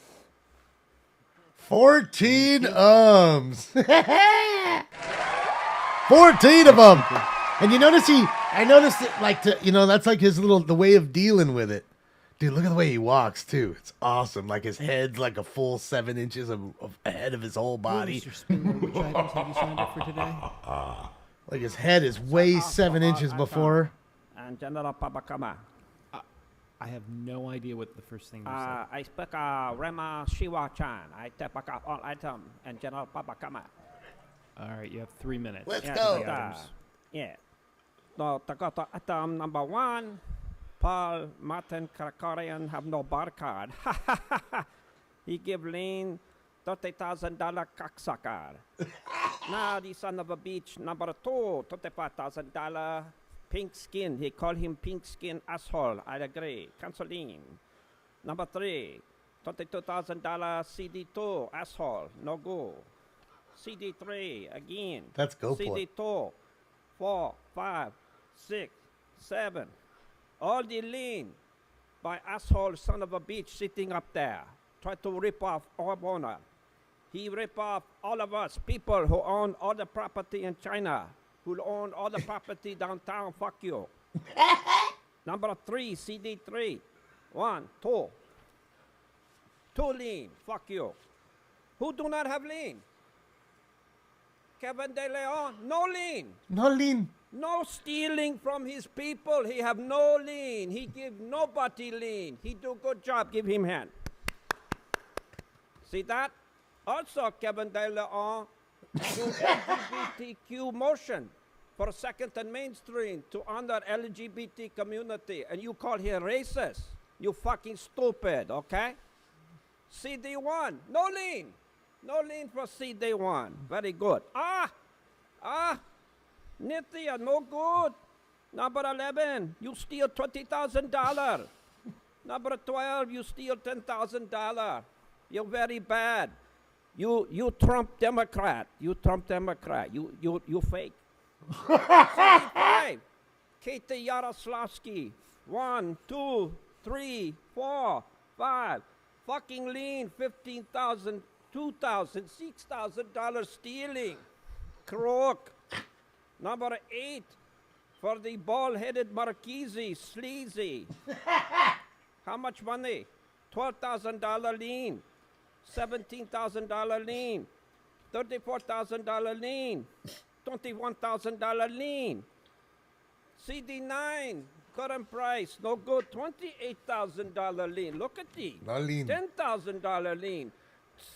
14 ums. 14 of them. And you notice I noticed it that's like his the way of dealing with it. Dude, look at the way he walks too. It's awesome. Like his head's like a full 7 inches of ahead of his whole body. Mr. Spindler, which items have you signed up for today? Like his head is way 7 inches before. And General Pabakama. I have no idea what the first thing you said. I speak Rema Shiwa-chan. I take up all item and General Pabakama. All right, you have 3 minutes. Let's Yeah, go. Yeah. So, Takata item number 1. Paul Martin Krakorian have no bar card. He give Lien $30,000 cocksucker. Now the son of a bitch number 2, $25,000 pink skin. He call him pink skin asshole. I agree. Cancel Lien. Number 3, $22,000 CD2 asshole. No go. CD3 again. Let's go for it. CD2, 4, 5, 6, 7. All the Lien. by asshole son of a bitch sitting up there. Try to rip off our owner. He rip off all of us, people who own all the property in China, who own all the property downtown. Fuck you. Number 3, CD3. 1, 2. 2 lien. Fuck you. Who do not have lien? Kevin De Leon, no lien. No lien. No stealing from his people. He have no lien. He give nobody lien. He do good job. Give him hand. See that? Also, Kevin De Leon do LGBTQ motion for second and mainstream to honor LGBT community, and you call him racist. You fucking stupid, okay? CD1, no lien. No lien for CD1. Very good. Nithya, no good. Number 11, you steal $20,000. Number 12, you steal $10,000. You're very bad. You Trump Democrat. You Trump Democrat. You fake. 75, Katie Yaroslavsky. 1, 2, 3, 4, 5. Fucking lien, $15,000, $2,000, $6,000 stealing. Crook. Number 8, for the bald-headed Marchese, sleazy. How much money? $12,000 lien. $17,000 lien. $34,000 lien. $21,000 lien. CD9, current price, no good, $28,000 lien. Look at these. No lien. $10,000 lien.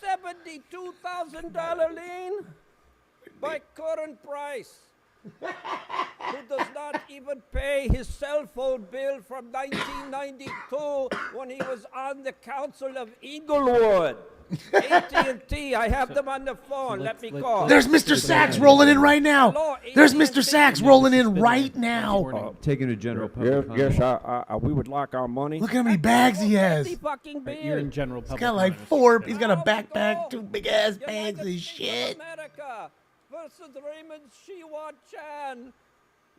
$72,000 lien by current price. Who does not even pay his cell phone bill from 1992 when he was on the council of Inglewood. AT&T, I have them on the phone. Let me call. There's Mr. Sachs rolling in right now. There's Mr. Sachs rolling in right now. Taking a general public comment. Yes, we would like our money. Look at how many bags he has. You're in general He's public got like comment. 4. He's got a backpack, 2 big ass bags of shit. America versus Raymond Shiwa Chan.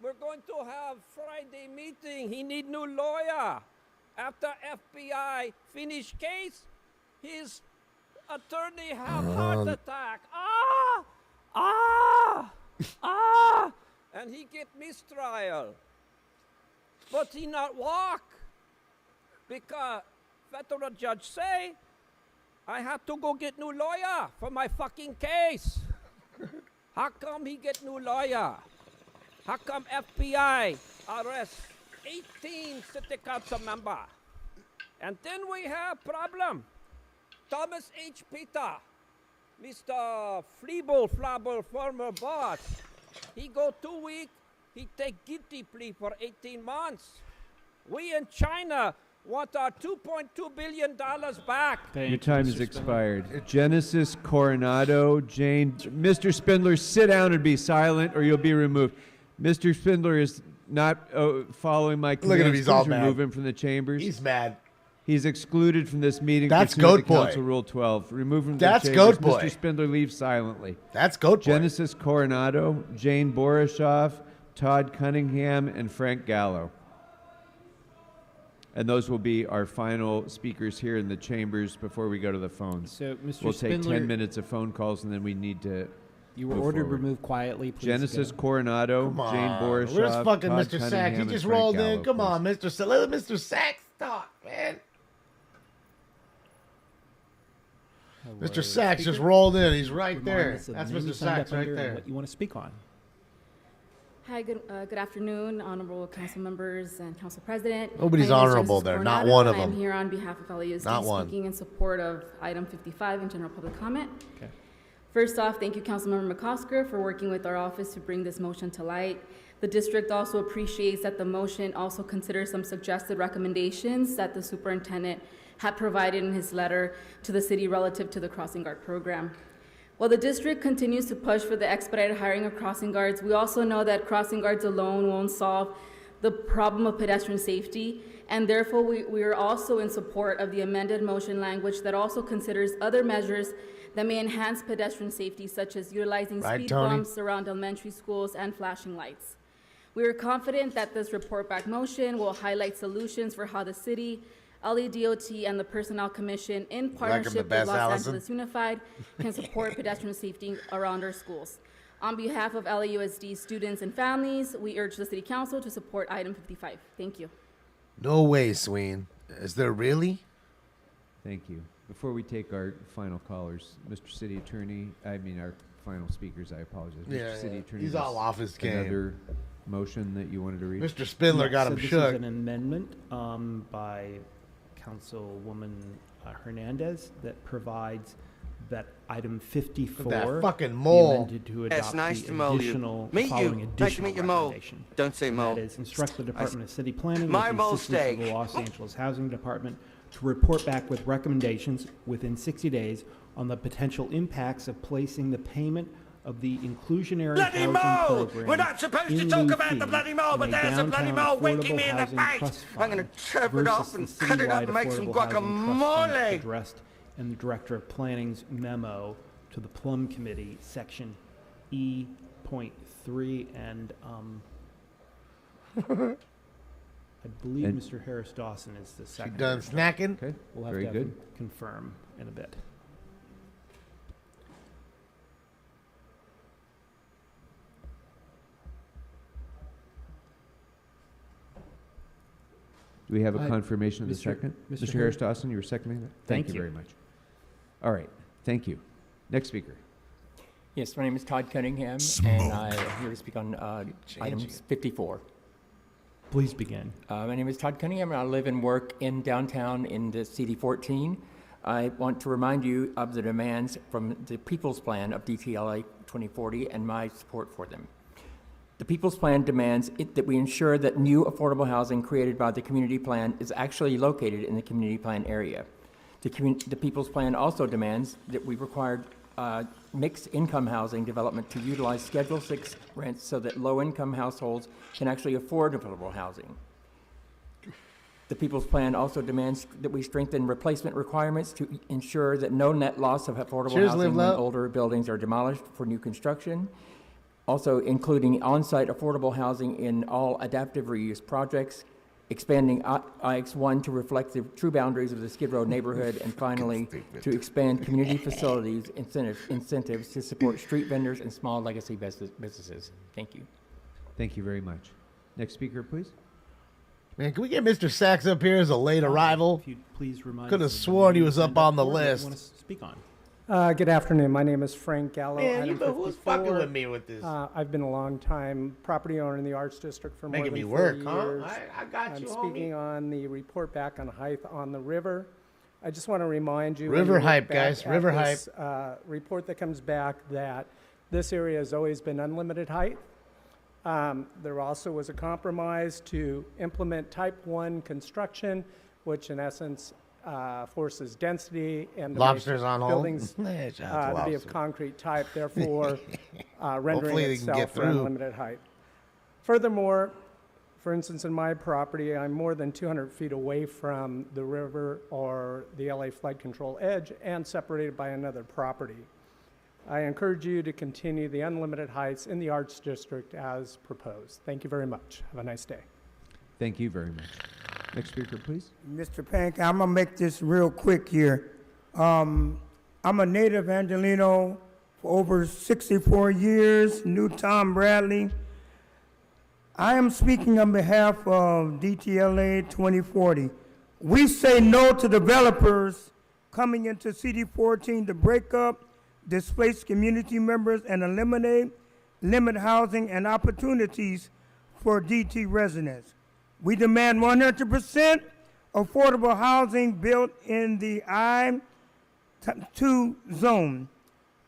We're going to have Friday meeting. He need new lawyer. After FBI finish case, his attorney have heart attack. And he get mistrial. But he not walk. Because federal judge say, I have to go get new lawyer for my fucking case. How come he get new lawyer? How come FBI arrest 18 city council member? And then we have problem. Thomas H. Peter, Mr. Flabble, former boss, he go 2 weeks, he take guilty plea for 18 months. We in China want our $2.2 billion back. Your time has expired. Genesis Coronado, Jane, Mr. Spindler, sit down and be silent or you'll be removed. Mr. Spindler is not following my commands. Look at him, he's all mad. Remove him from the chambers. He's mad. He's excluded from this meeting. That's pursuant Goat to Boy. Council Rule 12. Remove him from That's the chambers. Goat Boy. Mr. Spindler, leave silently. That's Goat Boy. Genesis Coronado, Jane Borishoff, Todd Cunningham, and Frank Gallo. And those will be our final speakers here in the chambers before we go to the phones. So, Mr. We'll take Spindler, 10 minutes of phone calls, and then we need to you were move ordered forward. removed quietly. Please Genesis go. Coronado, Come Jane on. Borishoff, Where's fucking Todd Mr. Sachs? Cunningham, He and just Frank rolled in. Gallo, Come please. on, Mr. Sachs. Let Mr. Sachs talk, man. Mr. Sachs just rolled in. He's right Remind there. us of the That's name you Mr. signed Sachs up right under and there. What you want to speak on? Hi, good afternoon, honorable council members and council president. Nobody's My name is honorable Genesis there, not Coronado, one of and them. I'm here on behalf of LAUSD Not one. speaking in support of item 55 in general public comment. Okay. First off, thank you, Councilmember McCosker, for working with our office to bring this motion to light. The district also appreciates that the motion also considers some suggested recommendations that the superintendent had provided in his letter to the city relative to the crossing guard program. While the district continues to push for the expedited hiring of crossing guards, we also know that crossing guards alone won't solve the problem of pedestrian safety, and therefore we are also in support of the amended motion language that also considers other measures that may enhance pedestrian safety, such as utilizing Right, speed Tony? bumps around elementary schools and flashing lights. We are confident that this report back motion will highlight solutions for how the city, LADOT, and the Personnel Commission, in partnership with Los Angeles Unified, can support pedestrian safety around our schools. On behalf of LAUSD students and families, we urge the City Council to support item 55. Thank you. No way, Sween. Is there really? Thank you. Before we take our final callers, Mr. City Attorney, our final speakers, I apologize. Yeah, Mr. City Attorney. He's all off his game. Another motion that you wanted to read? Mr. Spindler got him this shook. is an amendment by Councilwoman Hernandez that provides that item 54 That fucking be mole. amended to adopt It's nice the to know you. additional Meet following you. Nice to additional meet you, Mo. recommendation. Don't say Mo. That is, instruct the Department of City Planning My with the Mo assistance of steak. the Los Angeles Housing Department to report back with recommendations within 60 days on the potential impacts of placing the payment of the inclusionary Bloody housing Mo! program We're not supposed to in talk lieu about the fee bloody Mo, in but there's a bloody downtown Mo winking affordable me in the housing face. trust I'm going to fund chop it versus off the and cut it up citywide and make some affordable housing trust fund guacamole. addressed in the Director of Planning's memo to the Plum Committee, section E.3, and I believe And- Mr. Harris Dawson is the second. done snacking? Okay, We'll have very to good. confirm in a bit. Do we have a confirmation of the Mr. second? Mr. Mr. Harris Dawson, you were seconding that? Thank you you. very much. All right, thank you. Next speaker. Yes, my name is Todd Cunningham, and I'm here to speak on item 54. Please begin. My name is Todd Cunningham, and I live and work in downtown in the CD14. I want to remind you of the demands from the People's Plan of DTLA 2040 and my support for them. The People's Plan demands that we ensure that new affordable housing created by the community plan is actually located in the community plan area. The People's Plan also demands that we require mixed income housing development to utilize Schedule 6 rents so that low-income households can actually afford affordable housing. The People's Plan also demands that we strengthen replacement requirements to ensure that no net loss of affordable housing when older buildings are demolished for new construction. Also including on-site affordable housing in all adaptive reuse projects, expanding IX1 to reflect the true boundaries of the Skid Row neighborhood, and finally, to expand community facilities incentives to support street vendors and small legacy businesses. Thank you. Thank you very much. Next speaker, please. Man, can we get Mr. Sachs up here as a late arrival? If you'd please remind Could have us of the sworn he name was and up on the what you list. want to speak on. Good afternoon. My name is Frank Gallo. Man, you item know who's 54. fucking with me with this? I've been a long time property owner in the Arts District for Making more me than work, 40 huh? years. I got I'm you, speaking on the report back on Hythe on the river. I just want to remind you, River when you look hype, back guys. at River this, report that comes back, that this area has always been unlimited height. There also was a compromise to implement type 1 construction, which in essence forces density and to Lobsters make on hold? buildings Yeah, shout out to to be of lobster. concrete type, therefore rendering Hopefully they can get itself for through. unlimited height. Furthermore, for instance, in my property, I'm more than 200 feet away from the river or the LA flood control edge and separated by another property. I encourage you to continue the unlimited heights in the Arts District as proposed. Thank you very much. Have a nice day. Thank you very much. Next speaker, please. Mr. Pank, I'm gonna make this real quick here. I'm a native Angelino for over 64 years, new Tom Bradley. I am speaking on behalf of DTLA 2040. We say no to developers coming into CD14 to break up displaced community members and limit housing and opportunities for DT residents. We demand 100% affordable housing built in the I-2 zone.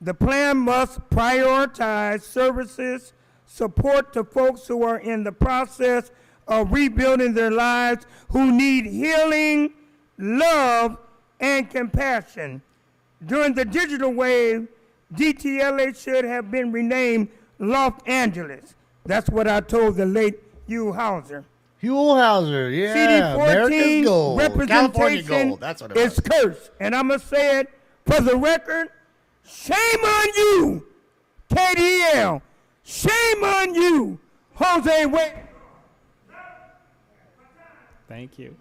The plan must prioritize services, support to folks who are in the process of rebuilding their lives, who need healing, love, and compassion. During the digital wave, DTLA should have been renamed Los Angeles. That's what I told the late Hugh Hauser. Hauser, yeah. America's CD14 gold. California representation gold. That's what it is was. cursed. And I'm going to say it for the record. Shame on you, KDL. Shame on you, Jose, wait. Thank you.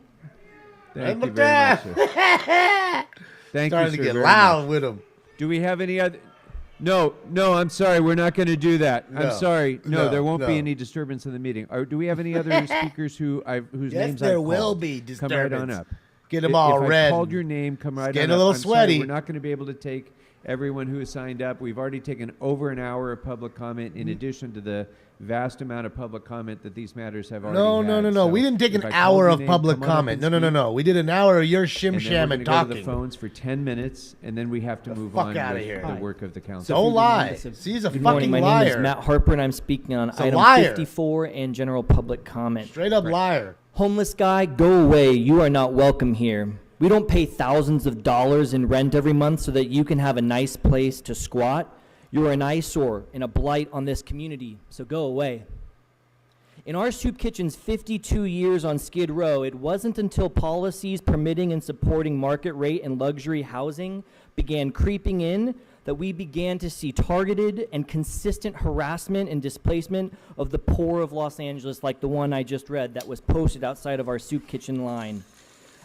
Thank you very much, sir. Thank Starting you, to sir, get very loud much. with him. Do we have any other? No, I'm sorry. We're not going to do that. No, I'm sorry. No, there won't no. be any disturbance in the meeting. Do we have any other speakers whose Yes, names there I've will called? be Come right on disturbance. up. Get 'em If all I red called and your name, come right on getting a up. little I'm sorry, sweaty. we're not going to be able to take everyone who has signed up. We've already taken over an hour of public comment in addition to the vast amount of public comment that these matters have already had. No. So We didn't take if an I called hour your of name, public come on up comment. and No. speak. We did an hour of your And shim then sham we're and gonna go to the talking. phones for 10 minutes, and then we have to move fuck on outta with here. the Hi. work of the council. Don't lie. See, he's a Good fucking morning. My liar. name is Matt Harper, and I'm speaking on He's a item liar. 54 and general public comment. Straight up liar. Homeless guy, go away. You are not welcome here. We don't pay thousands of dollars in rent every month so that you can have a nice place to squat. You're an eyesore and a blight on this community, so go away. In our soup kitchen's 52 years on Skid Row, it wasn't until policies permitting and supporting market rate and luxury housing began creeping in that we began to see targeted and consistent harassment and displacement of the poor of Los Angeles, like the one I just read that was posted outside of our soup kitchen line.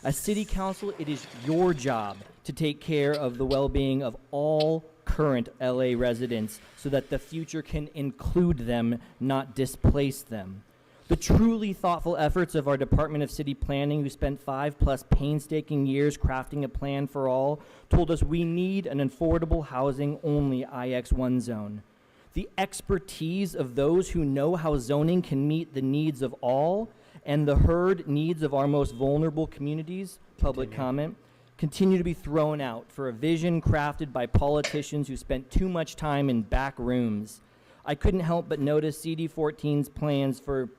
As city council, it is your job to take care of the well-being of all current LA residents so that the future can include them, not displace them. The truly thoughtful efforts of our Department of City Planning, who spent 5+ painstaking years crafting a plan for all, told us we need an affordable housing only IX1 zone. The expertise of those who know how zoning can meet the needs of all and the herd needs of our most vulnerable communities, public comment, continue to be thrown out for a vision crafted by politicians who spent too much time in back rooms. I couldn't help but notice CD14's plans for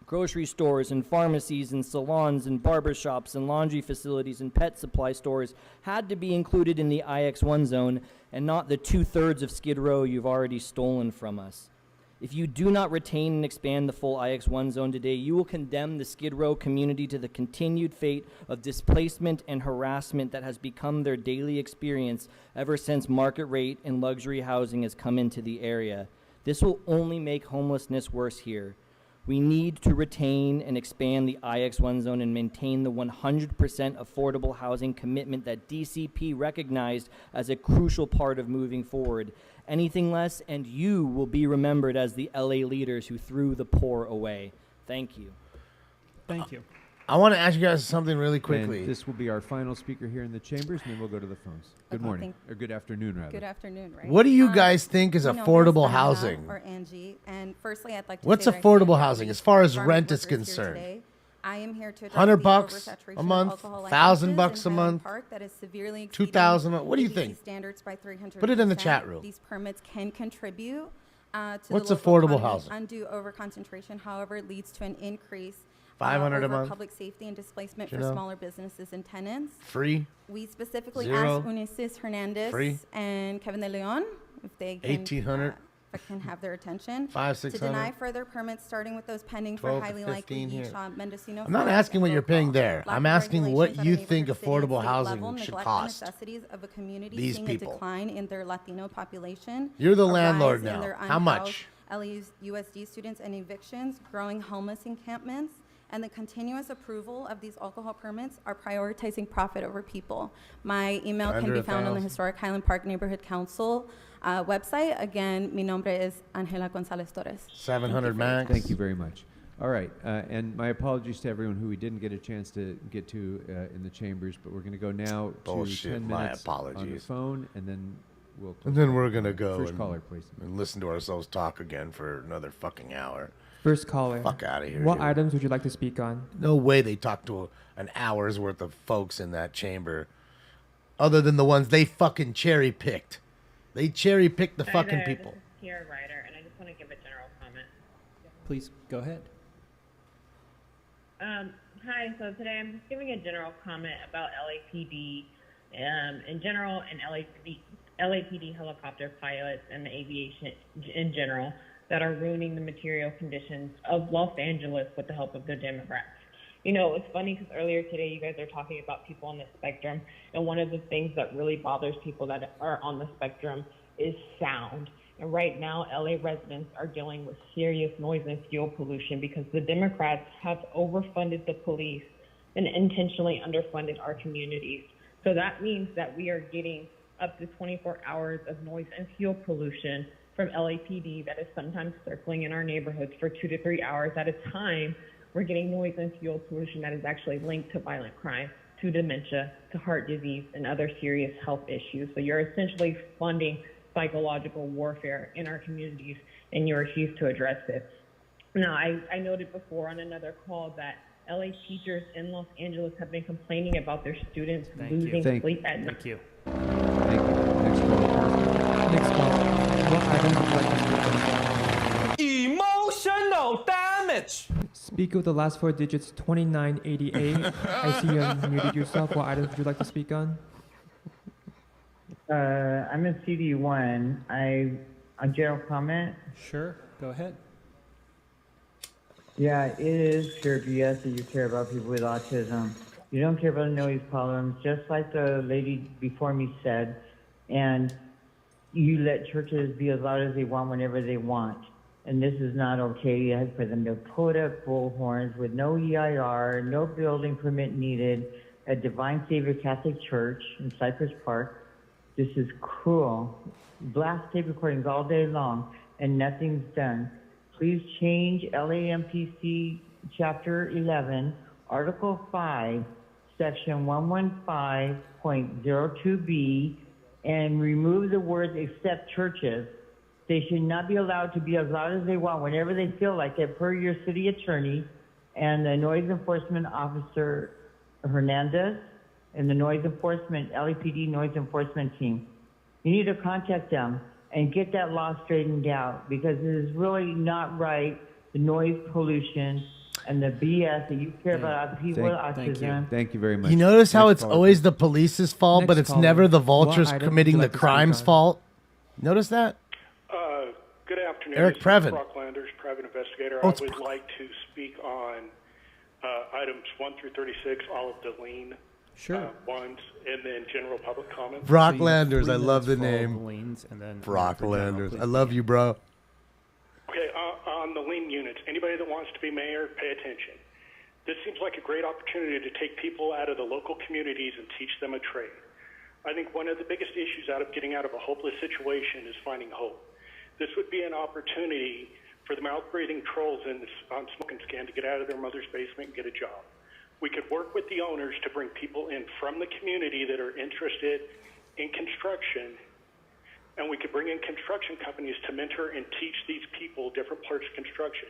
grocery stores and pharmacies and salons and barbershops and laundry facilities and pet supply stores had to be included in the IX1 zone and not the 2/3 of Skid Row you've already stolen from us. If you do not retain and expand the full IX1 zone today, you will condemn the Skid Row community to the continued fate of displacement and harassment that has become their daily experience ever since market rate and luxury housing has come into the area. This will only make homelessness worse here. We need to retain and expand the IX1 zone and maintain the 100% affordable housing commitment that DCP recognized as a crucial part of moving forward. Anything less, and you will be remembered as the LA leaders who threw the poor away. Thank you. Thank you. I want to ask you guys something really quickly. And this will be our final speaker here in the chambers, and then we'll go to the phones. Good morning, or good afternoon, rather. Good afternoon, right? What do you guys think is My name affordable Anna housing? Or Angie, and firstly, I'd like to What's say that I affordable stand housing with as far as farm rent is workers here concerned? today. I am here to address $100 the bucks oversaturation a of month, alcohol $1,000 licenses bucks a in Highland month, Park that is severely exceeding 2,000. What do you ABT think? Standards by 300%. Put it in the chat room. These permits can contribute to What's the local affordable economy. housing? Undue overconcentration, however, leads to an increase 500 a over month? public safety and displacement Do for you know? smaller businesses and tenants. Free? We specifically Zero? asked Ulises Hernandez Free? and Kevin De Leon if they can, 1,800? if I can have their attention. 500, to 600? deny further perments, starting with those pending for 12 to highly likely 15 here. Esau, Mendocino. I'm not Flores, asking and what you're paying Local. there. Lack I'm of asking what regulations at a you neighborhood think city and affordable state housing level should neglect cost. The necessities of a community These seeing people. a decline in their Latino population. You're the a landlord rise in now. their How much? unhoused LAUSD students and evictions, growing homeless encampments, and the continuous approval of these alcohol permits are prioritizing profit over people. My email can Under be found on the 1,000. Historic Highland Park Neighborhood Council website. Again, mi nombre es Angela Gonzalez Torres. 700 max. Thank you very much. All right, and my apologies to everyone who we didn't get a chance to get to in the chambers, but we're going to go now Bullshit, to 10 my minutes on the apologies. phone, and then we'll. And then we're going to go First and, caller, please. and listen to ourselves talk again for another fucking hour. First caller. Fuck out of here. What dude. items would you like to speak on? No way they talked to an hour's worth of folks in that chamber, other than the ones they fucking cherry picked. They cherry picked the fucking people. Here, Ryder, and I just want to give a general comment. Please go ahead. Hi, so today I'm just giving a general comment about LAPD in general and LAPD helicopter pilots and the aviation in general that are ruining the material conditions of Los Angeles with the help of their Democrats. You know, it's funny because earlier today you guys are talking about people on the spectrum, and one of the things that really bothers people that are on the spectrum is sound. And right now, LA residents are dealing with serious noise and fuel pollution because the Democrats have overfunded the police and intentionally underfunded our communities. So that means that we are getting up to 24 hours of noise and fuel pollution from LAPD that is sometimes circling in our neighborhoods for 2 to 3 hours at a time. We're getting noise and fuel pollution that is actually linked to violent crime, to dementia, to heart disease, and other serious health issues. So you're essentially funding psychological warfare in our communities, and you refuse to address it. Now, I noted before on another call that LA teachers in Los Angeles have been complaining about their students losing sleep at night. Thank you. Next call. Next call. What item would you like to speak on? Emotional damage. Speak with the last 4 digits, 2988. I see you have muted yourself. What items would you like to speak on? I'm in CD1. A general comment. Sure, go ahead. Yeah, it is pure BS that you care about people with autism. You don't care about the noise problems, just like the lady before me said, and you let churches be as loud as they want whenever they want. And this is not okay. You have for them to put up bullhorns with no EIR, no building permit needed at Divine Savior Catholic Church in Cypress Park. This is cruel. Blast tape recordings all day long, and nothing's done. Please change LAMPC Chapter 11, Article 5, Section 115.02B, and remove the words except churches. They should not be allowed to be as loud as they want whenever they feel like it, per your city attorney and the noise enforcement officer Hernandez and the noise enforcement, LAPD noise enforcement team. You need to contact them and get that law straightened out, because it is really not right, the noise pollution and the BS that you care about people with autism. Thank you very much. You notice how Next it's caller, always please. the police's fault, but Next it's caller. never the What vultures item would committing you the like to speak crime's on? fault? Notice that? Good afternoon. Eric This is Previn. Brock Landers, private investigator. Oh, I it's would like to speak on items 1 through 36, all of the Lien ones, and then general public comments. Brock So you have Landers, 3 I love the minutes for all name. the liens, and then Brock for general, Landers. please I love begin. you, bro. Okay, on the Lien units, anybody that wants to be mayor, pay attention. This seems like a great opportunity to take people out of the local communities and teach them a trade. I think one of the biggest issues out of getting out of a hopeless situation is finding hope. This would be an opportunity for the mouth-breathing trolls on Smoke and Scan to get out of their mother's basement and get a job. We could work with the owners to bring people in from the community that are interested in construction, and we could bring in construction companies to mentor and teach these people different parts of construction.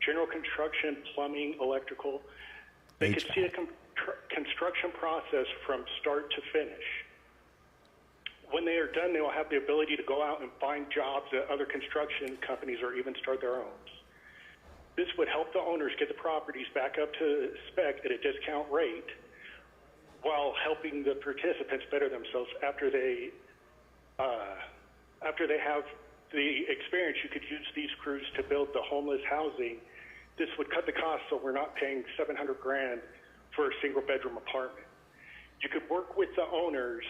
General construction, plumbing, electrical. They could see the construction process from start to finish. When they are done, they will have the ability to go out and find jobs at other construction companies or even start their own. This would help the owners get the properties back up to spec at a discount rate while helping the participants better themselves after they have the experience. You could use these crews to build the homeless housing. This would cut the cost, so we're not paying $700 grand for a single bedroom apartment. You could work with the owners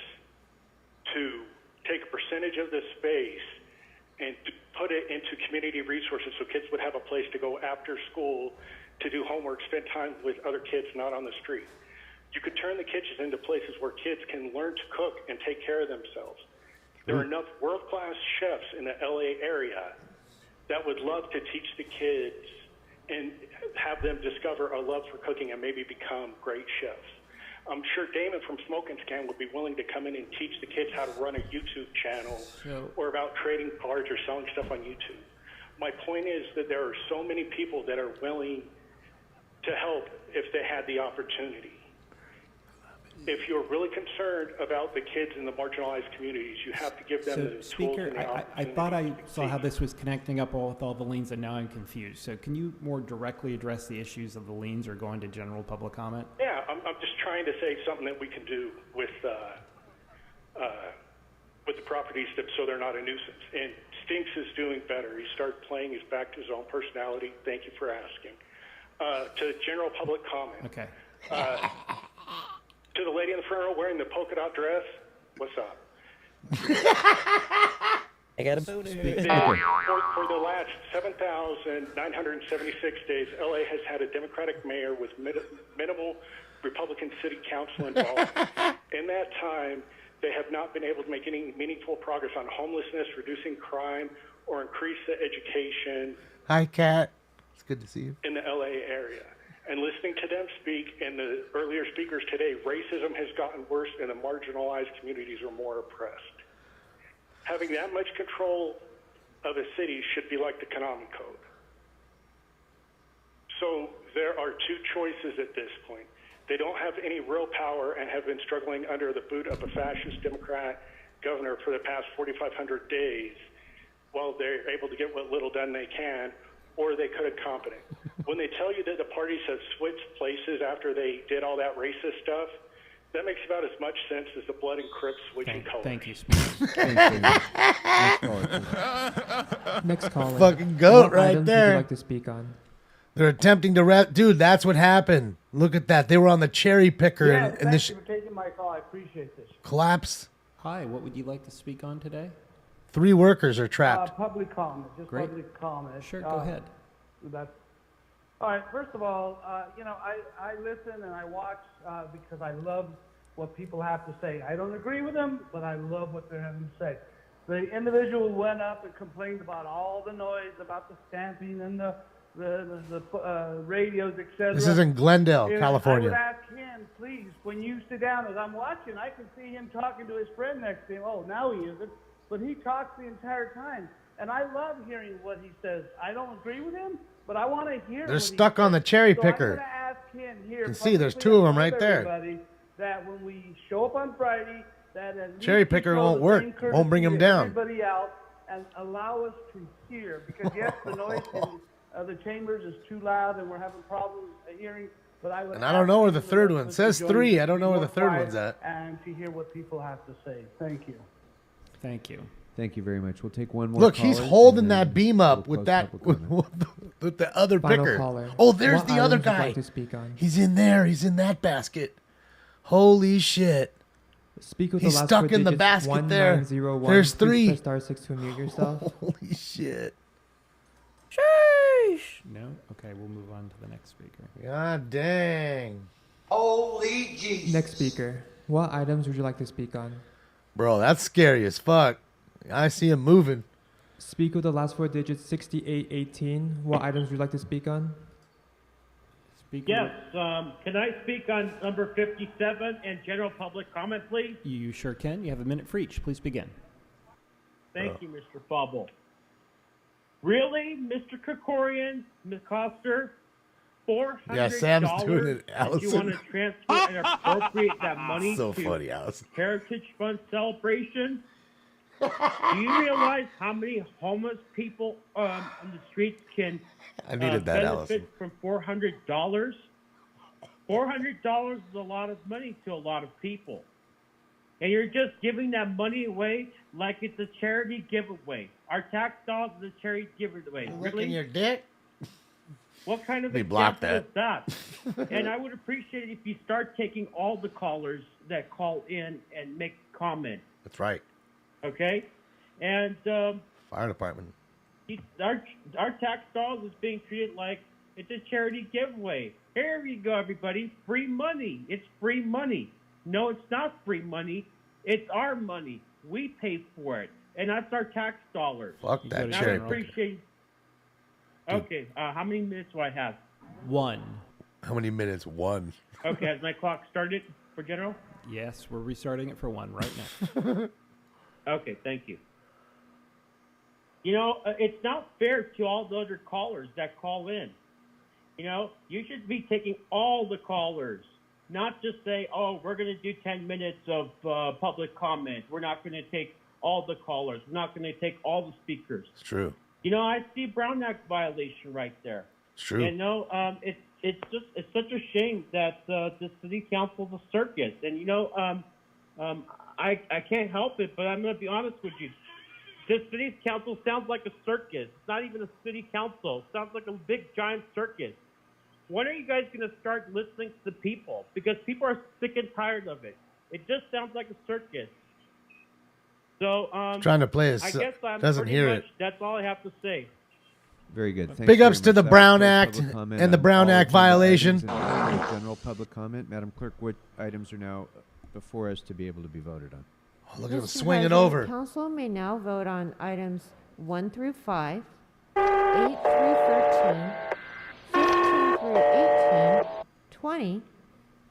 to take a percentage of the space and to put it into community resources so kids would have a place to go after school to do homework, spend time with other kids, not on the street. You could turn the kitchens into places where kids can learn to cook and take care of themselves. There are enough world-class chefs in the LA area that would love to teach the kids and have them discover a love for cooking and maybe become great chefs. I'm sure Damon from Smoke and Scan would be willing to come in and teach the kids how to run a YouTube channel or about trading cards or selling stuff on YouTube. My point is that there are so many people that are willing to help if they had the opportunity. If you're really concerned about the kids in the marginalized communities, you have to give them the tools Speaker, and the I opportunity thought I to saw how succeed. this was connecting up with all the liens, and now I'm confused. So can you more directly address the issues of the liens or go into general public comment? Yeah, I'm just trying to say something that we can do with the properties so they're not a nuisance. And Stinks is doing better. He started playing. He's back to his own personality. Thank you for asking. To general public comment. Okay. To the lady in the front row wearing the polka dot dress, what's up? I got For him. the last 7,976 days, LA has had a Democratic mayor with minimal Republican city council involved. In that time, they have not been able to make any meaningful progress on homelessness, reducing crime, or increase the education Hi, Kat. It's good to see you. in the LA area. And listening to them speak and the earlier speakers today, racism has gotten worse and the marginalized communities are more oppressed. Having that much control of a city should be like the Konami Code. So there are two choices at this point. They don't have any real power and have been struggling under the boot of a fascist Democrat governor for the past 4,500 days while they're able to get what little done they can, or they could have competent. When they tell you that the parties have switched places after they did all that racist stuff, that makes about as much sense as the blood and Crips switching colors. Thank you, Speaker. Next caller. Fucking goat What right items would there. you like to speak on? They're attempting to dude, that's what happened. Look at that. They were on the cherry picker Yeah, and this thank you for taking my call. I appreciate this. collapse. Hi, what would you like to speak on today? 3 workers are trapped. Public comment, just Great. public comment. Sure, go ahead. That's, all right, first of all, I listen and I watch because I love what people have to say. I don't agree with them, but I love what they're having to say. The individual went up and complained about all the noise, about the stamping and the radios, etc. This is in Glendale, And California. I would ask him, please, when you sit down, as I'm watching, I can see him talking to his friend next to him. Oh, now he isn't. But he talks the entire time. And I love hearing what he says. I don't agree with him, but I want to hear They're what stuck he on says. the cherry So picker. I'm going to ask him here. You can see there's publicly 2 of them in right front there. everybody that when we show up on Friday, that at Cherry least we picker show won't the work. same courtesy Won't bring 'em to down. Everybody else and allow us to hear, because yes, the noise in the chambers is too loud and we're having problems hearing. But I would And I don't know where the ask third people one to says join 3. us, I don't be know where more the third quiet one's at. And to hear what people have to say. Thank you. Thank you. Thank you very much. We'll take one more. Look, he's caller, holding and that then beam up we'll with close that public comment. with the other Final picker. caller. Oh, there's What the other items would you guy. like to speak on? He's in there. He's in that basket. Holy shit. Speak with He's the last stuck 4 in the digits, basket there. 1901. There's Please 3. press star 6 to unmute yourself. Holy shit. No? Okay, we'll move on to the next speaker. God dang. Holy Jesus. Next speaker. What items would you like to speak on? Bro, that's scary as fuck. I see him moving. Speak with the last 4 digits, 6818. What items would you like to speak on? Yes, can I speak on number 57 and general public comment, please? You sure can. You have a minute for each. Please begin. Thank you, Mr. Fubble. Really, Mr. Krikorian, Ms. Coster? $400 Yeah, Sam's doing it, that you Allison. want to transfer and appropriate that money So to funny, Allison. Heritage Fund celebration? Do you realize how many homeless people on the streets can I needed that, benefit from $400? $400 is a lot of money to a lot of people. And you're just giving that money away like it's a charity giveaway. Our tax dollars is a charity giveaway. Look Really? in your dick. What kind of Let me block example is that? And I would appreciate it if you start taking all the callers that call in and make comment. That's right. Okay? And Fire department. our tax dollars is being treated like it's a charity giveaway. Here you go, everybody. Free money. It's free money. No, it's not free money. It's our money. We pay for it. And that's our tax dollars. Fuck that And I charity. would appreciate... Okay, how many minutes do I have? 1. How many minutes? 1. Okay, has my clock started for general? Yes, we're restarting it for 1 right now. Okay, thank you. You know, it's not fair to all the other callers that call in. You know, you should be taking all the callers, not just say, oh, we're going to do 10 minutes of public comment. We're not going to take all the callers. We're not going to take all the speakers. It's true. You know, I see a Brown Act violation right there. It's true. You know, it's such a shame that the city council is a circus. And, you know, I can't help it, but I'm going to be honest with you. This city council sounds like a circus. It's not even a city council. It sounds like a big, giant circus. When are you guys going to start listening to the people? Because people are sick and tired of it. It just sounds like a circus. So Trying to play I guess I'm doesn't pretty hear much, it. That's all I have to say. Very good. Thanks Big very ups to much. the That was Brown closed Act public comment and the on Brown all Act agenda violation. items and closed general public comment. Madam Clerk, what items are now before us to be able to be voted on? Oh, look at him Mr. swinging President, over. Council may now vote on items 1 through 5, 8 through 13, 15 through 18, 20,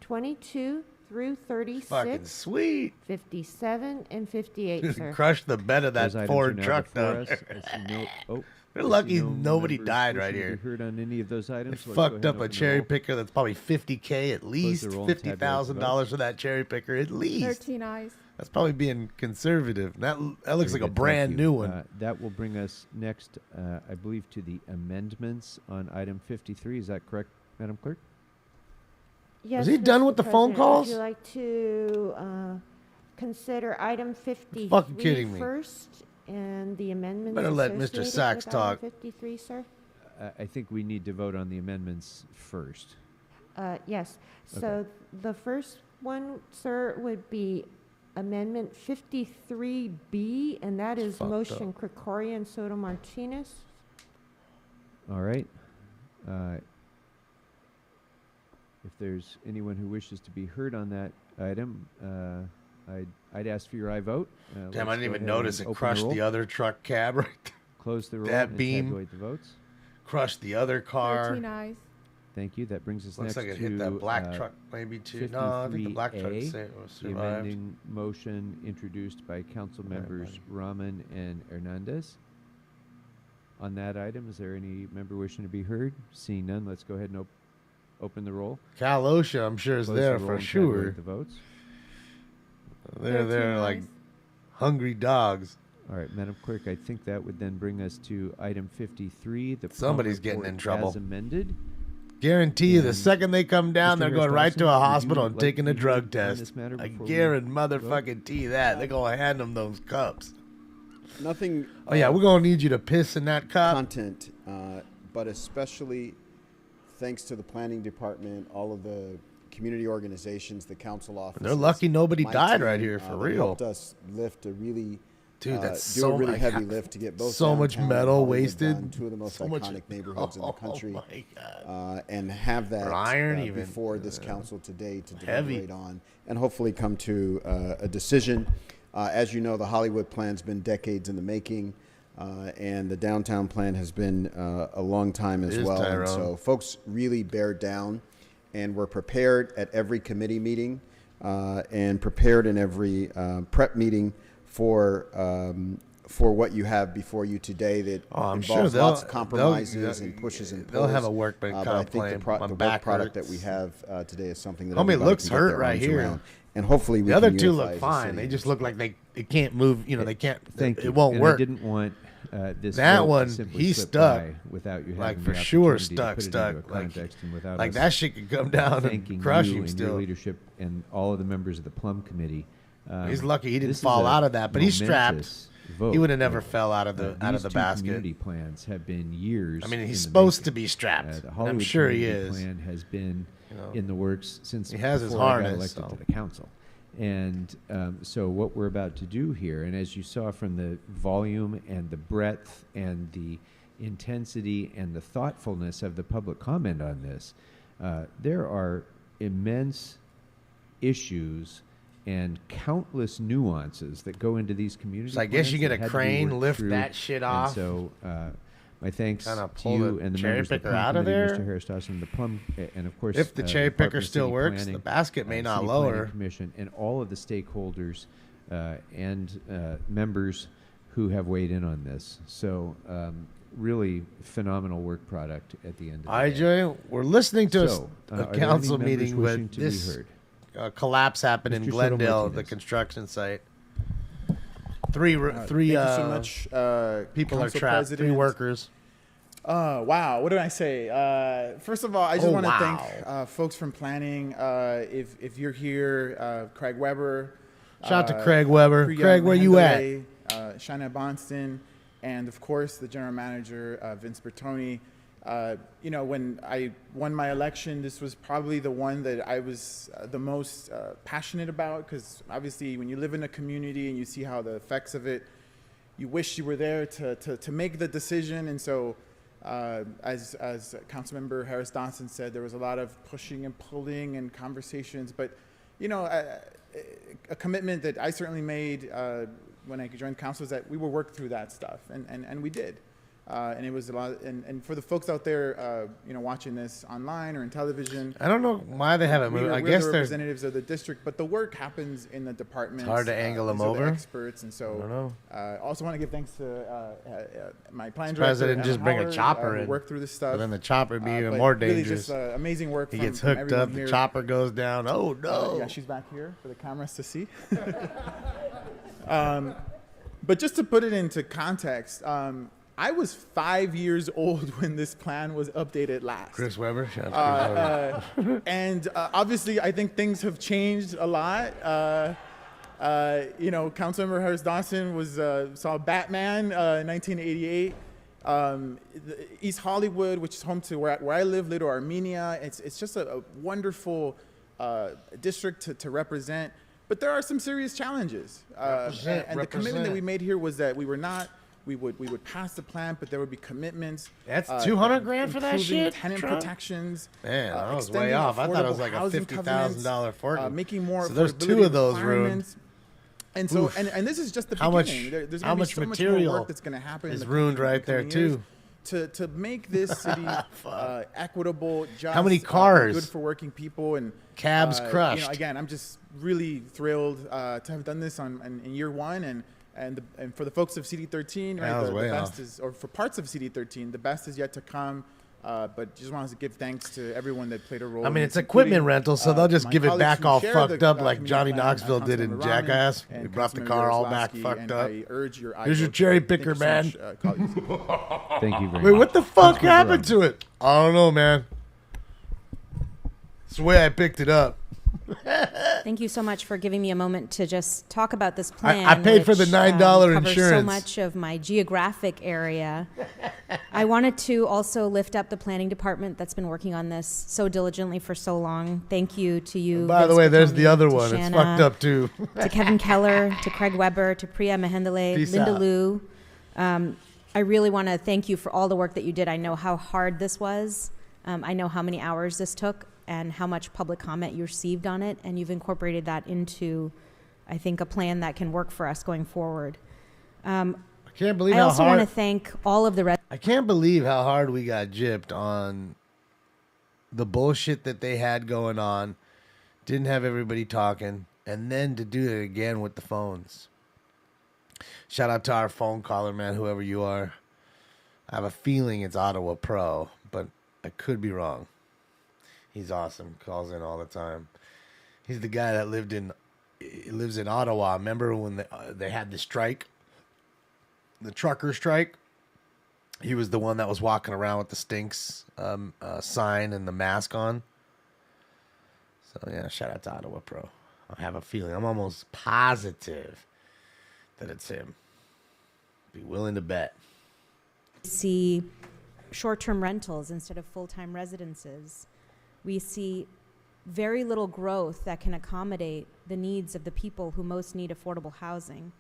22 through 36, Fucking sweet. 57, and 58, sir. Crush the bed of that Those items are Ford now truck before down us. there. I see no- oh, They're I see lucky no nobody members died right wishing to here. be heard on any of those items. They Let's go ahead fucked and up a open the cherry roll. picker that's probably $50K at least. the roll and tabulate the $50,000 for that cherry picker at least. 13 eyes. That's probably being conservative. That looks Very like a good, brand thank you. new one. That will bring us next, I believe, to the amendments on item 53. Is that correct, Madam Clerk? Yes, he done with the phone President, calls? Would you like to consider item 53 fucking kidding me. first and the amendments Better let Mr. associated Sachs with item talk. 53, sir? I think we need to vote on the amendments first. Yes. Okay. So the first one, sir, would be Amendment 53B, and that is fucked motion Krikorian Soto Martinez. All right. If there's anyone who wishes to be heard on that item, I'd ask for your aye vote. Damn, I Let's didn't go even ahead notice and it open crushed roll. the other truck cab right there. Close the roll That and beam tabulate the votes. crushed the other car. 13 eyes. Thank you. That brings us Looks next like it to hit that black truck maybe too. No, I think the black truck 53A, the survived. amending motion introduced by Council members Rahman and Hernandez. On that item, is there any member wishing to be heard? Seeing none, let's go ahead and open the roll. Cal OSHA, I'm sure, is Close there the roll for and sure. tabulate the votes. They're 13 like eyes. hungry dogs. All right, Madam Clerk, I think that would then bring us to item 53. The Somebody's Plum getting in report trouble. As amended. Guarantee you, the And second they come down, Mr. they're going right to a Harris-Dawson, would hospital you and like taking to a be drug heard on test. this matter I before we guarantee vote? motherfucking that. They're going to hand them those cups. Nothing. Oh, yeah, we're going to need you to piss in that cup. Content, but especially thanks to the planning department, all of the community organizations, the council offices. They're lucky nobody my died team, right here for that real. Helped us lift a really, Dude, that's do so a really like, heavy lift to get both so much downtown and metal Hollywood wasted. done, two of the most So much- iconic neighborhoods in the Oh country, my God. and have that Iron even. before this council today to Heavy. deliberate on and hopefully come to a decision. As you know, the Hollywood plan's been decades in the making. And the downtown plan has been a long time as It is, well. And Tyrone. so folks really bear down, and we're prepared at every committee meeting and prepared in every prep meeting for what you have before you today that I'm sure involves they'll- lots of they'll- compromises and pushes and pulls. they'll have a workman but I comp think the, plan. My the work back product hurts. that we have today is something that Homie everybody looks can get hurt their right arms here. around. And hopefully we The other can two unify look as a fine. city. They just look like they can't move. You know, they can't. Thank you. It won't And work. I didn't want this That vote to one, simply he's slip stuck. by without you Like having for the sure opportunity to stuck, put it stuck. into a Like- context and without like us, that shit could come down and thanking crush you him and still. your leadership and all of the members of the Plum Committee. He's lucky he didn't this is fall a out of that, but he's strapped. momentous vote. He would have never fell out of the These two basket. community plans have been years. I mean, in he's the supposed making. to be strapped. The I'm Hollywood sure he community is. Plan has been You know, in the works since he has his before I got harness, elected so. to the council. And so what we're about to do here, and as you saw from the volume and the breadth and the intensity and the thoughtfulness of the public comment on this, there are immense issues and countless nuances that go into these community So I guess you plans get that a had to be crane, worked lift through. that shit And off. so my thanks Kinda to pull you the and the cherry members of the picker Plum out of Committee, there. Mr. Harris-Dawson, the Plum, and of course, If the cherry picker Department of still City works, Planning, the basket may not City lower. Planning Commission, and all of the stakeholders and members who have weighed in on this. So really phenomenal work product at the end of the day. IJ, we're listening to So, a are there any council members meeting wishing with to be this heard? collapse happened in Mr. Glendale, the Soto-Martinez. construction site. Three Thank you so much, people are Council trapped. President. 3 workers. Wow, what did I say? First of all, I just Oh, want to wow. thank folks from planning. If you're here, Craig Weber. Shout out to Craig Weber. Priya Craig, where you at? Mahendale, Shana Bonston, and of course the general manager, Vince Bertoni. you know, when I won my election, this was probably the one that I was the most passionate about, because obviously when you live in a community and you see how the effects of it, you wish you were there to make the decision. And so as Councilmember Harris Dawson said, there was a lot of pushing and pulling and conversations, but you know, a commitment that I certainly made when I joined council is that we will work through that stuff, and we did. And it was a lot, and for the folks out there, you know, watching this online or in television, I don't know why they haven't moved. I guess the they're representatives of the district, but the work happens in the departments. It's hard to angle them these are the over. experts, and so I don't know. Also want to give thanks to my plan This director. president Emma just bring a Howard, chopper who in. worked through this stuff. But then the chopper would be even but more really dangerous. just amazing work. He from, gets from hooked everyone up, the here. chopper goes down. Oh no! Yeah, she's back here for the cameras to see. But just to put it into context, I was 5 years old when this plan was updated last. Chris Webber. Shout out to Chris Webber. And obviously, I think things have changed a lot. You know, Councilmember Harris Dawson saw Batman in 1988. East Hollywood, which is home to where I live, Little Armenia. It's just a wonderful district to represent. But there are some serious challenges. And the commitment that we made here was that we would pass the plan, but there would be commitments. That's $200,000 for that improving shit. Tenant Trump? protections. Man, I was way extending off. I thought it was like a affordable housing $50,000 fortune. making more. So there's affordability two of those requirements. ruined. And so, Oof. and this is just the How beginning. much- There's how gonna be much so much material more work that's going to happen. is in ruined the right there, coming too. years to make this city equitable, just, How many cars? good for working people, and Cabs You crushed. know, again, I'm just really thrilled to have done this in year one, and for the folks of CD13, Yeah, I right, was the way best off. is, or for parts of CD13, the best is yet to come. But just wanted to give thanks to everyone that played a role. I mean, in it's this, equipment including, rental, so they'll just my give it colleagues back who all share fucked the, up like community Johnny plan, Knoxville did in Councilmember Jackass. Rahman He and brought the Councilmember car all back Yaroslavsky, fucked and up. I urge your Here's your eyes cherry open. Thank picker, you so man. much, colleagues. Thank you very Wait, much. what the fuck Councilmember happened to it? I don't know, man. It's the way I picked it up. Thank you so much for giving me a moment to just talk about this plan. I paid for the which, $9 covers so insurance. much of my geographic area. I wanted to also lift up the planning department that's been working on this so diligently for so long. Thank you to you. By the Vince way, there's Bertoni, the other to one. It's Shanna, fucked up, too. To Kevin Keller, to Craig Weber, to Priya Mahendale, Peace Linda out. Liu. I really want to thank you for all the work that you did. I know how hard this was. I know how many hours this took and how much public comment you received on it, and you've incorporated that into, I think, a plan that can work for us going forward. I can't believe I how also hard. want to thank all of the I can't believe how hard we got gypped on the bullshit that they had going on. Didn't have everybody talking, and then to do it again with the phones. Shout out to our phone caller, man, whoever you are. I have a feeling it's Ottawa Pro, but I could be wrong. He's awesome. Calls in all the time. He's the guy that lives in Ottawa. Remember when they had the strike? The trucker strike? He was the one that was walking around with the Stinks sign and the mask on. So, yeah, shout out to Ottawa Pro. I have a feeling. I'm almost positive that it's him. Be willing to bet. see short-term rentals instead of full-time residences. We see very little growth that can accommodate the needs of the people who most need affordable housing.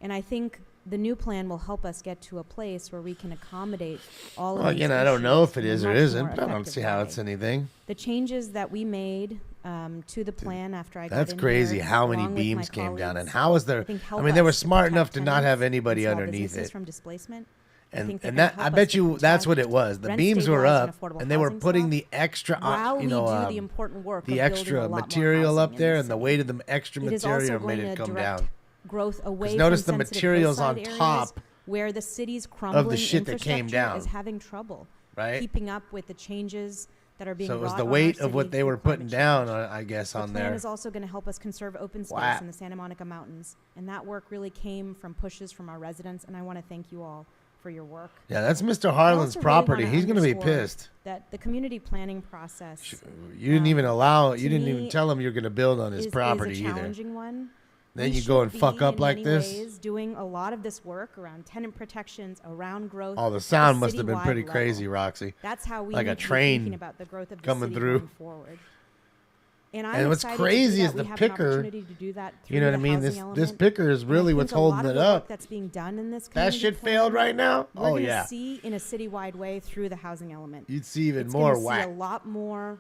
And I think the new plan will help us get to a place where we can accommodate all of Well, these again, I don't know if it issues is in or a much isn't, more but I don't effective see how way. it's anything. The changes that we made to the plan after I got That's in crazy here, how many along with my beams came down. And colleagues, how is there? think I help mean, they were us to smart protect enough to not tenants have anybody and small underneath businesses it. from displacement. I And think they're and gonna that I help bet us you to that's what it protect was. The rent beams were stabilized and up, affordable and they were housing putting stock the extra, while you we know, do the important work the of building a extra lot more material housing up in there, the and the city. weight of the extra It is material also made going it to come direct down. growth away notice from the sensitive materials on hillside areas top where the city's crumbling of the shit that came infrastructure down, is having trouble right? keeping up with the changes that are being So it was wrought the on our weight of city what they through were putting climate down, change. I guess, The on plan there. is also going to help us conserve open space Wow. in the Santa Monica Mountains, and that work really came from pushes from our residents, and I want to thank you all for your work. Yeah, that's Mr. I Harlan's also really property. wanna He's going to be underscore pissed. That the community planning process You didn't even allow. You to didn't even me tell him you're going to build on his is property a either. challenging one. Then We you go and should fuck be, up in like many this. ways, doing a lot of this work around tenant protections, around growth. Oh, the at a sound must have been citywide pretty level. crazy, Roxy. That's how we Like need a to be train thinking about the growth of the coming city through. going forward. And I'm And what's excited crazy to do is that. the We have picker, an opportunity to do that through you know what the I mean? housing This element. picker is And I really think what's a lot holding of it the work up. that's being done in this That community shit plan, failed right now? We're Oh, gonna yeah. see in a citywide way through the housing element. You'd see even It's more gonna whack. See a lot more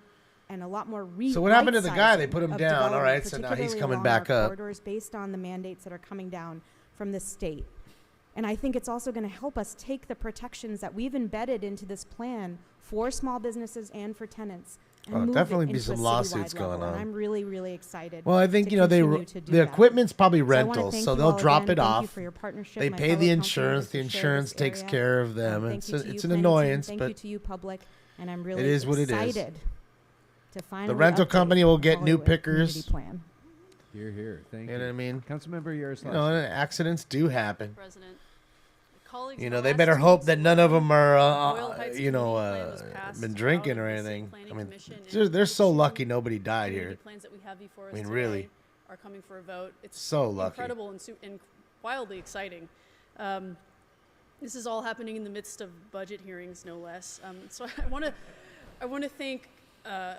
and a lot more So what happened to the guy? They right-sizing put him of down. All development, right, so now he's particularly coming along back our up. corridors based on the mandates that are coming down from the state. And I think it's also going to help us take the protections that we've embedded into this plan for small businesses and for tenants and Oh, move definitely it be into some a lawsuits citywide going level. on. And I'm really, really excited. Well, I think, to you know, continue to do the that. equipment's probably So I wanna rentals, thank so you they'll all drop again. it Thank you off. for your partnership, They my pay fellow the council insurance. members, The to share insurance this takes area. care of them. Thank It's you to you, it's an planning team. annoyance, Thank but you to you, public. And I'm really it is what it is. excited to finally The rental update company will the get new Hollywood community pickers. plan. Here, here. Thank you. You know what I mean? Councilmember Yaroslav. You know, accidents do happen. President. Colleagues, You in know, the they last better 2 hope weeks that none of them are, Boyle Heights you know, Community Plan was passed been out drinking of or the City anything. Planning I mean, Commission, they're and so the lucky nobody died community here. plans that we have before us I mean, today really. are coming for a vote. It's So lucky. incredible and wildly exciting. This is all happening in the midst of budget hearings, no less. So I want to thank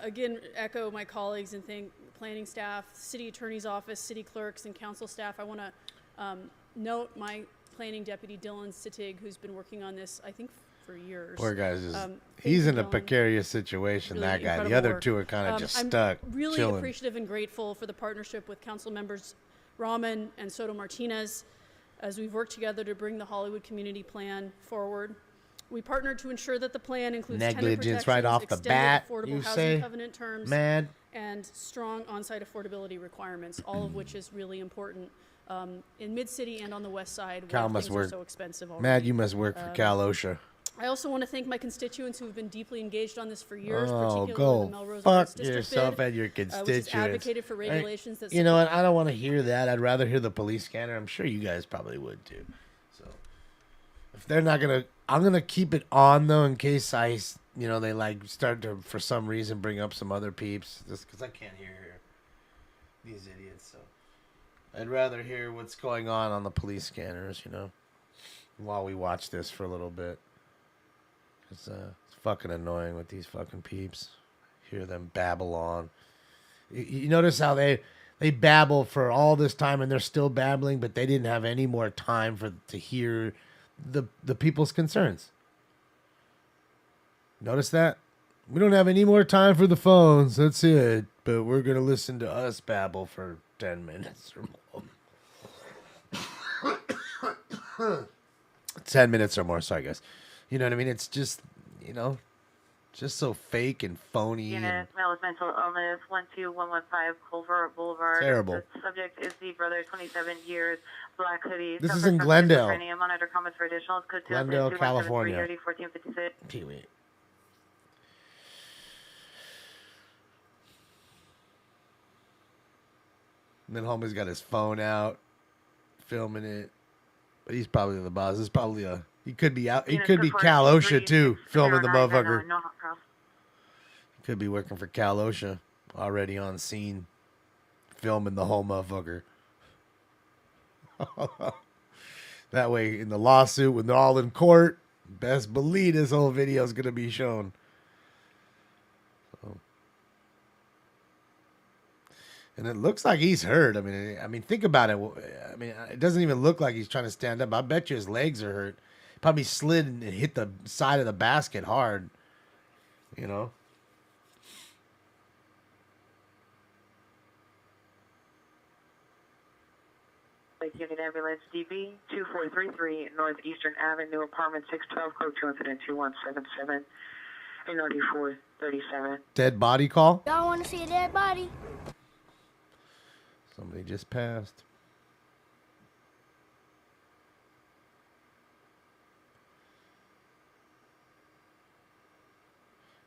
again, echo my colleagues and thank planning staff, city attorney's office, city clerks, and council staff. I want to note my planning deputy, Dylan Sittig, who's been working on this, I think, for years. Poor guy's just, Thank he's you, in a Dylan. precarious situation, Really that guy. The incredible other work. two are kind of just stuck, I'm really chilling. appreciative and grateful for the partnership with council members Rahman and Soto Martinez as we've worked together to bring the Hollywood Community Plan forward. We partnered to ensure that the plan includes tenant Negligence right protections, off the extended bat, affordable you housing say? covenant terms, Mad? and strong on-site affordability requirements, all of which is really important in Mid-City and on the west side Cal where must things are work. so expensive already. Mad, you must work for Cal OSHA. I also want to thank my constituents who have been deeply engaged on this for years, Oh, particularly go the Melrose fuck Arts District yourself bid, and your which has constituents. advocated for regulations that you know what? I don't want to hear that. I'd rather hear the police scanner. I'm sure you guys probably would too. So if they're not gonna, I'm gonna keep it on though in case they like start to for some reason bring up some other peeps, just because I can't hear these idiots. So I'd rather hear what's going on the police scanners, while we watch this for a little bit. It's fucking annoying with these fucking peeps. Hear them babble on. You notice how they babble for all this time and they're still babbling, but they didn't have any more time to hear the people's concerns. Notice that? We don't have any more time for the phones. That's it. But we're going to listen to us babble for 10 minutes or more. 10 minutes or more, sorry guys. You know what I mean? It's just, just so fake and phony. Unit, male with mental illness, 12115 Culver Boulevard. Terrible. The subject is the brother, 27 years, black hoodie. This is suffers in from Glendale. schizophrenia. Monitor comments for additionals. Code Glendale, 202-173-30, California. 1456. Pee-wee. And then homie's got his phone out, filming it. But he's probably the boss. It's probably he could be out. He Unit could be report Cal OSHA 3 too, filming the 0999, motherfucker. No hot cross. He could be working for Cal OSHA, already on scene, filming the whole motherfucker. That way, in the lawsuit, when they're all in court, best believe this whole video is gonna be shown. So. And it looks like he's hurt. I mean, think about it. I mean, it doesn't even look like he's trying to stand up. I bet you his legs are hurt. Probably slid and hit the side of the basket hard. Lake Unit Ambulance DB 2433 Northeastern Avenue, Apartment 612, code 2 incident 2177, 9437. Dead body call? Y'all want to see a dead body? Somebody just passed.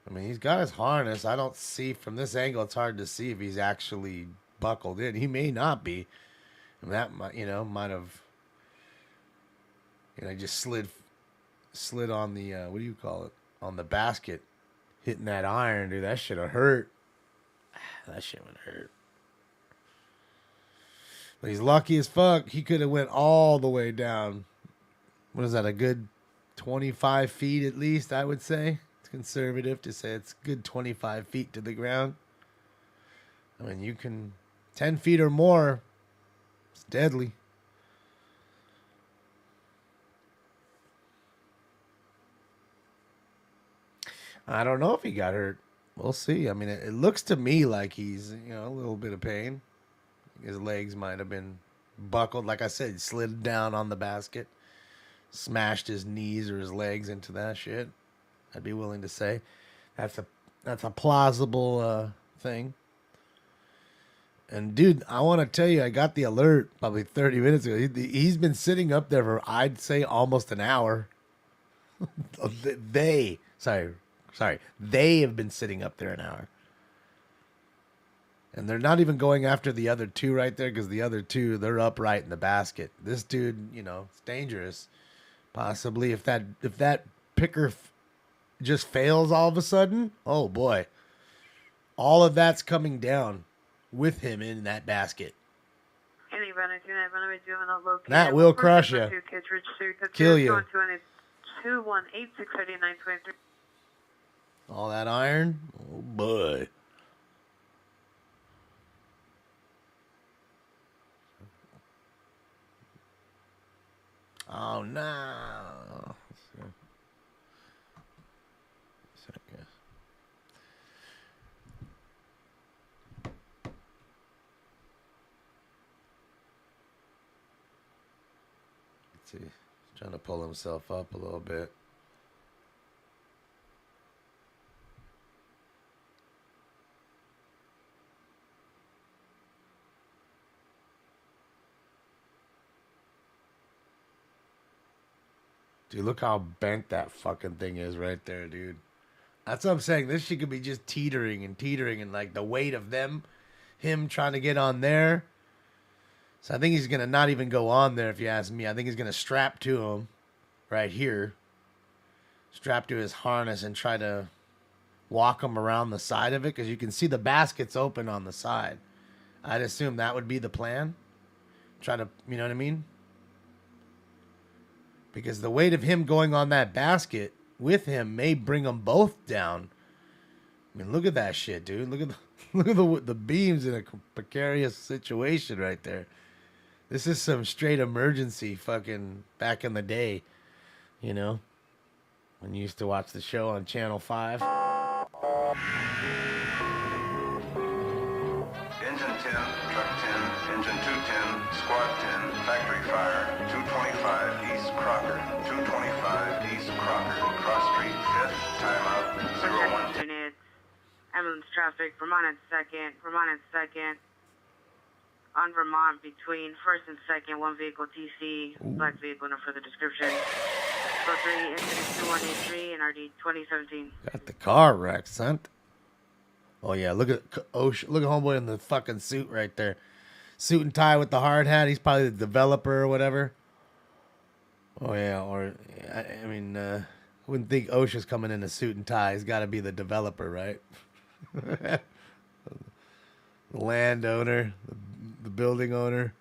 I mean, he's got his harness. I don't see from this angle. It's hard to see if he's actually buckled in. He may not be. And that might have, just slid on the what do you call it? On the basket, hitting that iron, dude. That should have hurt. That shit would hurt. But he's lucky as fuck. He could have went all the way down. What is that, a good 25 feet at least, I would say? It's conservative to say it's good 25 feet to the ground. I mean, you can 10 feet or more. It's deadly. I don't know if he got hurt. We'll see. I mean, it looks to me like he's, a little bit of pain. His legs might have been buckled. Like I said, he slid down on the basket, smashed his knees or his legs into that shit. I'd be willing to say that's a plausible thing. And dude, I want to tell you, I got the alert probably 30 minutes ago. He's been sitting up there for, I'd say, almost an hour. They have been sitting up there an hour. And they're not even going after the other two right there, because the other two, they're upright in the basket. This dude, it's dangerous. Possibly if that picker just fails all of a sudden, oh boy. All of that's coming down with him in that basket. That will crush you. Kill you. All that iron? Oh boy. Oh no. Second. Let's see. He's trying to pull himself up a little bit. Dude, look how bent that fucking thing is right there, dude. That's what I'm saying. This shit could be just teetering, and like the weight of him trying to get on there. So I think he's going to not even go on there, if you ask me. I think he's going to strap to him right here. Strap to his harness and try to walk him around the side of it, because you can see the basket's open on the side. I'd assume that would be the plan. Try to, you know what I mean? Because the weight of him going on that basket with him may bring them both down. I mean, look at that shit, dude. Look at the beams in a precarious situation right there. This is some straight emergency fucking back in the day, when you used to watch the show on Channel 5. Engine 10, truck 10, engine 210, squad 10, factory fire, 225 East Crocker, 225 East Crocker, cross street, 5th, timeout, 0110. Units, ambulance traffic, Vermont and 2nd. On Vermont between 1st and 2nd, one vehicle TC, black vehicle, no further description. Code 3, incident 2183 and RD 2017. Got the car wrecked, son. Oh yeah, look at homeboy in the fucking suit right there. Suit and tie with the hard hat. He's probably the developer or whatever. Oh yeah, or I mean, I wouldn't think OSHA's coming in a suit and tie. He's got to be the developer, right? The landowner, the building owner.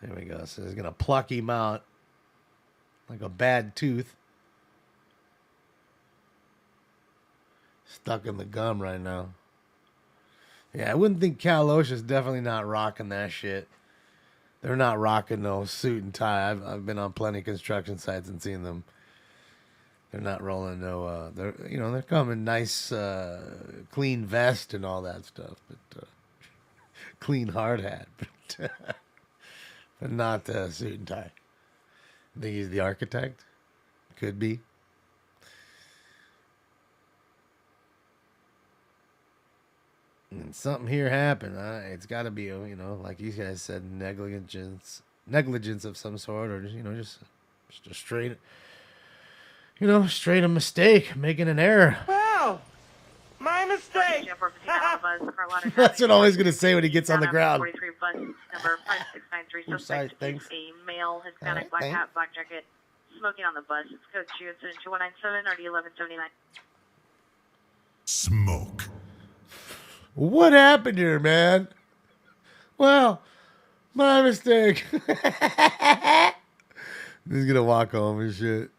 There we go. So he's gonna pluck him out like a bad tooth. Stuck in the gum right now. Yeah, I wouldn't think Cal OSHA's definitely not rocking that shit. They're not rocking no suit and tie. I've been on plenty of construction sites and seen them. They're not rolling no. They're coming nice, clean vest and all that stuff, but clean hard hat, but not suit and tie. I think he's the architect. Could be. And something here happened. It's got to be, like you guys said, negligence of some sort, or just a straight, straight a mistake, making an error. Wow, my mistake. That's what I'm always gonna say when he gets on the ground. 43 bus number 5693. Suspect is a male, Hispanic, black hat, black jacket, smoking on the bus. It's code 2, incident 2197, RD 1179. Smoke. What happened here, man? Well, my mistake. He's gonna walk home and shit.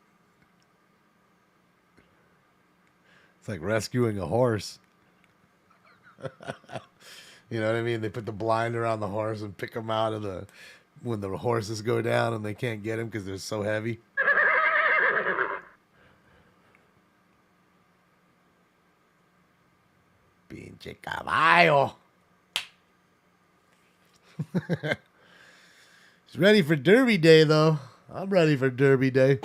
It's like rescuing a horse. You know what I mean? They put the blinder on the horse and pick him out of when the horses go down and they can't get him because they're so heavy. Pinche caballo. He's ready for Derby Day, though. I'm ready for Derby Day.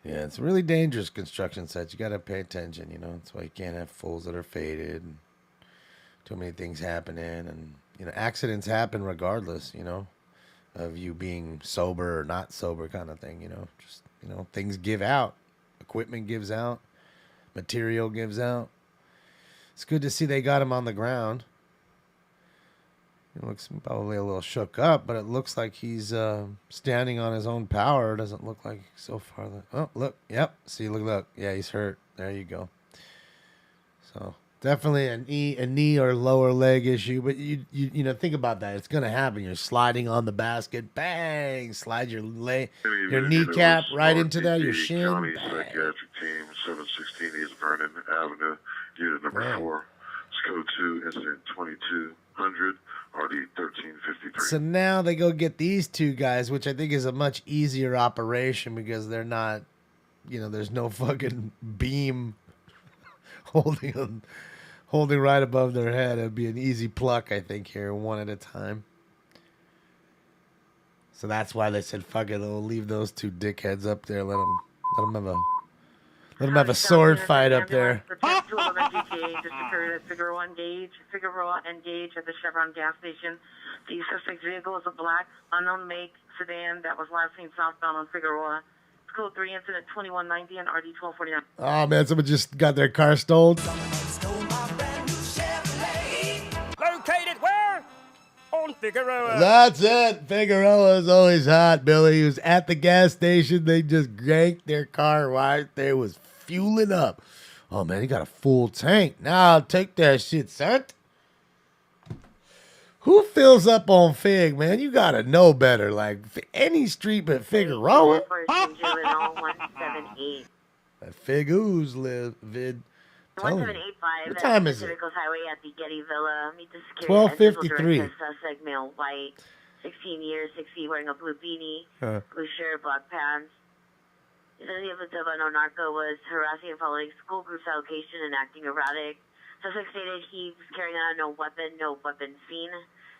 Yeah, it's a really dangerous construction site. You got to pay attention, you know. That's why you can't have fools that are faded. And too many things happening. And, you know, accidents happen regardless, you know, of you being sober or not sober kind of thing, you know. Just, you know, things give out. Equipment gives out. Material gives out. It's good to see they got him on the ground. He looks probably a little shook up, but it looks like he's standing on his own power. Doesn't look like so far. Oh, look. Yep. See, look. Yeah, he's hurt. There you go. So definitely a knee or lower leg issue. But you know, think about that. It's gonna happen. You're sliding on the basket. Bang! Slide your kneecap right into that. Your shin. County Psychiatric Team 716 East Vernon Avenue, Unit number 4. It's code 2, incident 2200. RD 1353. So now they go get these two guys, which I think is a much easier operation because they're not, you know, there's no fucking beam holding right above their head. It'd be an easy pluck, I think, here, one at a time. So that's why they said, fuck it, we'll leave those two dickheads up there. Let them have a sword fight up there. Figueroa and Gage at the Chevron gas station. The suspect vehicle is a black, unknown make sedan that was last seen southbound on Figueroa. It's code 3, incident 2190 and RD 1249. Oh, man, someone just got their car stolen. Located where? On Figueroa. That's it. Figueroa is always hot, Billy. He was at the gas station. They just yanked their car right there. Was fueling up. Oh, man, he got a full tank. Now I'll take that shit, son. Who fills up on Fig, man? You got to know better. Like, any street but Figueroa. That Fig Ooze live vid. 1785. What time is it? Pacific Coast Highway at the Getty Villa. Meet the security. 12:53. Suspect male, white, 16 years, 6 feet, wearing a blue beanie, Huh. blue shirt, black pants. The evidence of unknown narco was harassing and following school group's allocation and acting erratic. Suspect stated he was carrying an unknown weapon, no weapon seen.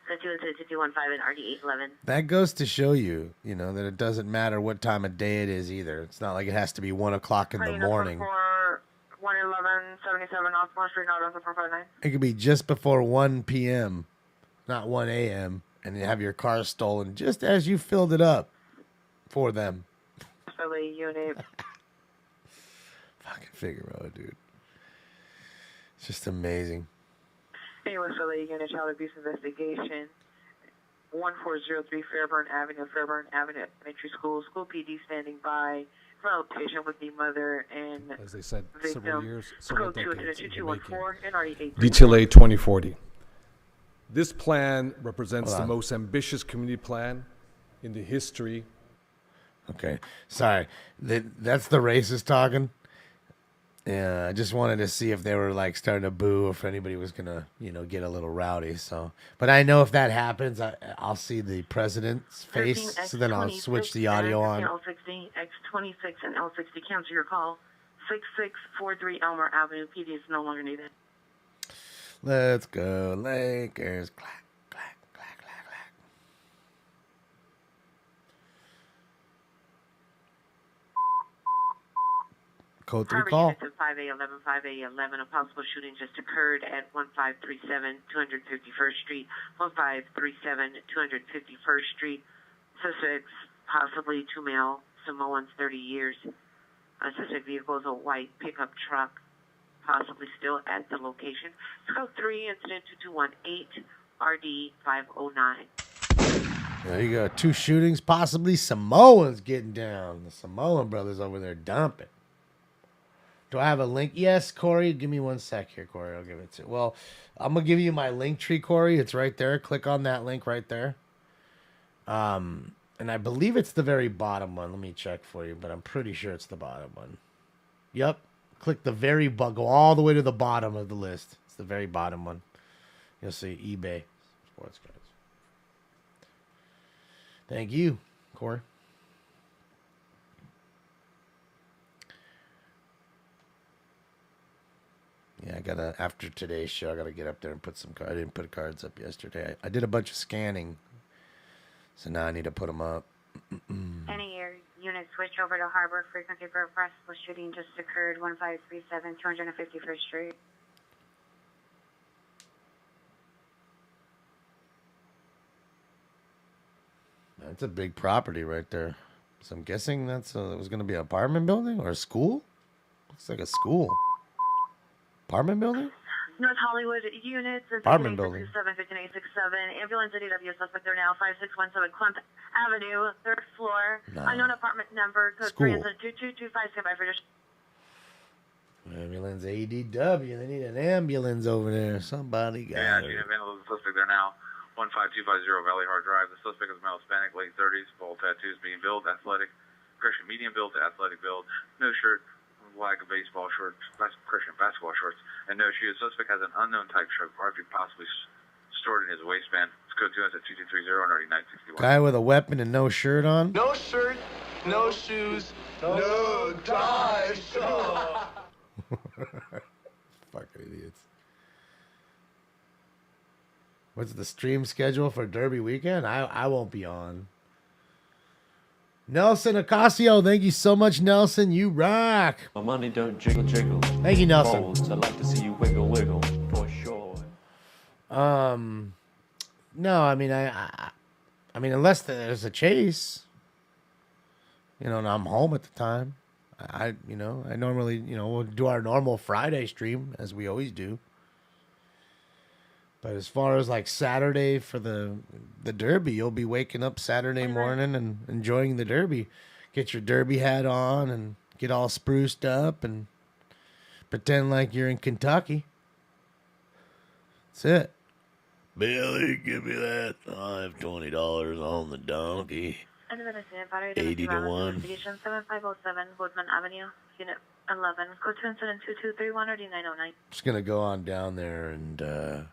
215 and RD 811. That goes to show you, you know, that it doesn't matter what time of day it is either. It's not like it has to be 1 o'clock in the morning. 111 77 Osborne Street, not 459. It could be just before 1 p.m., not 1 a.m., and you have your car stolen just as you filled it up for them. Philly unit. Fucking Figueroa, dude. It's just amazing. Anyway, Philly unit, child abuse investigation. 1403 Fairburn Avenue, Elementary School. School PD standing by for a patient with the mother and as they said, victim. several years, several Code 2 decades in the 2214 and RD 8. DTLA 2040. This plan represents Hold the on. most ambitious community plan in the history. Okay. Sorry. That's the racist talking. Yeah, I just wanted to see if they were like starting to boo or if anybody was going to, you know, get a little rowdy. So, but I know if that happens, I'll see the president's face. So then I'll switch the audio on. L60, X26 and L60. Cancel your call. 6643 Elmer Avenue. PD is no longer needed. Let's go, Lakers. Clack, clack, clack, clack, clack. Code 3 call. 5A11. A possible shooting just occurred at 1537 251st Street. 1537 251st Street. Suspects, possibly 2 male, Samoans 30 years. A suspect vehicle is a white pickup truck, possibly still at the location. It's code 3, incident 2218, RD 509. There you go. 2 shootings, possibly Samoans getting down. The Samoan brothers over there dumping. Do I have a link? Yes, Corey. Give me 1 sec here, Corey. I'll give it to you. Well, I'm going to give you my link tree, Corey. It's right there. Click on that link right there. And I believe it's the very bottom one. Let me check for you, but I'm pretty sure it's the bottom one. Yep. Click the very bottom. Go all the way to the bottom of the list. It's the very bottom one. You'll see eBay sports cards. Thank you, Corey. Yeah, I gotta, after today's show, I gotta get up there and put some cards. I didn't put cards up yesterday. I did a bunch of scanning, so now I need to put them up. Any air unit switch over to Harbor. Frequency for a possible shooting just occurred. 1537 251st Street. That's a big property right there. So I'm guessing it was going to be an apartment building or a school? Looks like a school. Apartment building? North Hollywood units. Apartment building. 1587, ambulance at EW. Suspect there now. 5617 Clemp Avenue, 3rd floor. No. Unknown apartment number. Code School. 3 2225. Stand by for just. Ambulance ADW. They need an ambulance over there. Somebody got Yeah, it. you have the suspect there now. 15250 Valley Hard Drive. The suspect is male Hispanic, late 30s, full tattoos, being build, athletic, Christian medium build to athletic build, no shirt, black baseball shorts, Christian basketball shorts, and no shoes. Suspect has an unknown type stroke, possibly stored in his waistband. It's code 2 2230 and already 961. Guy with a weapon and no shirt on? No shirt, no shoes, no tie. Fucking idiots. What's the stream schedule for Derby weekend? I won't be on. Nelson Ocasio, thank you so much, Nelson. You rock. My money don't jiggle jiggle. Thank you, Nelson. Folds. I'd like to see you wiggle wiggle for sure. No, I mean I mean unless there's a chase, and I'm home at the time. I normally we'll do our normal Friday stream as we always do. But as far as like Saturday for the Derby, you'll be waking up Saturday morning and enjoying the Derby. Get your Derby hat on and get all spruced up and pretend like you're in Kentucky. That's it. Billy, give me that. I have $20 on the donkey. 80 to 1. Investigation 7507 Woodman Avenue, Unit 11. Code 2 incident 2231 or D909. Just gonna go on down there and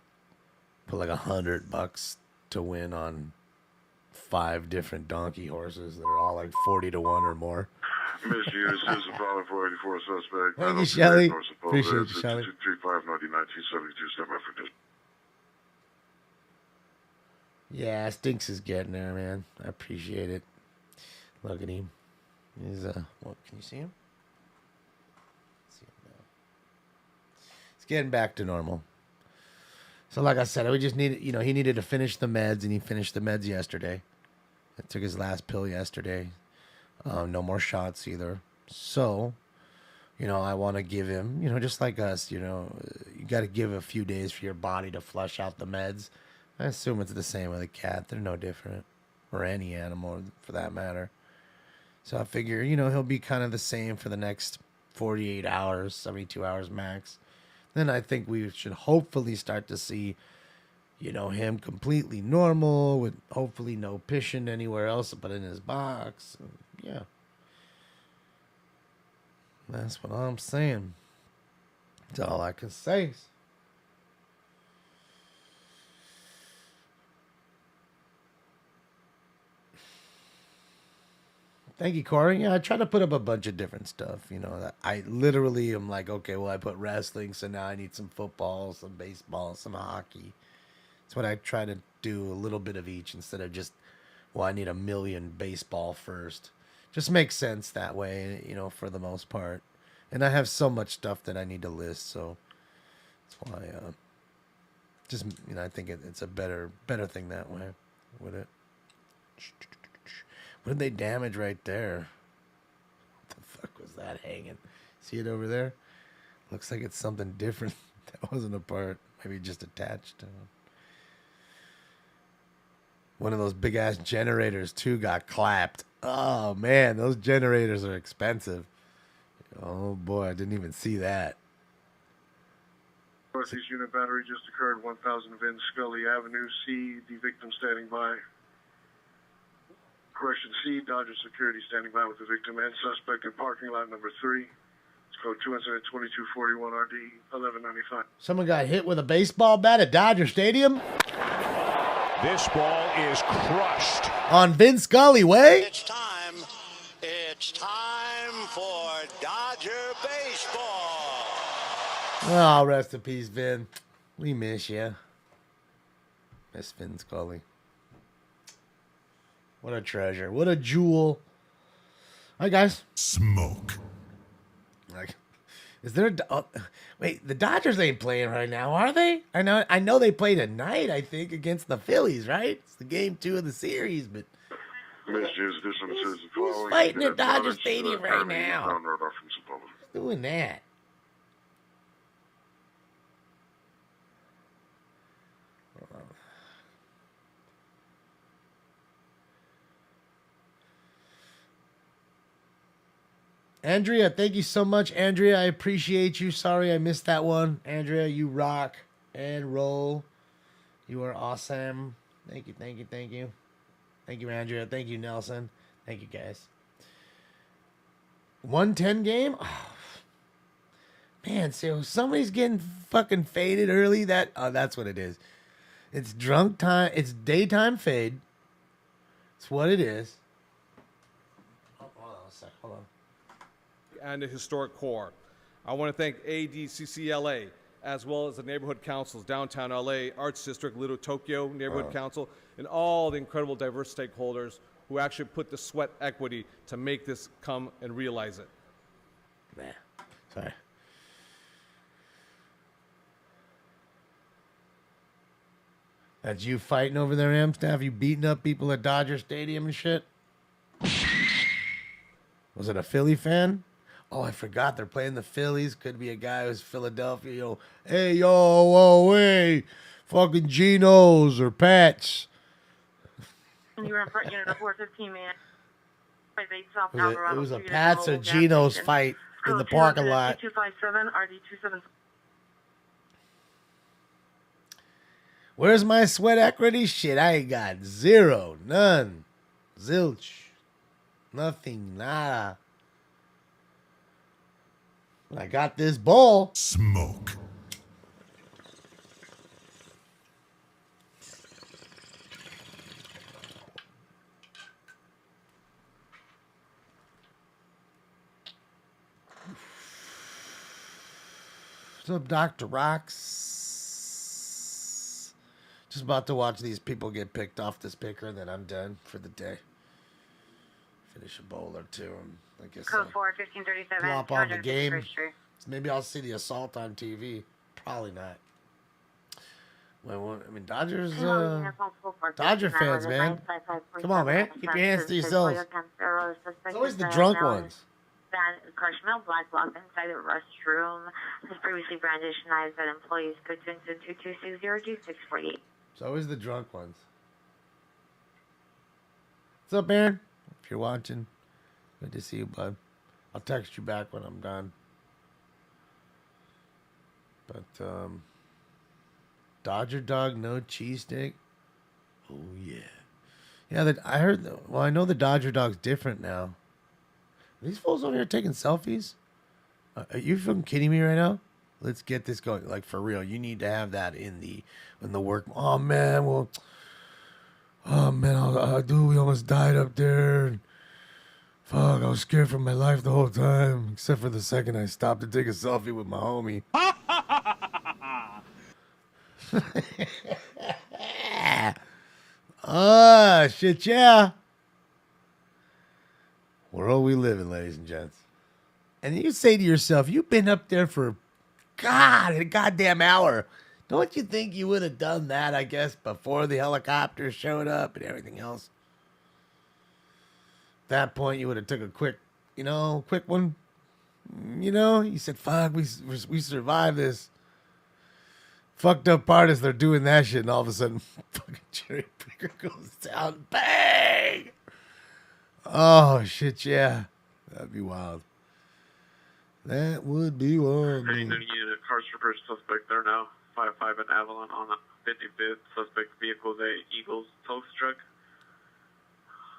put like $100 to win on 5 different donkey horses that are all like 40 to 1 or more. Mr. Unit, this is probably 484 suspect. Thank you, Shelly. Appreciate you, Shelly. 235 1972. Step by for this. Yeah, Stinks is getting there, man. I appreciate it. Look at him. He's what? Can you see him? See him now. It's getting back to normal. So, like I said, we just needed, he needed to finish the meds, and he finished the meds yesterday. He took his last pill yesterday. No more shots either. So, I want to give him, just like us, you got to give a few days for your body to flush out the meds. I assume it's the same with a cat. They're no different. Or any animal, for that matter. So I figure, he'll be kind of the same for the next 48 hours, 72 hours max. Then I think we should hopefully start to see, him completely normal with hopefully no pissing anywhere else but in his box. And yeah. That's what I'm saying. That's all I can say. Thank you, Corey. Yeah, I try to put up a bunch of different stuff. That I literally am like, okay, well, I put wrestling, so now I need some football, some baseball, some hockey. That's what I try to do, a little bit of each instead of just, well, I need 1 million baseball first. Just makes sense that way, for the most part. And I have so much stuff that I need to list, so that's why, I think it's a better thing that way with it. What did they damage right there? is that hanging? See it over there? Looks like it's something different. That wasn't a part. Maybe just attached to it. One of those big ass generators too got clapped. Oh man, those generators are expensive. Oh boy, I didn't even see that. Northeast unit battery just occurred, 1000 Vince Scully Avenue. C, the victim standing by. Correction C, Dodger security standing by with the victim and suspect in parking lot number 3. It's code 22241 RD 1195. Someone got hit with a baseball bat at Dodger Stadium. This ball is crushed. On Vince Scully Way. It's time. It's time for Dodger baseball. Oh, rest in peace, Vin. We miss you. Miss Vin Scully. What a treasure. What a jewel. Hi, guys. Smoke. Like, is there wait, the Dodgers ain't playing right now, are they? I know they play tonight, I think, against the Phillies, right? It's the game 2 of the series, but who's fighting at Dodger Stadium right now? Who's doing that? Andrea, thank you so much, Andrea. I appreciate you. Sorry I missed that one. Andrea, you rock and roll. You are awesome. Thank you, thank you, thank you. Thank you, Andrea. Thank you, Nelson. Thank you, guys. 110 game? Oh, man, so somebody's getting fucking faded early. That's what it is. It's drunk time. It's daytime fade. It's what it is. Hold on a sec. Hold on. And the historic core. I want to thank ADCCLA, as well as the neighborhood councils, Downtown LA, Arts District, Little Tokyo Neighborhood Council, and all the incredible diverse stakeholders who actually put the sweat equity to make this come and realize it. Man, sorry. That's you fighting over there, Amstaff? You beating up people at Dodger Stadium and shit? Was it a Philly fan? Oh, I forgot they're playing the Phillies. Could be a guy who's Philadelphia. Yo, hey, yo, whoa, hey, fucking Geno's or Pats. You were in front unit of 415, man. It was a Pats or Geno's fight in the parking lot. 257 RD27. Where's my sweat equity? Shit, I ain't got zero, none, zilch, nothing, nada. But I got this ball. Smoke. What's up, Dr. Rocks? Just about to watch these people get picked off this picker, and then I'm done for the day. Finish a bowl or two, and I guess Code 4, 1537. flop on the game. Maybe I'll see the assault on TV. Probably not. Well, I mean, Dodger fans, man. Come on, man. Keep your hands to yourselves. It's always the drunk ones. Carshmill Black locked inside the restroom. Has previously brandished knives at employees. Code 2260G648. It's always the drunk ones. What's up, Aaron? If you're watching, good to see you, bud. I'll text you back when I'm done. But, Dodger dog, no cheesesteak. Oh, yeah. Yeah, I heard, well, I know the Dodger dog's different now. Are these fools over here taking selfies? Are you fucking kidding me right now? Let's get this going. Like, for real. You need to have that in the work. Oh, man. Well, dude, we almost died up there. Fuck, I was scared for my life the whole time. Except for the second I stopped to take a selfie with my homie. Oh, shit, yeah. World we live in, ladies and gents. And you say to yourself, you've been up there for, a goddamn hour. Don't you think you would have done that, I guess, before the helicopter showed up and everything else? At that point, you would have took a quick one. You know, he said, fuck, we survived this. Fucked up part is they're doing that shit, and all of a sudden, fucking cherry picker goes down. Bang! Oh, shit, yeah. That'd be wild. That would be wild. Hey, new unit, cars reversed suspect there now. 5-5 in Avalon on the 55th. Suspect vehicle is a Eagles tow truck.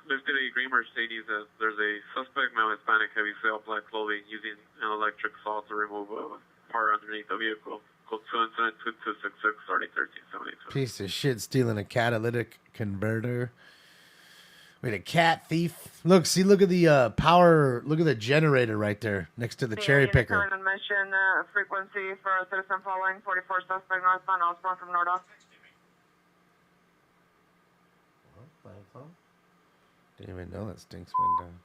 Lifted a green Mercedes. There's a suspect, male Hispanic, heavy sail, black clothing, using an electric saw to remove a part underneath the vehicle. Code 2 incident 2266, starting 1372. Piece of shit stealing a catalytic converter. Wait, a cat thief? Look at the power. Look at the generator right there next to the cherry picker. Admission frequency for a citizen following 44 suspect northbound Osborne from Nordoff. Didn't even know that stinks went down.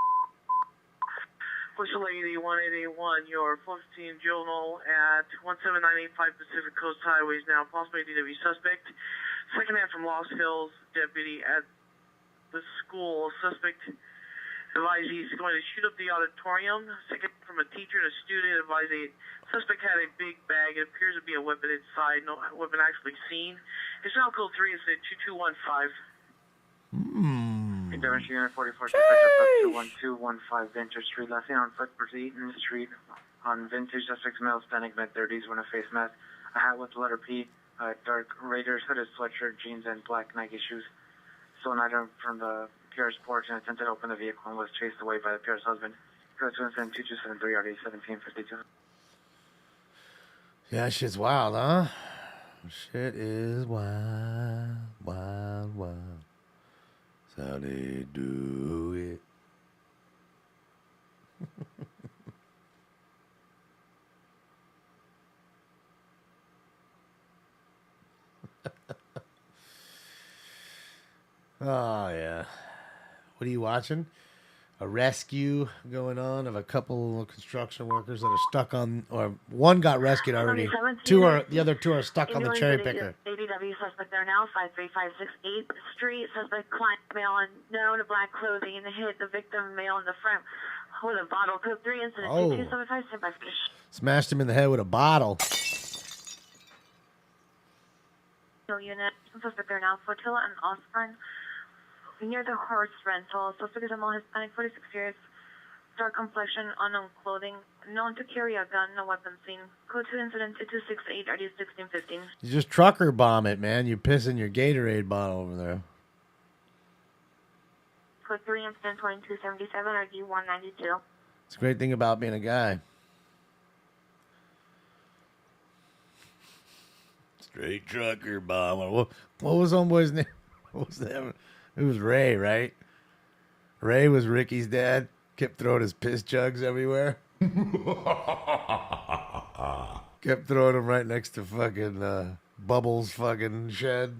Push Lady 1881, your 15 juvenile at 17985 Pacific Coast Highways now. Possibly DW suspect. Second hand from Lost Hills, deputy at the school. Suspect advised he's going to shoot up the auditorium. Second from a teacher and a student advised the suspect had a big bag. It appears to be a weapon inside. No weapon actually seen. It's now code 3 incident 2215. Intervention unit 44 21215 Vintage Street. Last seen on foot proceed in the street on Vintage, suspect male, Hispanic, mid-30s, wearing a face mask, a hat with the letter P, dark Raiders hooded sweatshirt, jeans, and black Nike shoes. Stolen item from the Pierre's porch and attempted to open the vehicle and was chased away by the Pierre's husband. Go to incident 2273 RD 1752. Yeah, shit's wild, huh? Shit is wild, wild, wild. That's how they do it. Oh, yeah. What are you watching? A rescue going on of a couple of construction workers that are stuck on, or one got rescued already. The other two are stuck on the cherry picker. ADW suspect there now, 53568 Street. Suspect client male unknown, black clothing, hit the victim male in the front with a bottle. Code 3 incident 2275. Stand by for Smashed him in the head with a bottle. unit. Suspect there now, Flotilla and Osborne. Near the horse rental, suspect is a male Hispanic, 46 years, dark complexion, unknown clothing, known to carry a gun, no weapon seen. Code 2 incident 2268, RD 1615. You just trucker bomb it, man. You piss in your Gatorade bottle over there. Code 3 incident 2277, RD 192. It's a great thing about being a guy. Straight trucker bomber. What was homeboy's name? What was that? It was Ray, right? Ray was Ricky's dad. Kept throwing his piss jugs everywhere. Kept throwing them right next to fucking Bubbles' fucking shed.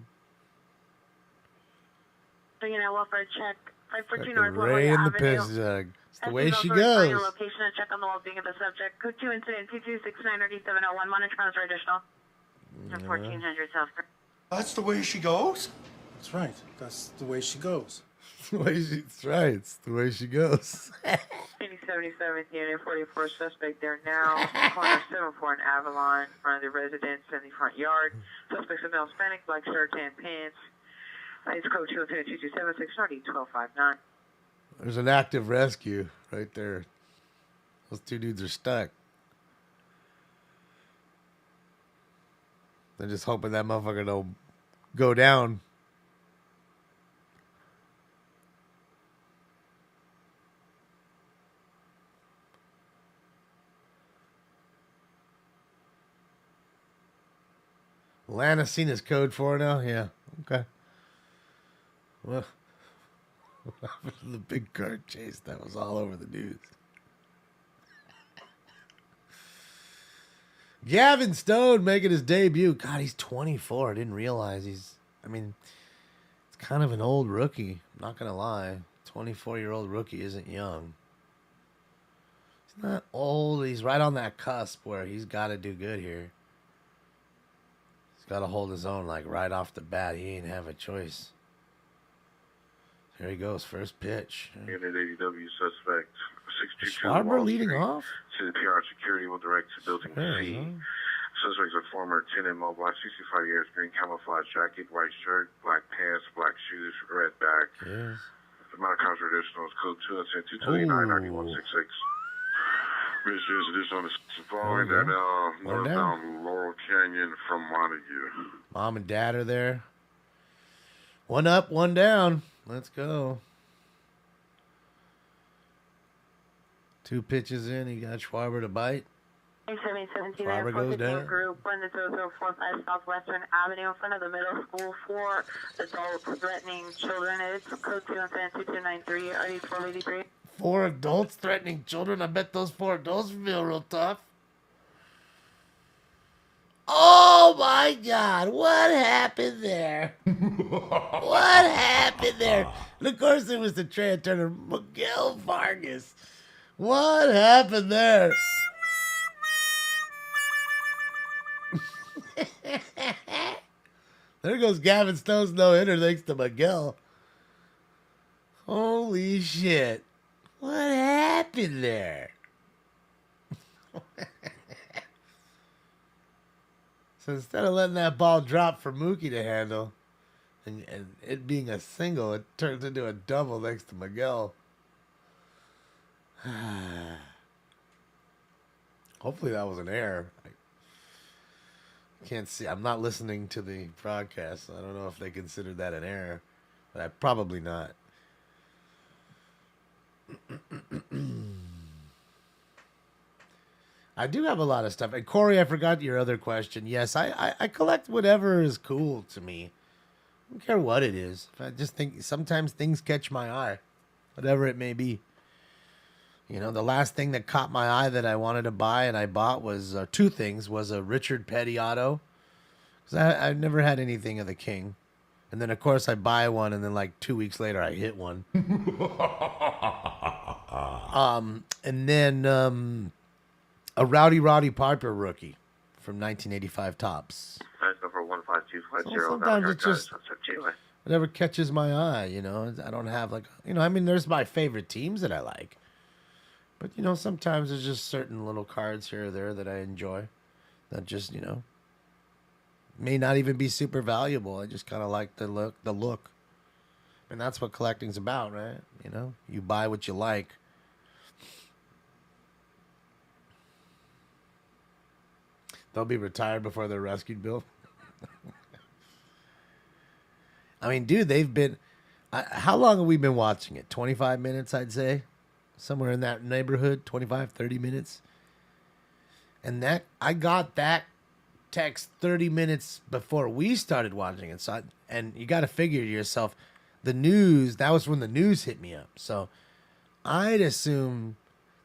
So, welfare check. 514 Fucking North Ray in the piss jug. It's the way she goes. Location and check on the well-being of the subject. Code 2 incident 2269, RD 701. Monitor transfer additional. 1400 South. That's the way she goes? That's right. That's the way she goes. That's right. It's the way she goes. 77th Unit 44 suspect there now. Corner 74 in Avalon. In front of the residence in the front yard. Suspects of male Hispanic, black shirt and pants. It's code 2276 RD 1259. There's an active rescue right there. Those two dudes are stuck. They're just hoping that motherfucker don't go down. Lana seen his code 4 now? Yeah. Okay. Well, what happened to the big car chase? That was all over the news. Gavin Stone making his debut. God, he's 24. I didn't realize it's kind of an old rookie. I'm not going to lie. 24-year-old rookie isn't young. He's not old. He's right on that cusp where he's got to do good here. He's got to hold his own, like, right off the bat. He ain't have a choice. Here he goes, first pitch. Unit ADW suspect 622 Schwarber Wall leading Street. off? To the PR Security will direct to Building C. Huh? Suspect's a former tenant, Mobile, 65 years, green camouflage jacket, white shirt, black pants, black shoes, red bag. Yes. The amount of cops are additional is code 229-9166. Mr. This on the following Okay. that One down. northbound Laurel Canyon from Montague. Mom and Dad are there. One up, one down. Let's go. 2 pitches in. He got Schwarber to bite. 717 Schwarber goes down. Group 10045 Southwestern Avenue in front of the middle school for adults threatening children. It's code 210-2293, RD 1283. 4 adults threatening children. I bet those 4 adults feel real tough. Oh my God, what happened there? What happened there? And of course it was the Trey Turner, Miguel Vargas. What happened there? There goes Gavin Stone's no-hitter thanks to Miguel. Holy shit. What happened there? So instead of letting that ball drop for Mookie to handle, and it being a single, it turns into a double thanks to Miguel. Hopefully that was an error. I can't see. I'm not listening to the broadcast, so I don't know if they considered that an error, but probably not. I do have a lot of stuff. And Corey, I forgot your other question. Yes, I collect whatever is cool to me. I don't care what it is. I just think sometimes things catch my eye, whatever it may be. You know, the last thing that caught my eye that I wanted to buy and I bought was 2 things. Was a Richard Petty auto. Because I've never had anything of the King. And then, of course, I buy one, and then like 2 weeks later, I hit one. And then a Roddy Piper rookie from 1985 Topps. That's number 15250. So sometimes it's just whatever catches my eye, you know. I don't have like, you know, I mean, there's my favorite teams that I like. But, you know, sometimes there's just certain little cards here or there that I enjoy that just, you know, may not even be super valuable. I just kind of like the look. And that's what collecting's about, right? You know, you buy what you like. They'll be retired before they're rescued, Bill. I mean, dude, they've been... how long have we been watching it? 25 minutes, I'd say. Somewhere in that neighborhood, 25, 30 minutes. And that I got that text 30 minutes before we started watching it. So and you got to figure to yourself, the news, that was when the news hit me up. So I'd assume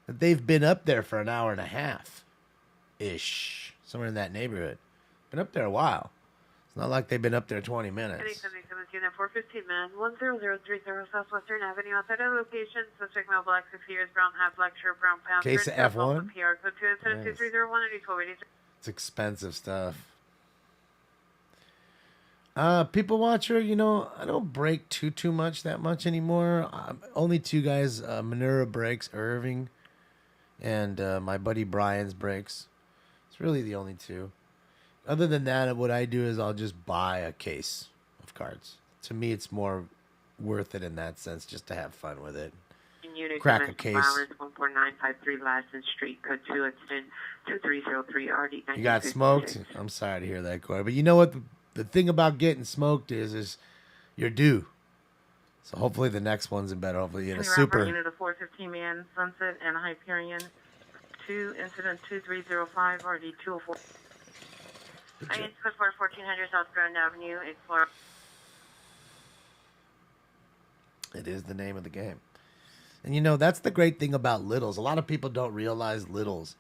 that they've been up there for an hour and a half-ish. Somewhere in that neighborhood. Been up there a while. It's not like they've been up there 20 minutes. unit 415 man 10030 Southwestern Avenue outside of location. Suspect male, black, 6 years, brown hat, black shirt, brown pants. Case of F1? PR code 27301 It's expensive stuff. People watcher, you know, I don't break too much that much anymore. Only 2 guys, Manura breaks, Irving, and my buddy Brian's breaks. It's really the only 2. Other than that, what I do is I'll just buy a case of cards. To me, it's more worth it in that sense, just to have fun with it. Crack a case. 14953 Laston Street, code 2 incident 2303 RD. You got smoked? I'm sorry to hear that, Corey. But you know what? The thing about getting smoked is you're due. So hopefully the next one's in better. Hopefully you get a super. Unit of 415 man, Sunset and Hyperion 2, incident 2305 RD 204. I need to 1400 South Grand Avenue, Explorer. It is the name of the game. And you know, that's the great thing about littles. A lot of people don't realize littles.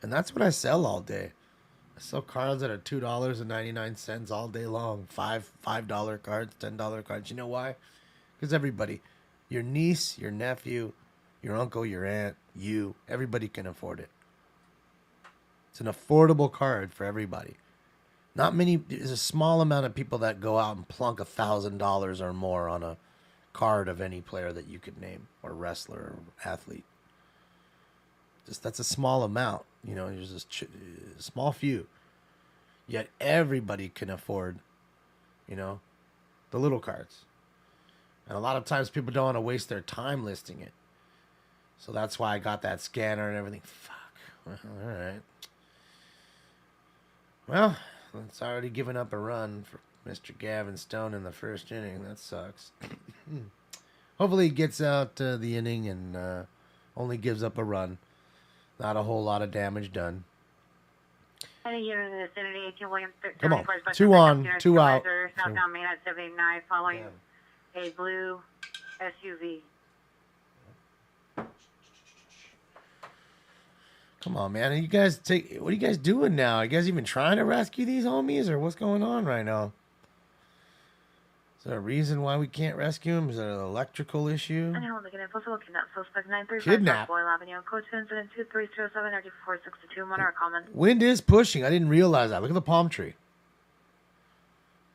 And that's what I sell all day. I sell cards that are $2.99 all day long. $5 cards, $10 cards. You know why? Because everybody, your niece, your nephew, your uncle, your aunt, you, everybody can afford it. It's an affordable card for everybody. Not many, there's a small amount of people that go out and plunk $1,000 or more on a card of any player that you could name, or wrestler or athlete. That's a small amount. There's just small few. Yet everybody can afford, the little cards. And a lot of times people don't want to waste their time listing it. So that's why I got that scanner and everything. Fuck. All right. Well, it's already given up a run for Mr. Gavin Stone in the first inning. That sucks. Hopefully he gets out the inning and only gives up a run. Not a whole lot of damage done. Any unit in the vicinity, 18 William. Come on. 2 on, 2 out. Southbound Main at 79, following a blue SUV. Come on, man. What are you guys doing now? Are you guys even trying to rescue these homies, or what's going on right now? Is there a reason why we can't rescue them? Is there an electrical issue? Anyone looking at postal kidnap suspect 935 Kidnap? Boyle Avenue, code 2 incident 2307 9462, Monarch Common. Wind is pushing. I didn't realize that. Look at the palm tree.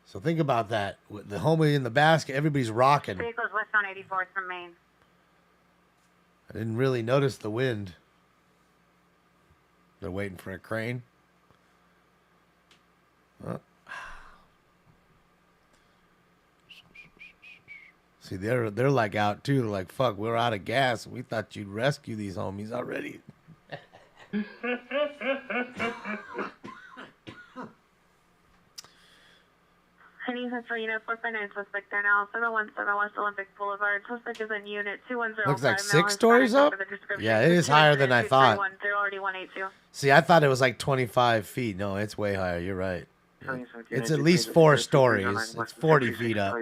So think about that. With the homie in the basket, everybody's rocking. Vehicles westbound 84th from Main. I didn't really notice the wind. They're waiting for a crane. See, they're like out too. They're like, fuck, we're out of gas. We thought you'd rescue these homies already. Heading Central Unit 459, suspect there now, 717 West Olympic Boulevard. Suspect is in Unit 2105. Looks like 6 stories up? Yeah, it is higher than I thought. See, I thought it was like 25 feet. No, it's way higher. You're right. It's at least 4 stories. It's 40 feet up.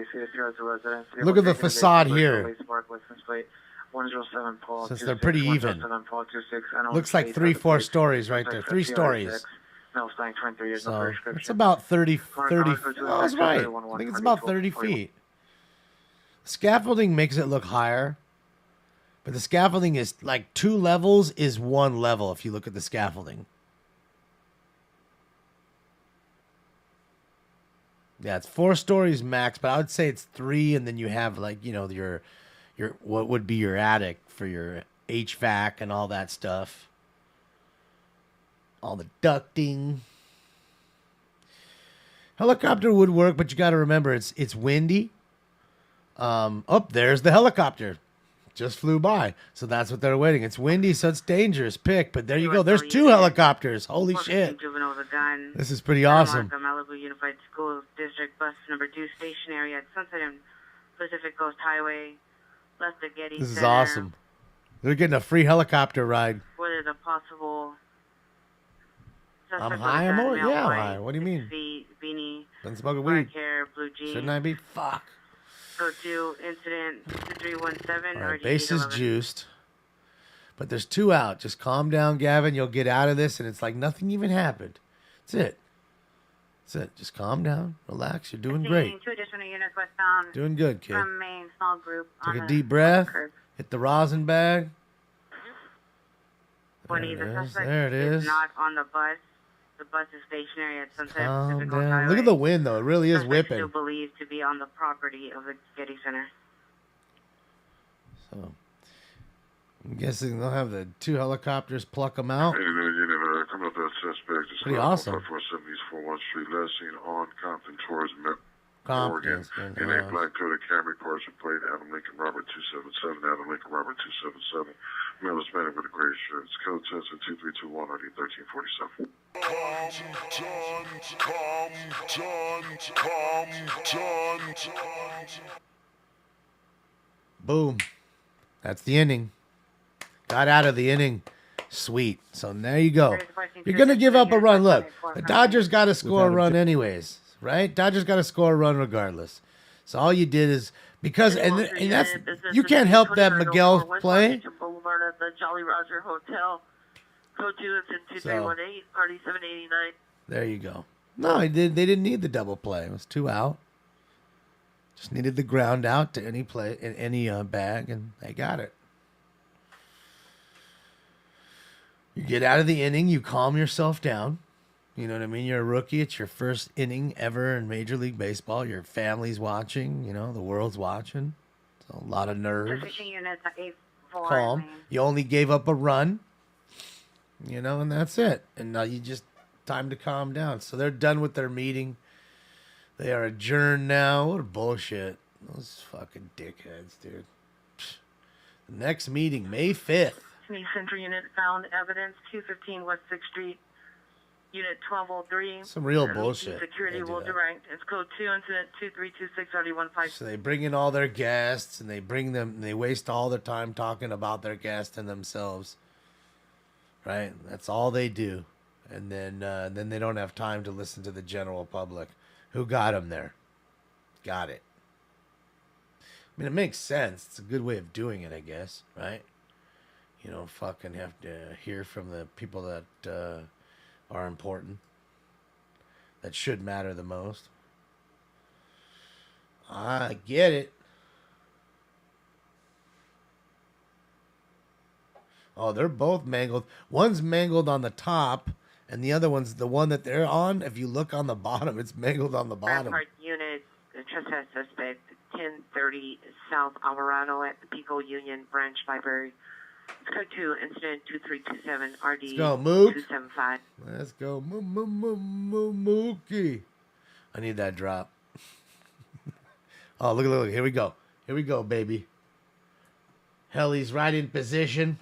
Look at the facade here. Since they're pretty even. Looks like 3-4 stories right there. 3 stories. So it's about 30. Oh, I was right. I think it's about 30 feet. Scaffolding makes it look higher. But the scaffolding is like 2 levels is 1 level if you look at the scaffolding. Yeah, it's 4 stories max, but I would say it's 3, and then you have like, your what would be your attic for your HVAC and all that stuff. All the ducting. Helicopter would work, but you got to remember it's windy. There's the helicopter. Just flew by. So that's what they're waiting. It's windy, so it's dangerous. Pick, but there you go. There's 2 helicopters. Holy shit. This is pretty awesome. Malibu Unified School District bus number 2 stationary at Sunset and Pacific Coast Highway. Left the Getty This is Center. awesome. They're getting a free helicopter ride. Whether the possible I'm high, I'm low? Yeah, I'm high. What do you mean? Beanie, Been smoking black weed. hair, blue jeans. Shouldn't I be? Fuck. Go to incident 2317. All right, base is juiced. But there's 2 out. Just calm down, Gavin. You'll get out of this, and it's like nothing even happened. That's it. That's it. Just calm down. Relax. You're doing great. 2 additional units westbound. Doing good, kid. From Main, small group. Take a deep breath. Hit the rosin bag. There it is. There it is. Not on the bus. The bus is stationary at Sunset Calm Pacific Coast down. Highway. Look at the wind, though. It really is Suspect whipping. Still believed to be on the property of the Getty Center. So, I'm guessing they'll have the 2 helicopters pluck them out. Come up that suspect. Pretty awesome. 470 East 41 Street, last seen on Compton towards Compton. Oregon. In a black Toyota Camry, parcel plate, Adam Lincoln Robert 277, Adam Lincoln Robert 277. Male Hispanic with a gray shirt. It's code Tesla 2321 RD 1347. Boom. That's the inning. Got out of the inning. Sweet. So there you go. You're going to give up a run. Look, the Dodgers got to score a run anyways, right? Dodgers got to score a run regardless. So all you did is because and that's you can't help that Miguel play. Boulevard at the Jolly Roger Hotel. Code 2 2318 RD 789. There you go. No, they didn't need the double play. It was 2 out. Just needed the ground out to any play in any bag, and they got it. You get out of the inning, you calm yourself down. You know what I mean? You're a rookie. It's your first inning ever in Major League Baseball. Your family's watching. You know, the world's watching. So a lot of nerves. Fishing units at 84. Calm. You only gave up a run. You know, and that's it. And now you just time to calm down. So they're done with their meeting. They are adjourned now. What a bullshit. Those fucking dickheads, dude. Psh. The next meeting, May 5th. Community Center Unit found evidence, 215 West 6th Street, Unit 1203. Some real bullshit. Security They do will that. direct. It's code 2, incident 2326-RD15. So they bring in all their guests and they bring them, and they waste all their time talking about their guests and themselves. Right? That's all they do. And then they don't have time to listen to the general public. Who got them there? Got it. I mean, it makes sense. It's a good way of doing it, I guess. Right? You know, fucking have to hear from the people that are important. That should matter the most. I get it. Oh, they're both mangled. One's mangled on the top, and the other one's the one that they're on. If you look on the bottom, it's mangled on the bottom. Rampart Unit, the trespass suspect, 1030 South Alvarado at the Pico Union Branch Library. It's code 2, incident 2327-RD. Let's go, Mook. 275. Let's go, Mookie. I need that drop. Oh, look. Here we go. Here we go, baby. Heli's right in position.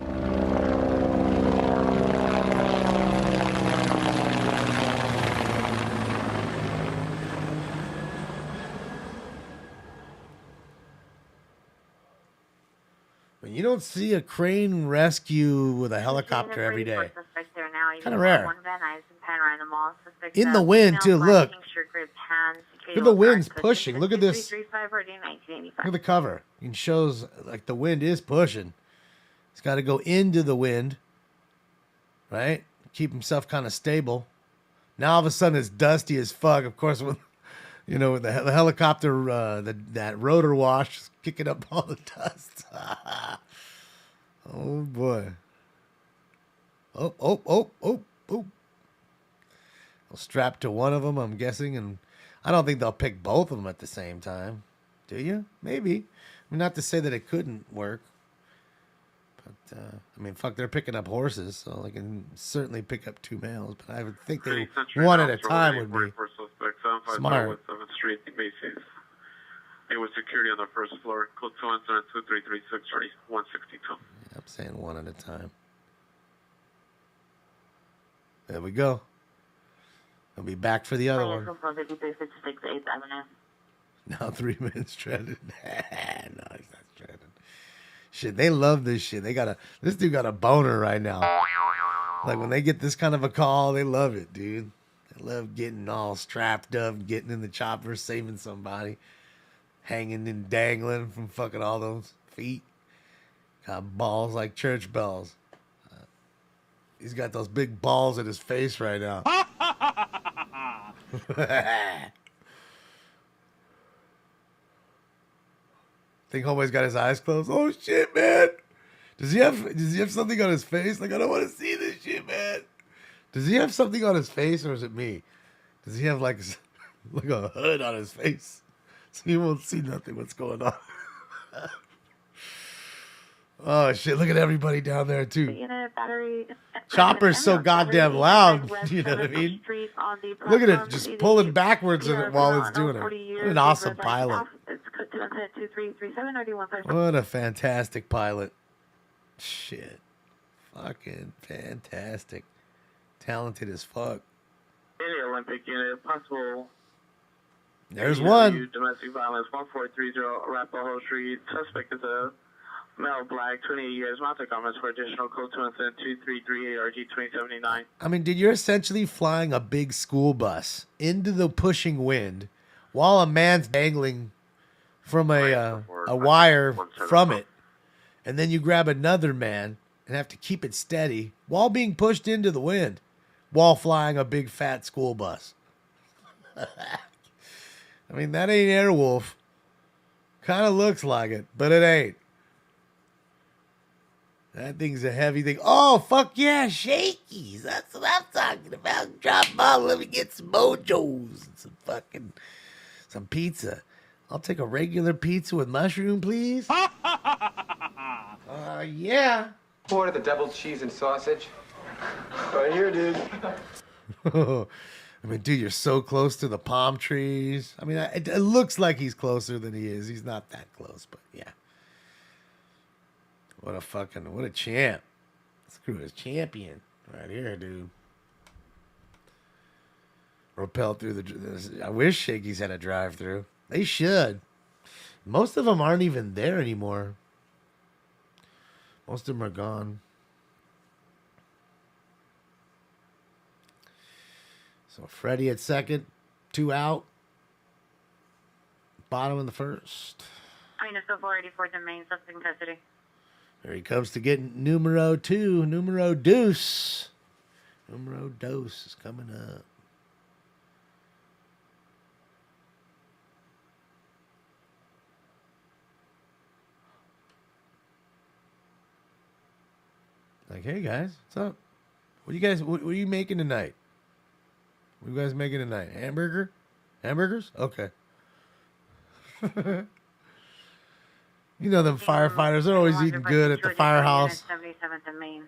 You don't see a crane rescue with a helicopter every day. Kind of rare. In the wind, too. Look. Look at the wind's pushing. Look at this. Look at the cover. It shows like the wind is pushing. He's got to go into the wind, right? Keep himself kind of stable. Now all of a sudden it's dusty as fuck. Of course, with with the helicopter, that rotor wash is kicking up all the dust. Oh boy. Oh. I'll strap to one of them, I'm guessing, and I don't think they'll pick both of them at the same time. Do you? Maybe. I mean, not to say that it couldn't work. But, I mean, fuck, they're picking up horses, so they can certainly pick up two males, but I would think they one at a time would be smart. 7th Street, Macy's. It was security on the first floor. Code 2 incident 2336-162. I'm saying one at a time. There we go. I'll be back for the other one. Now 3 men stranded. No, he's not stranded. Shit, they love this shit. This dude got a boner right now. Like when they get this kind of a call, they love it, dude. They love getting all strapped up, getting in the chopper, saving somebody, hanging and dangling from fucking all those feet. Got balls like church bells. He's got those big balls in his face right now. Think homeboy's got his eyes closed. Oh shit, man! Does he have something on his face? Like, I don't want to see this shit, man. Does he have something on his face, or is it me? Does he have like a hood on his face, so he won't see nothing? What's going on? Oh shit! Look at everybody down there too. Chopper's so goddamn loud. You know what I mean? Look at it, just pulling backwards while it's doing it. What an awesome pilot. What a fantastic pilot. Shit. Fucking fantastic. Talented as fuck. Any Olympic unit, possible. There's one. Domestic violence, 1430 Arapahoe Street. Suspect is a male black, 28 years. Mounted comments for additional code 2 incident 2338 RG 2079. I mean, dude, you're essentially flying a big school bus into the pushing wind while a man's dangling from a wire from it. And then you grab another man and have to keep it steady while being pushed into the wind while flying a big fat school bus. I mean, that ain't Airwolf. Kind of looks like it, but it ain't. That thing's a heavy thing. Oh, fuck yeah, shakies. That's what I'm talking about. Drop bottle, let me get some mojos and some pizza. I'll take a regular pizza with mushroom, please. Yeah. Order the double cheese and sausage. Right here, dude. I mean, dude, you're so close to the palm trees. I mean, it looks like he's closer than he is. He's not that close, but yeah. What a champ. Screw his champion right here, dude. Rappel through I wish Shakey's had a drive-through. They should. Most of them aren't even there anymore. Most of them are gone. So Freddie at second, 2 out. Bottom in the first. Minus 484 to main, suspect in custody. There he comes to get numero 2, numero deuce. Numero dose is coming up. Like, hey guys, what's up? What are you making tonight? What are you guys making tonight? Hamburgers? Okay. You know them firefighters, they're always eating good at the firehouse. 77th and Main.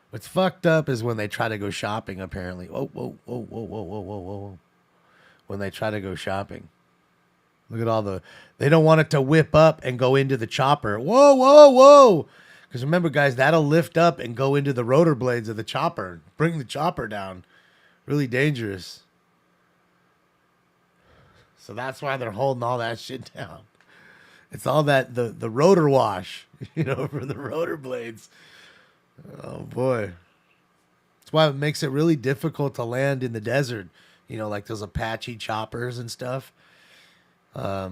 What's fucked up is when they try to go shopping, apparently. Whoa. When they try to go shopping. Look at they don't want it to whip up and go into the chopper. Whoa. Because remember, guys, that'll lift up and go into the rotor blades of the chopper. Bring the chopper down. Really dangerous. So that's why they're holding all that shit down. It's all that, the rotor wash, for the rotor blades. Oh, boy. That's why it makes it really difficult to land in the desert. Like those Apache choppers and stuff. Yeah,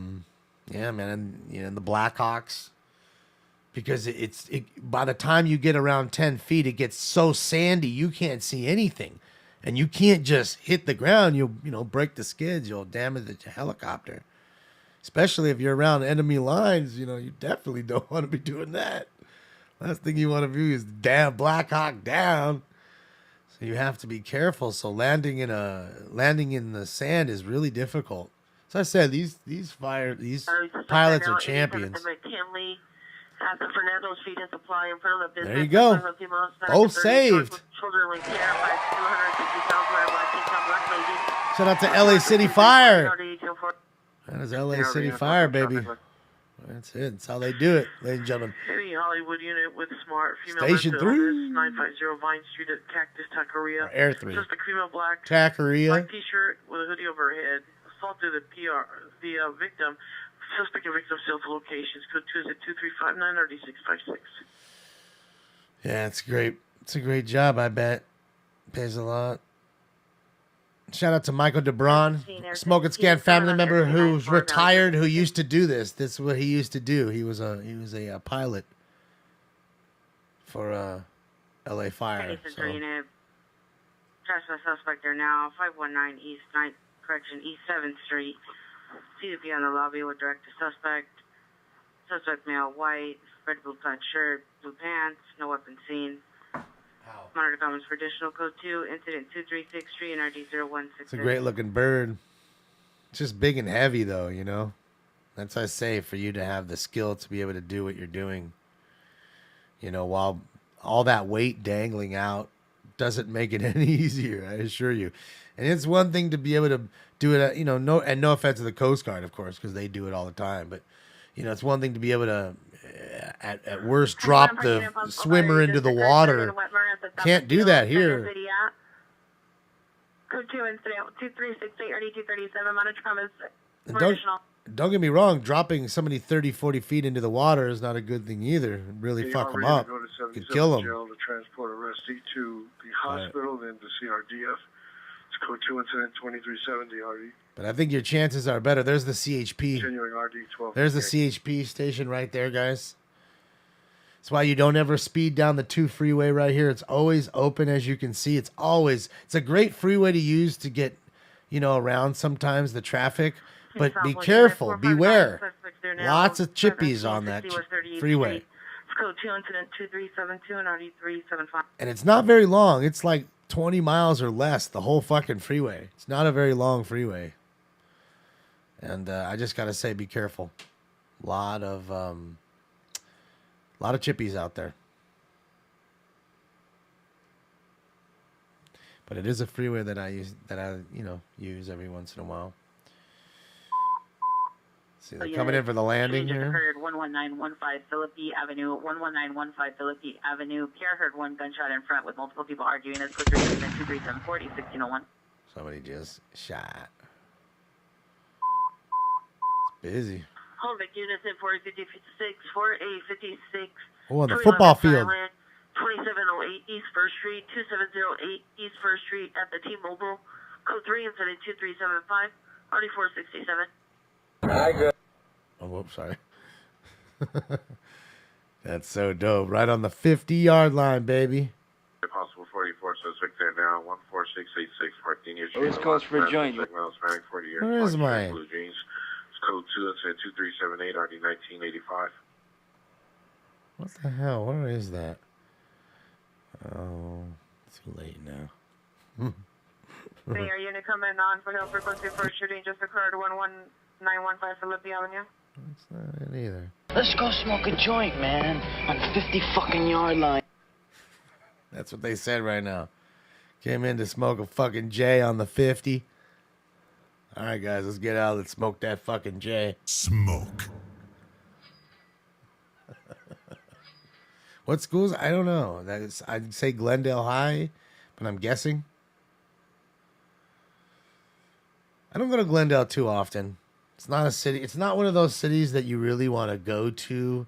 man. And the Blackhawks. Because by the time you get around 10 feet, it gets so sandy you can't see anything. And you can't just hit the ground. You'll break the skids. You'll damage the helicopter. Especially if you're around enemy lines, you definitely don't want to be doing that. Last thing you want to do is Blackhawk down. So you have to be careful. So landing in the sand is really difficult. So I said these pilots are champions. There you go. Oh, saved. Shout out to LA City Fire. That is LA City Fire, baby. That's it. That's how they do it, ladies and gentlemen. Heavy Hollywood unit with smart female. Station 3. 950 Vine Street at Cactus Taqueria. Air 3. Suspect female black. Taqueria. Black t-shirt with a hoodie over her head. Assaulted the victim. Suspect and victim still to locations. Code 2 is at 2359 RD656. Yeah, it's great. It's a great job, I bet. Pays a lot. Shout out to Michael DeBron, Smoke and Scan family member who's retired, who used to do this. This is what he used to do. He was a pilot for LA Fire. So. Trespass suspect there now. 519 East 9th, East 7th Street. CDP on the lobby will direct the suspect. Suspect male, white, red blue plaid shirt, blue pants, no weapon seen. Monitor comments for additional code 2, incident 2363 and RD016. It's a great looking bird. It's just big and heavy though, That's what I say, for you to have the skill to be able to do what you're doing. While all that weight dangling out doesn't make it any easier, I assure you. And it's one thing to be able to do it, no offense to the Coast Guard, of course, because they do it all the time. But, it's one thing to be able to, at worst, drop the swimmer into the water. Can't do that here. Code 2 incident 2368 RD237. Monitor comments for And additional. don't get me wrong, dropping somebody 30, 40 feet into the water is not a good thing either. It'd really fuck them up. Could kill them. Jail to transport arrestee to the hospital, then to CRDF. It's code 2 incident 2370 RD. But I think your chances are better. There's the CHP. Continuing RD 12. There's the CHP station right there, guys. That's why you don't ever speed down the 2 freeway right here. It's always open, as you can see. It's a great freeway to use to get, around sometimes the traffic. But be careful, beware. Lots of chippies on that freeway. Code 2 incident 2372 and RD375. And it's not very long. It's like 20 miles or less, the whole fucking freeway. It's not a very long freeway. And I just got to say, be careful. A lot of chippies out there. But it is a freeway that I use every once in a while. See, they're coming in for the landing Just here. occurred 11915 Philippi Avenue, 11915 Philippi Avenue. Pierre heard one gunshot in front with multiple people arguing. That's code 33740, 1601. Somebody just shot. It's busy. Home Vic units in 456, 4856. Oh, on the football field. 2708 East 1st Street, 2708 East 1st Street at the T-Mobile. Code 3 instead of 2375, RD467. Oh, whoops, sorry. That's so dope. Right on the 50-yard line, baby. Possible 44 suspect there now. 14686 Martinez. Who's calls for a joint? Where is mine? Blue jeans. It's code 2. That's at 2378 RD 1985. What the hell? Where is that? Oh, too late now. Mayor unit coming on for help frequency for shooting just occurred 11915 Philippi Avenue. That's not it either. Let's go smoke a joint, man, on the 50 fucking yard line. That's what they said right now. Came in to smoke a fucking J on the 50. All right, guys, let's get out. Let's smoke that fucking J. Smoke. What schools? I don't know. I'd say Glendale High, but I'm guessing. I don't go to Glendale too often. It's not a city. It's not one of those cities that you really want to go to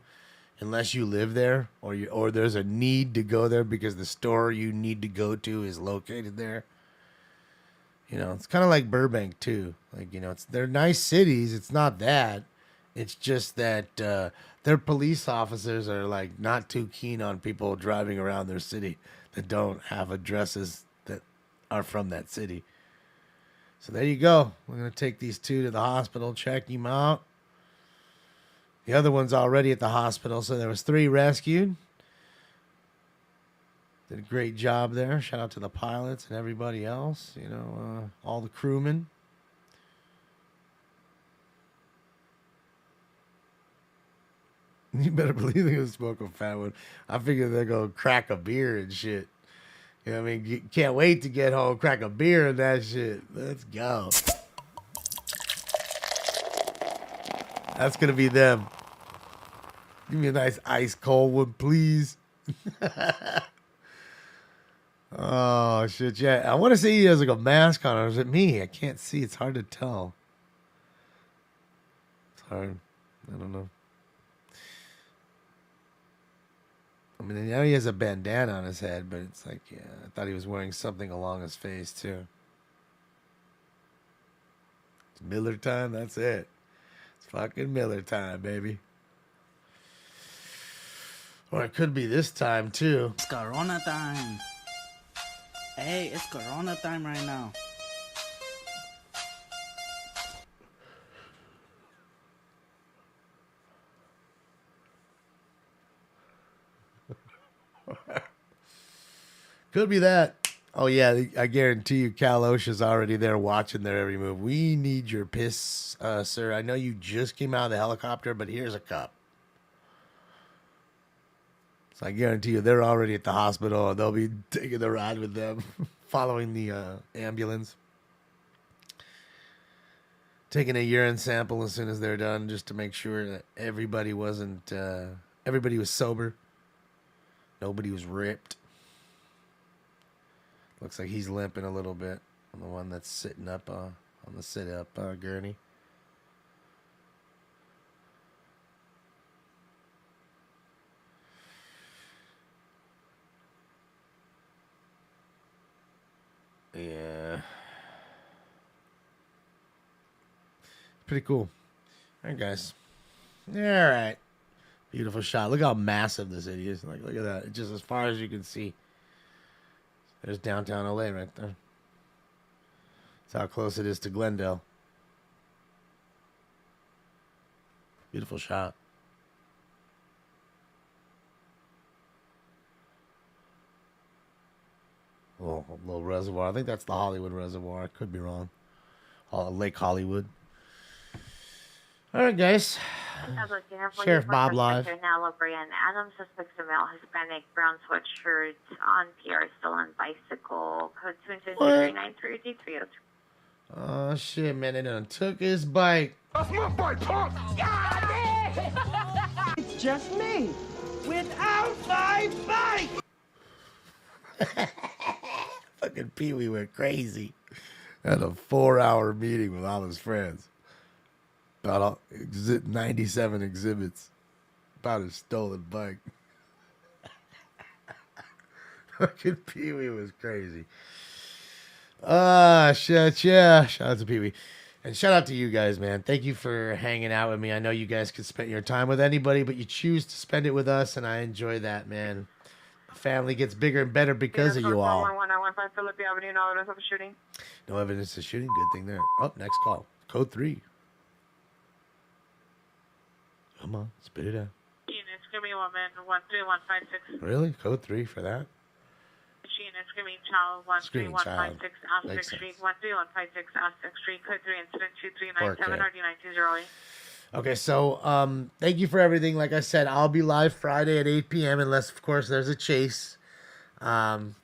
unless you live there or there's a need to go there because the store you need to go to is located there. You know, it's kind of like Burbank too. Like, you know, they're nice cities. It's not that. It's just that their police officers are like not too keen on people driving around their city that don't have addresses that are from that city. So there you go. We're going to take these two to the hospital, check them out. The other one's already at the hospital, so there was 3 rescued. Did a great job there. Shout out to the pilots and everybody else, you know, all the crewmen. You better believe they're going to smoke a fat one. I figure they're going to crack a beer and shit. You know what I mean? You can't wait to get home, crack a beer and that shit. Let's go. That's going to be them. Give me a nice ice cold one, please. Oh, shit. Yeah, I want to see he has like a mask on, or is it me? I can't see. It's hard to tell. It's hard. I don't know. I mean, now he has a bandana on his head, but it's like, yeah, I thought he was wearing something along his face, too. It's Miller time, that's it. It's fucking Miller time, baby. Or it could be this time, too. It's Corona time. Hey, it's Corona time right now. Could be that. Oh, yeah, I guarantee you Cal OSHA's already there watching their every move. We need your piss, sir. I know you just came out of the helicopter, but here's a cup. So I guarantee you they're already at the hospital, and they'll be taking the ride with them, following the ambulance. Taking a urine sample as soon as they're done, just to make sure that everybody was sober. Nobody was ripped. Looks like he's limping a little bit on the one that's sitting up on the sit-up gurney. Yeah. Pretty cool. All right, guys. All right. Beautiful shot. Look how massive the city is. Like, look at that. It's just as far as you can see. There's downtown LA right there. That's how close it is to Glendale. Beautiful shot. Oh, a little reservoir. I think that's the Hollywood Reservoir. I could be wrong. Lake Hollywood. All right, guys. Sheriff Bob live. Now, Brian Adams suspects a male Hispanic brown sweatshirt on PR stolen bicycle. Code 22393D303. Oh shit, man! They done took his bike. That's my bike, punk! It's just me without my bike. Fucking Pee Wee went crazy. Had a 4-hour meeting with all his friends about 97 exhibits about his stolen bike. Fucking Pee Wee was crazy. Shit, yeah. Shout out to Pee Wee. And shout out to you guys, man. Thank you for hanging out with me. I know you guys could spend your time with anybody, but you choose to spend it with us, and I enjoy that, man. The family gets bigger and better because of you all. 115 Philippi Avenue, no evidence of a shooting. No evidence of shooting. Good thing there. Oh, next call. Code 3. Come on, spit it out. Unit screaming woman 13156. Really? Code 3 for that? Unit screaming child Screaming child. 13156 Makes Aztec Street 13156 Aztec Street. Code 3 incident 2397 4K. RD920. Okay, so thank you for everything. Like I said, I'll be live Friday at 8 p.m. unless, of course, there's a chase. Or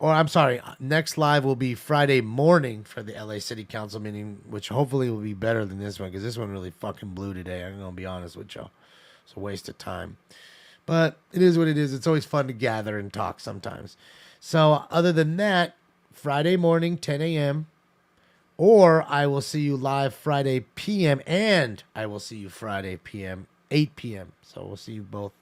I'm sorry, next live will be Friday morning for the LA City Council meeting, which hopefully will be better than this one because this one really fucking blew today. I'm going to be honest with y'all. It's a waste of time. But it is what it is. It's always fun to gather and talk sometimes. So other than that, Friday morning, 10 a.m., or I will see you live Friday p.m. and I will see you Friday p.m., 8 p.m. So we'll see you both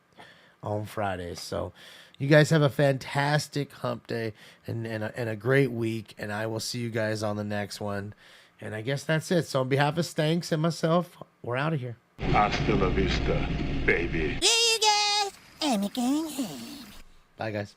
on Fridays. So you guys have a fantastic hump day and a great week, and I will see you guys on the next one. And I guess that's it. So on behalf of Stanks and myself, we're out of here. Hasta la vista, baby. I'm going home. Bye, guys.